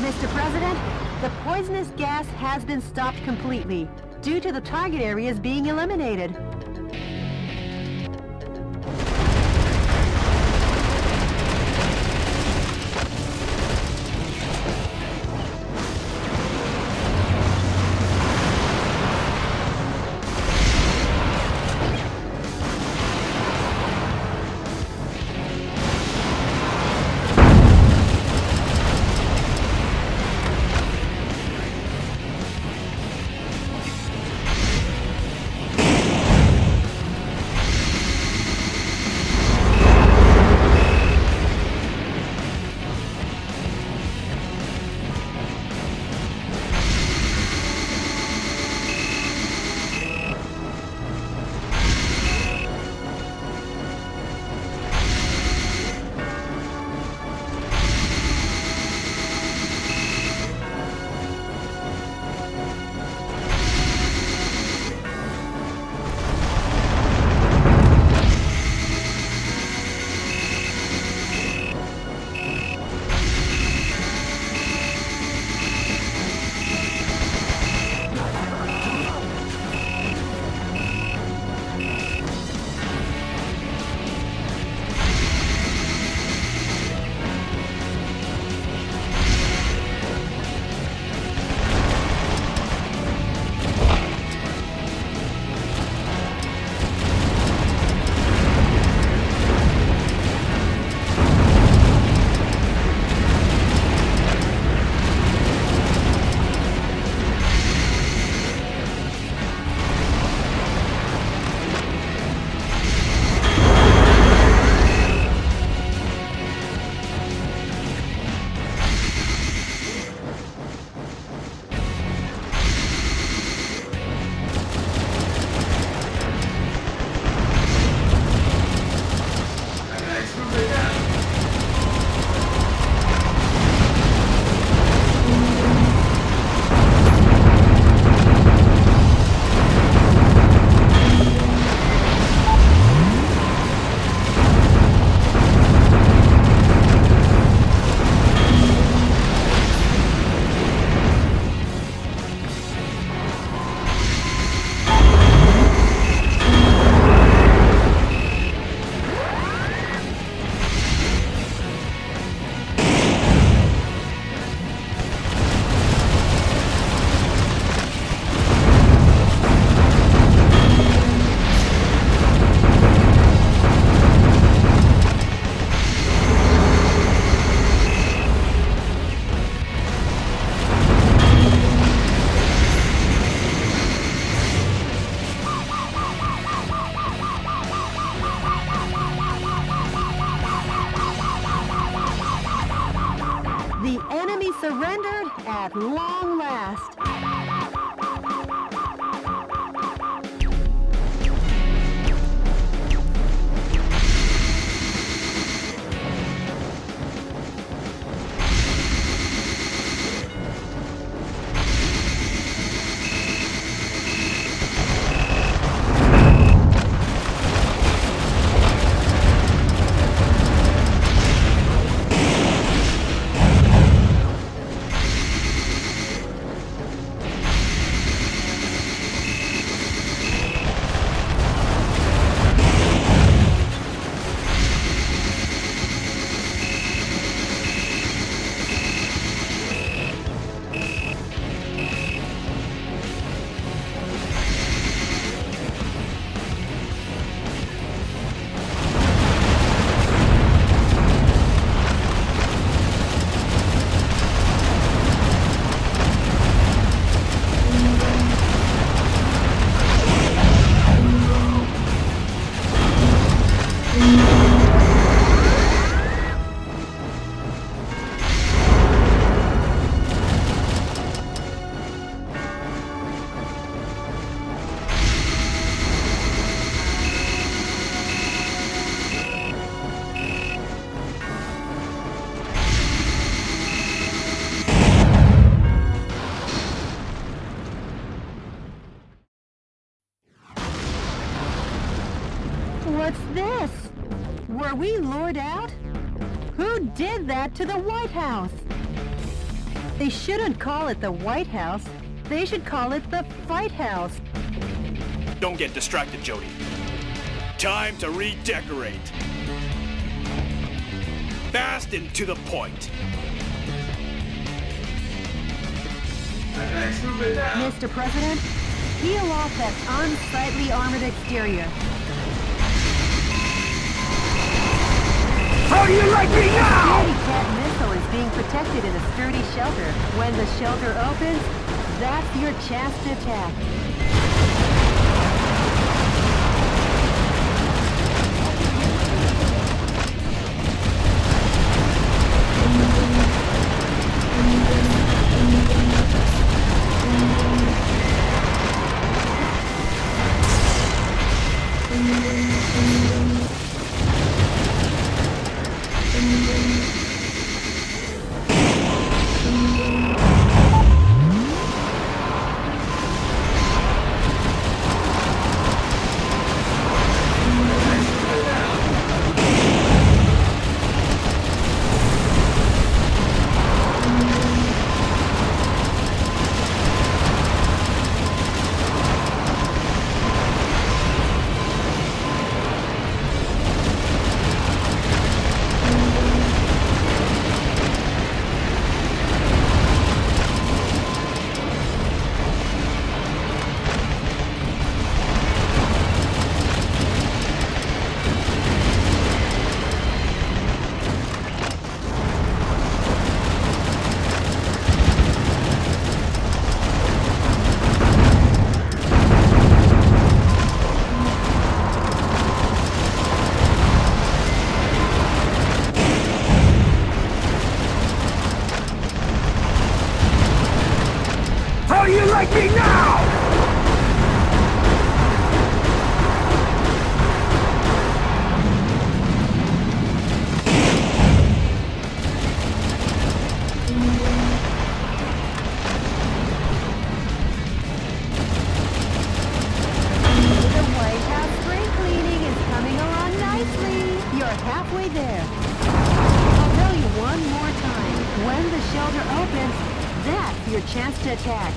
Mr. President, the poisonous gas has been stopped completely due to the target areas being eliminated. The enemy surrendered at long last. What's this? Were we lured out? Who did that to the White House? They shouldn't call it the White House. They should call it the Fight House. Don't get distracted, Jody. Time to redecorate. Fast and to the point. Mr. President, peel off that unsightly armored exterior. How do you like me now? The anti-cat missile is being protected in a sturdy shelter. When the shelter opens, that's your chance to attack. How do you like me now? The White House spring cleaning is coming along nicely. You're halfway there. I'll tell you one more time. When the shelter opens, that's your chance to attack.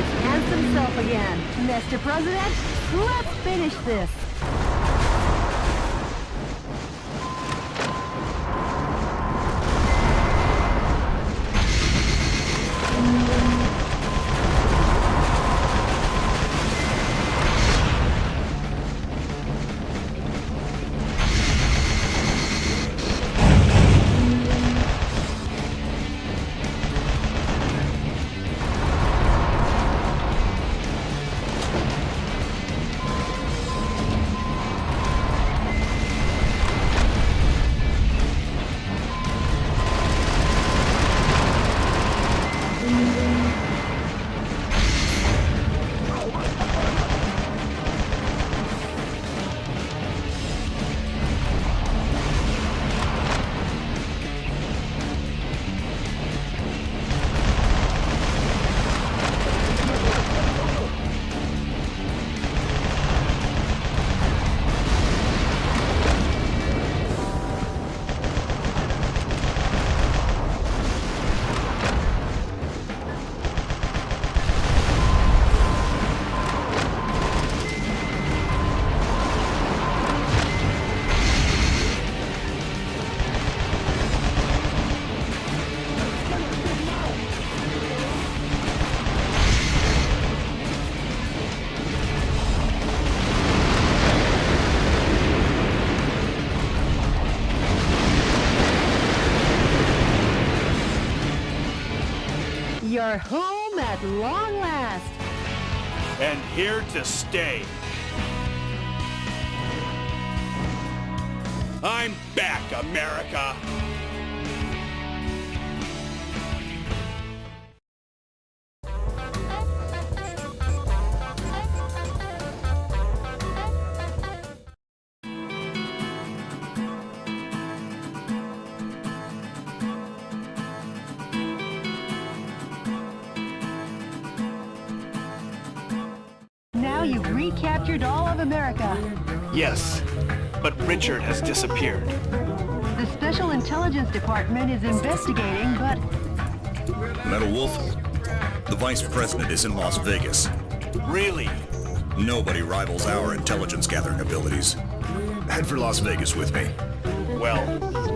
most handsome self again. Mr. President, let's finish this. You're home at long last. And here to stay. I'm back, America. Now you've recaptured all of America. Yes, but Richard has disappeared. The Special Intelligence Department is investigating, but... Metal Wolf, the Vice President is in Las Vegas. Really? Nobody rivals our intelligence gathering abilities. Head for Las Vegas with me. Well,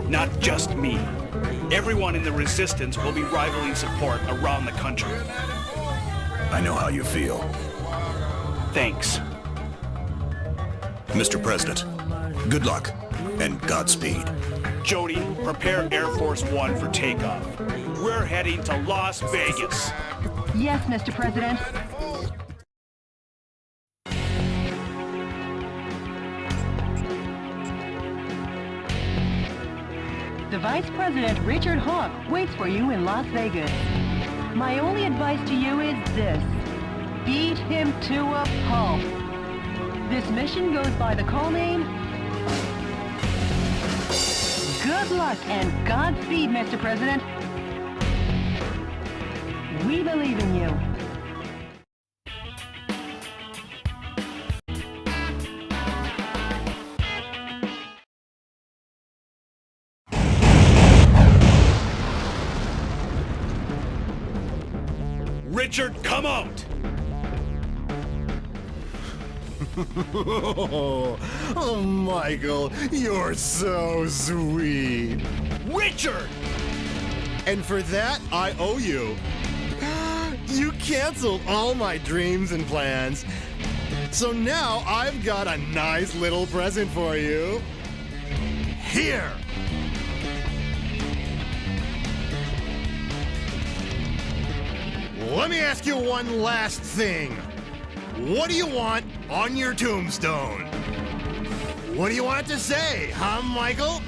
not just me. Everyone in the Resistance will be rivaling support around the country. I know how you feel. Thanks. Mr. President, good luck and Godspeed. Jody, prepare Air Force One for takeoff. We're heading to Las Vegas. Yes, Mr. President. The Vice President, Richard Hawk, waits for you in Las Vegas. My only advice to you is this. Beat him to a pulp. This mission goes by the call name... Good luck and Godspeed, Mr. President. We believe in you. Richard, come out! Oh, Michael, you're so sweet. Richard! And for that, I owe you. You canceled all my dreams and plans. So now I've got a nice little present for you. Here! Let me ask you one last thing. What do you want on your tombstone? What do you want it to say, huh, Michael?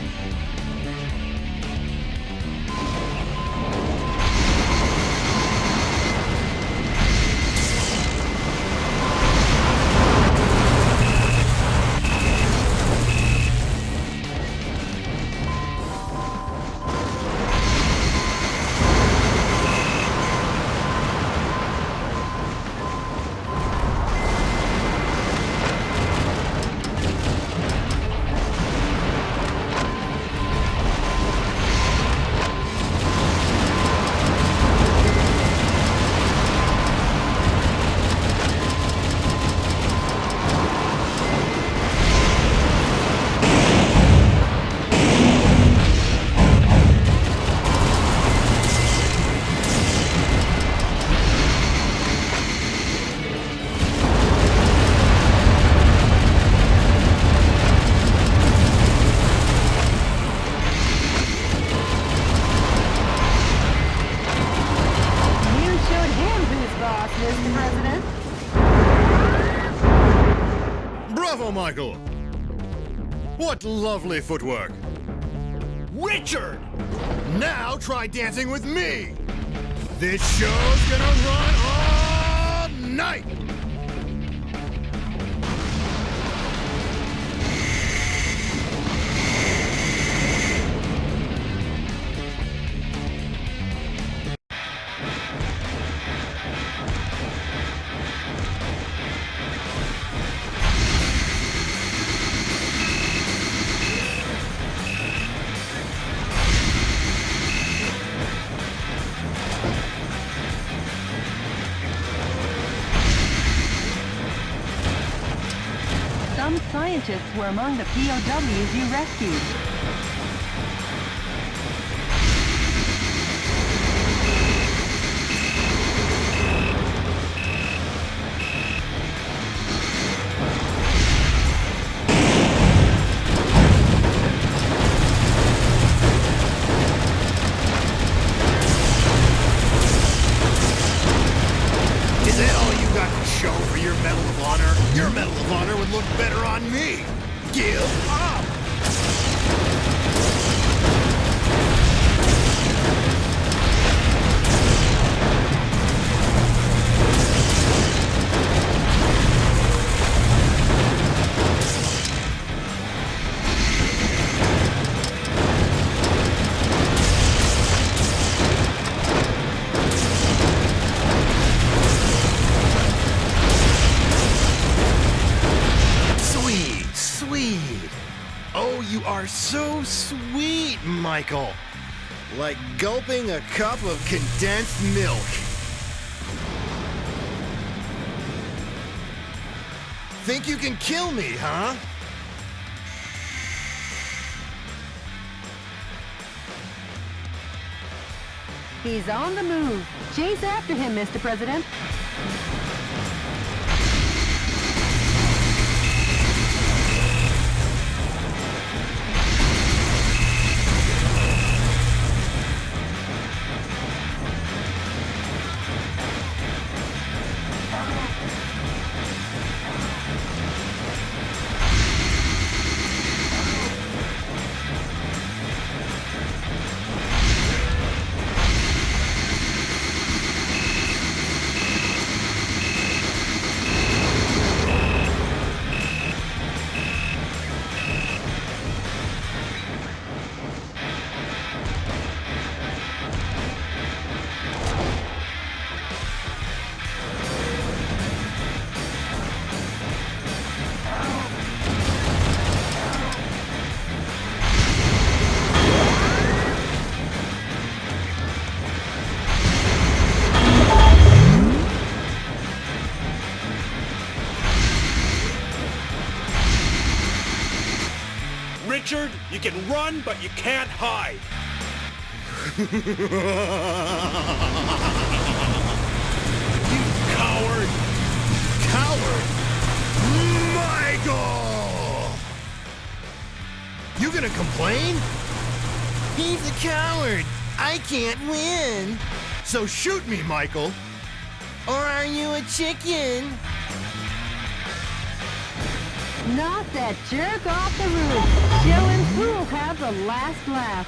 Bravo, Michael! What lovely footwork! Richard! Now try dancing with me! This show's gonna run all night! Some scientists were among the POWs you rescued. Is that all you got to show for your Medal of Honor? Your Medal of Honor would look better on me! Give up! Sweet! Oh, you are so sweet, Michael! Like gulping a cup of condensed milk. Think you can kill me, huh? He's on the move. Chase after him, Mr. President. Richard, you can run, but you can't hide. You coward! Coward! Michael! You gonna complain? He's a coward. I can't win. So shoot me, Michael. Or are you a chicken? Knock that jerk off the roof. Showing who'll have the last laugh.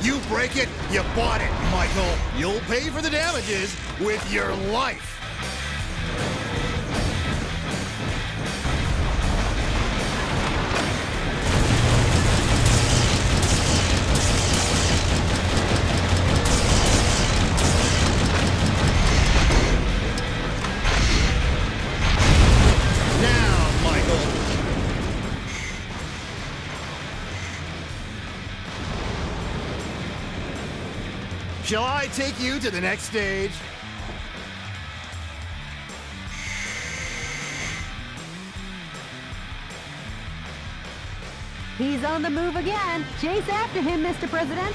You break it, you bought it, Michael. You'll pay for the damages with your life. Shall I take you to the next stage? He's on the move again. Chase after him, Mr. President.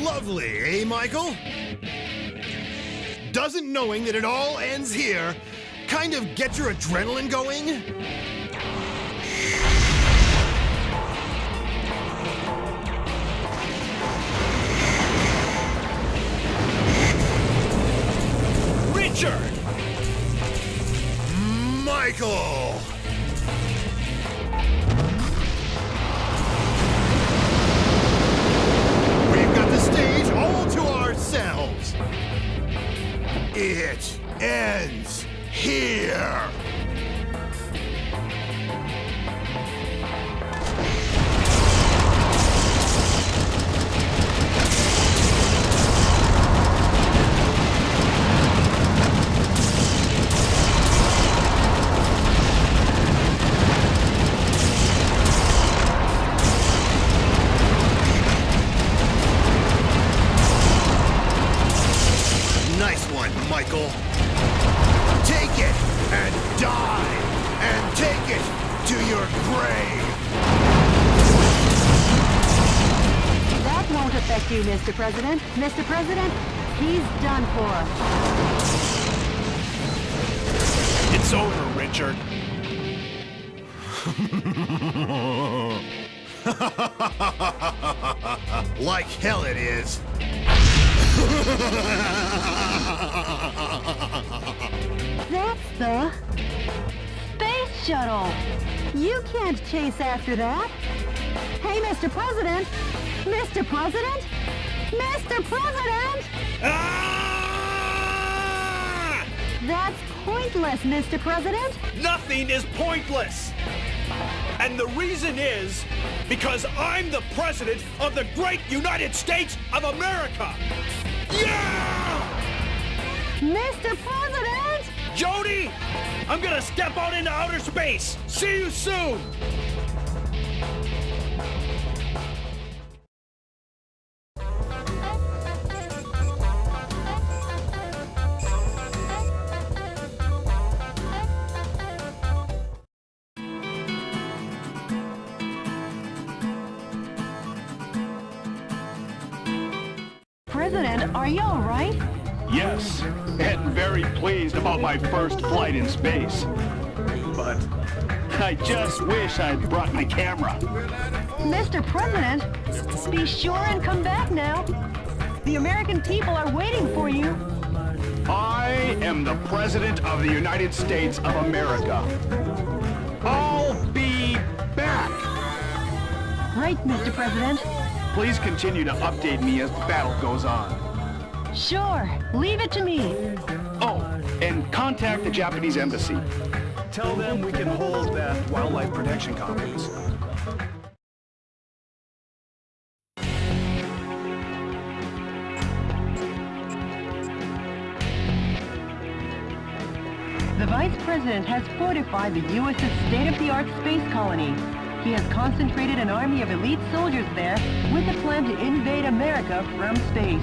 Lovely, eh, Michael? Doesn't knowing that it all ends here kind of get your adrenaline going? Richard! Michael! It ends here! Nice one, Michael. Take it and die, and take it to your grave. That won't affect you, Mr. President. Mr. President, he's done for. It's over, Richard. Like hell it is. That's the Space shuttle! You can't chase after that. Hey, Mr. President! Mr. President! Mr. President! Ah! That's pointless, Mr. President. Nothing is pointless. And the reason is because I'm the president of the great United States of America. Yeah! Mr. President! Jody, I'm gonna step out into outer space. See you soon. President, are you all right? Yes, and very pleased about my first flight in space. But I just wish I'd brought my camera. Mr. President, be sure and come back now. The American people are waiting for you. I am the President of the United States of America. I'll be back. Right, Mr. President. Please continue to update me as the battle goes on. Sure, leave it to me. Oh, and contact the Japanese embassy. Tell them we can hold that wildlife protection conference. The Vice President has fortified the U.S.'s state-of-the-art space colony. He has concentrated an army of elite soldiers there with the plan to invade America from space.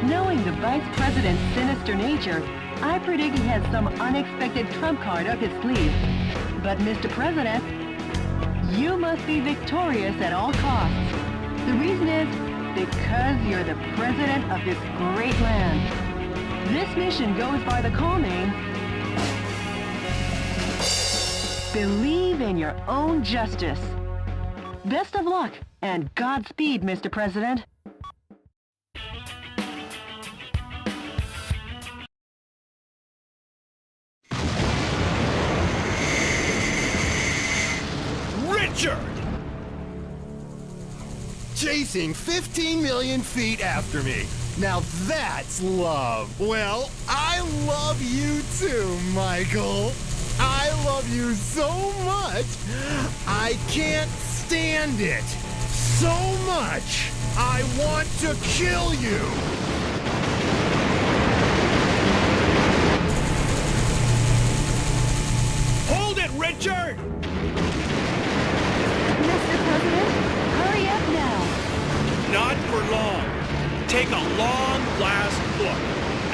Knowing the Vice President's sinister nature, I predict he has some unexpected trump card up his sleeve. But Mr. President, you must be victorious at all costs. The reason is because you're the president of this great land. This mission goes by the call name, Believe in Your Own Justice. Best of luck, and Godspeed, Mr. President. Richard! Chasing 15 million feet after me. Now that's love. Well, I love you too, Michael. I love you so much, I can't stand it. So much, I want to kill you. Hold it, Richard! Mr. President, hurry up now. Not for long. Take a long last look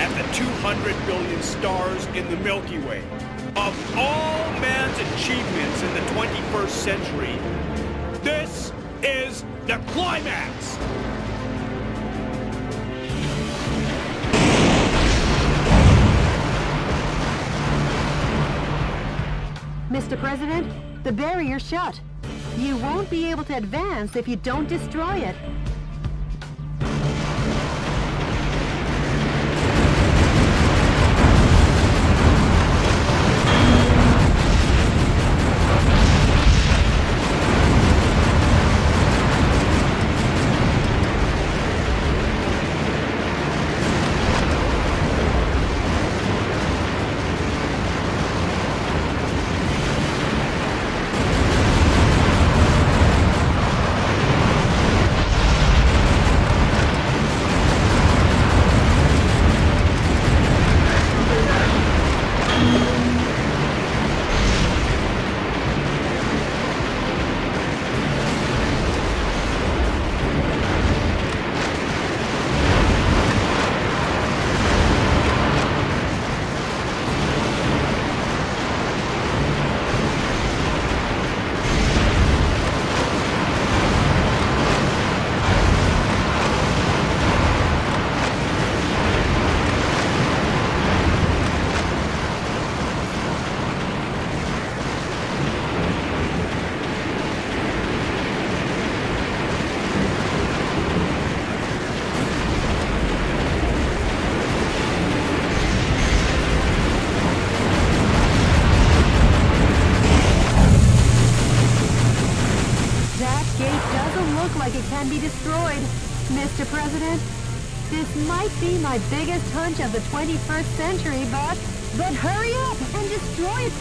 at the 200 billion stars in the Milky Way. Of all man's achievements in the 21st century, this is the climax! Mr. President, the barrier's shut. You won't be able to advance if you don't destroy it. Can be destroyed. Mr. President, this might be my biggest hunch of the 21st century, but hurry up and destroy it.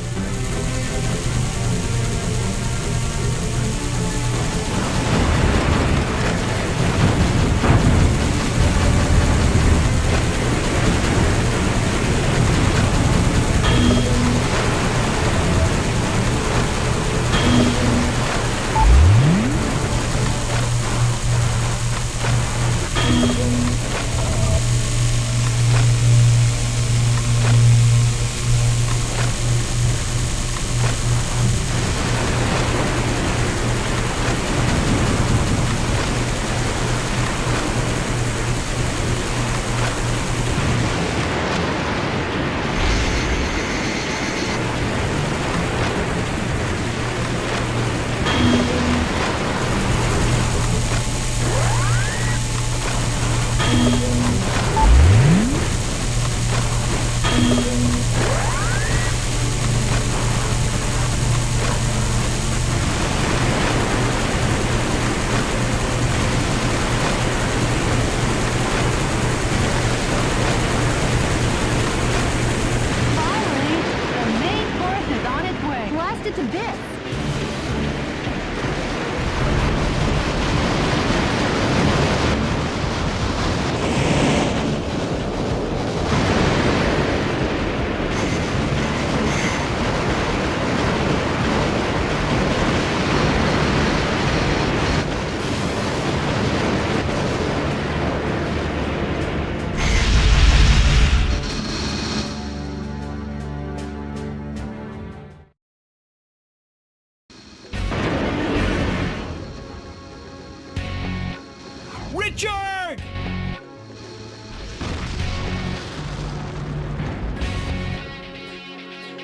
Richard!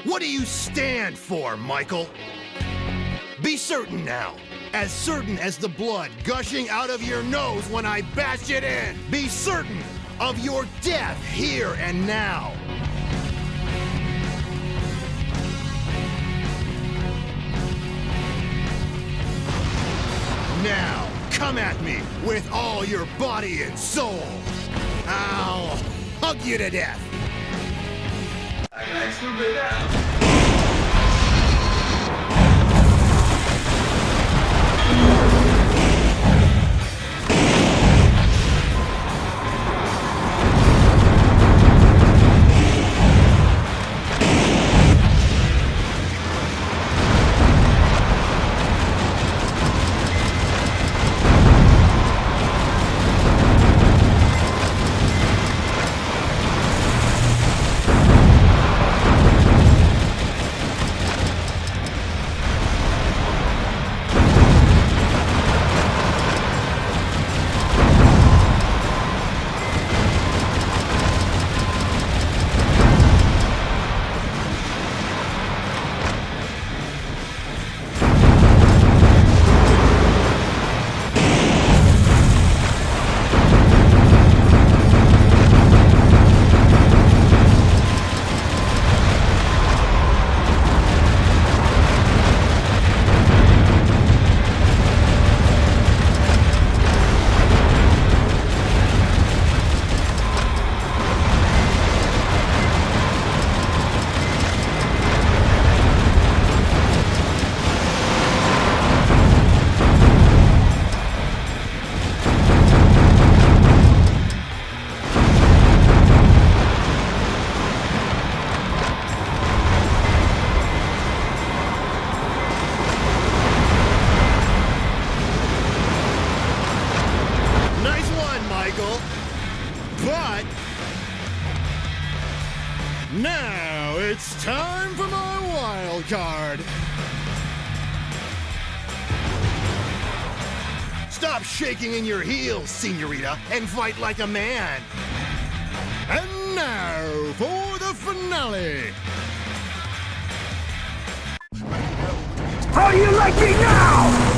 What do you stand for, Michael? Be certain now. As certain as the blood gushing out of your nose when I bash it in. Be certain of your death here and now. Now, come at me with all your body and soul. I'll hug you to death. But now it's time for my wild card. Stop shaking in your heels, senorita, and fight like a man. And now for the finale. How do you like me now?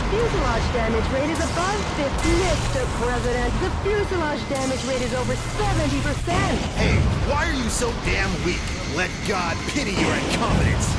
Fuselage damage rate is above 50, Mr. President. The fuselage damage rate is over 70%. Hey, why are you so damn weak? Let God pity your incompetence.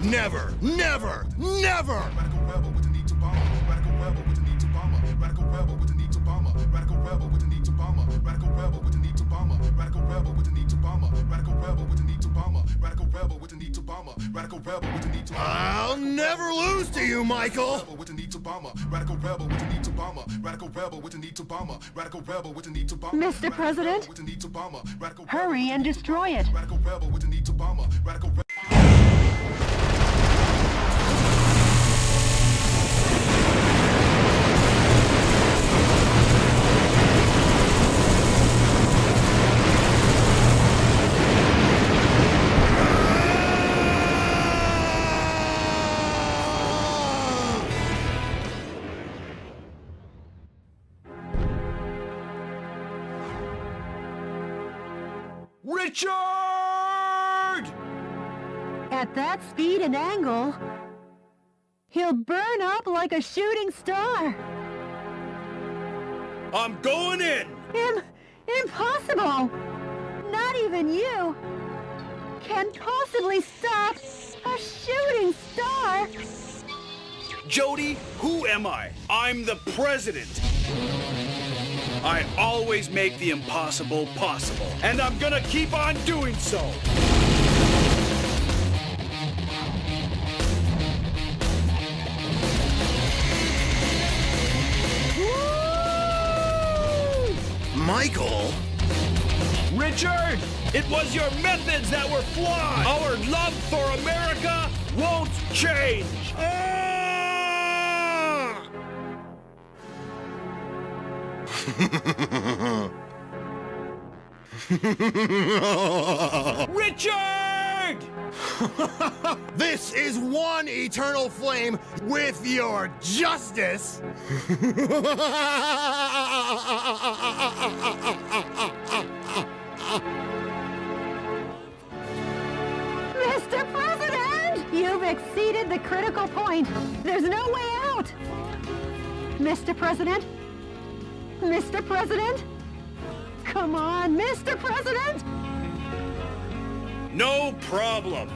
Never, never, never! Radical rebel with the need to bomber. Radical rebel with the need to bomber. Radical rebel with the need to bomber. Radical rebel with the need to bomber. Radical rebel with the need to bomber. Radical rebel with the need to bomber. Radical rebel with the need to bomber. Radical rebel with the need to bomber. Radical rebel with the need to bomber. I'll never lose to you, Michael! With the need to bomber. Radical rebel with the need to bomber. Radical rebel with the need to bomber. Radical rebel with the need to bomber. Mr. President? With the need to bomber. Hurry and destroy it. Radical rebel with the need to bomber. Radical At that speed and angle, he'll burn up like a shooting star. I'm going in! Impossible! Not even you can possibly stop a shooting star! Jody, who am I? I'm the president. I always make the impossible possible, and I'm gonna keep on doing so. Michael? Richard, it was your methods that were flawed. Our love for America won't change. Richard! This is one eternal flame with your justice! Mr. President! You've exceeded the critical point. There's no way out! Mr. President? Mr. President? Come on, Mr. President! No problem.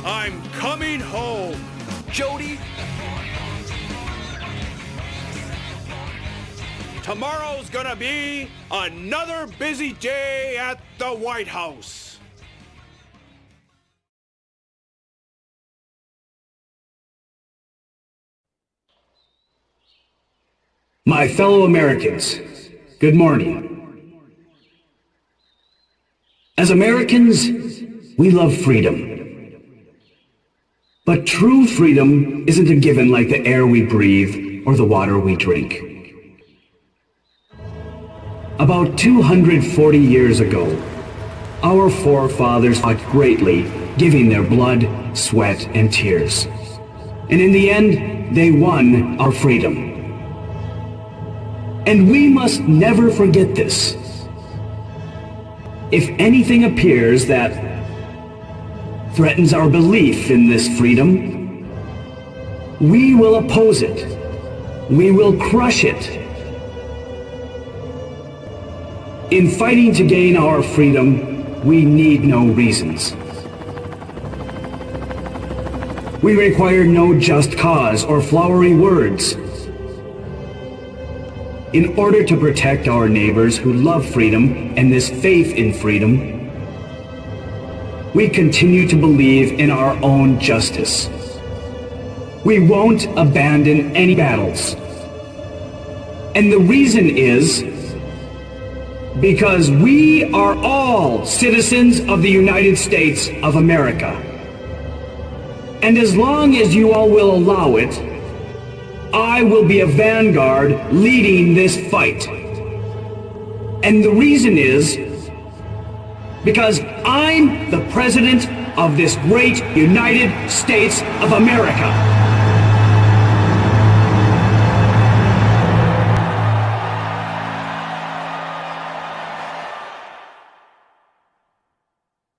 I'm coming home. Jody, tomorrow's gonna be another busy day at the White House. My fellow Americans, good morning. As Americans, we love freedom. But true freedom isn't a given like the air we breathe or the water we drink. About 240 years ago, our forefathers fought greatly, giving their blood, sweat, and tears. And in the end, they won our freedom. And we must never forget this. If anything appears that threatens our belief in this freedom, we will oppose it. We will crush it. In fighting to gain our freedom, we need no reasons. We require no just cause or flowery words. In order to protect our neighbors who love freedom and this faith in freedom, we continue to believe in our own justice. We won't abandon any battles. And the reason is because we are all citizens of the United States of America. And as long as you all will allow it, I will be a vanguard leading this fight. And the reason is because I'm the President of this great United States of America.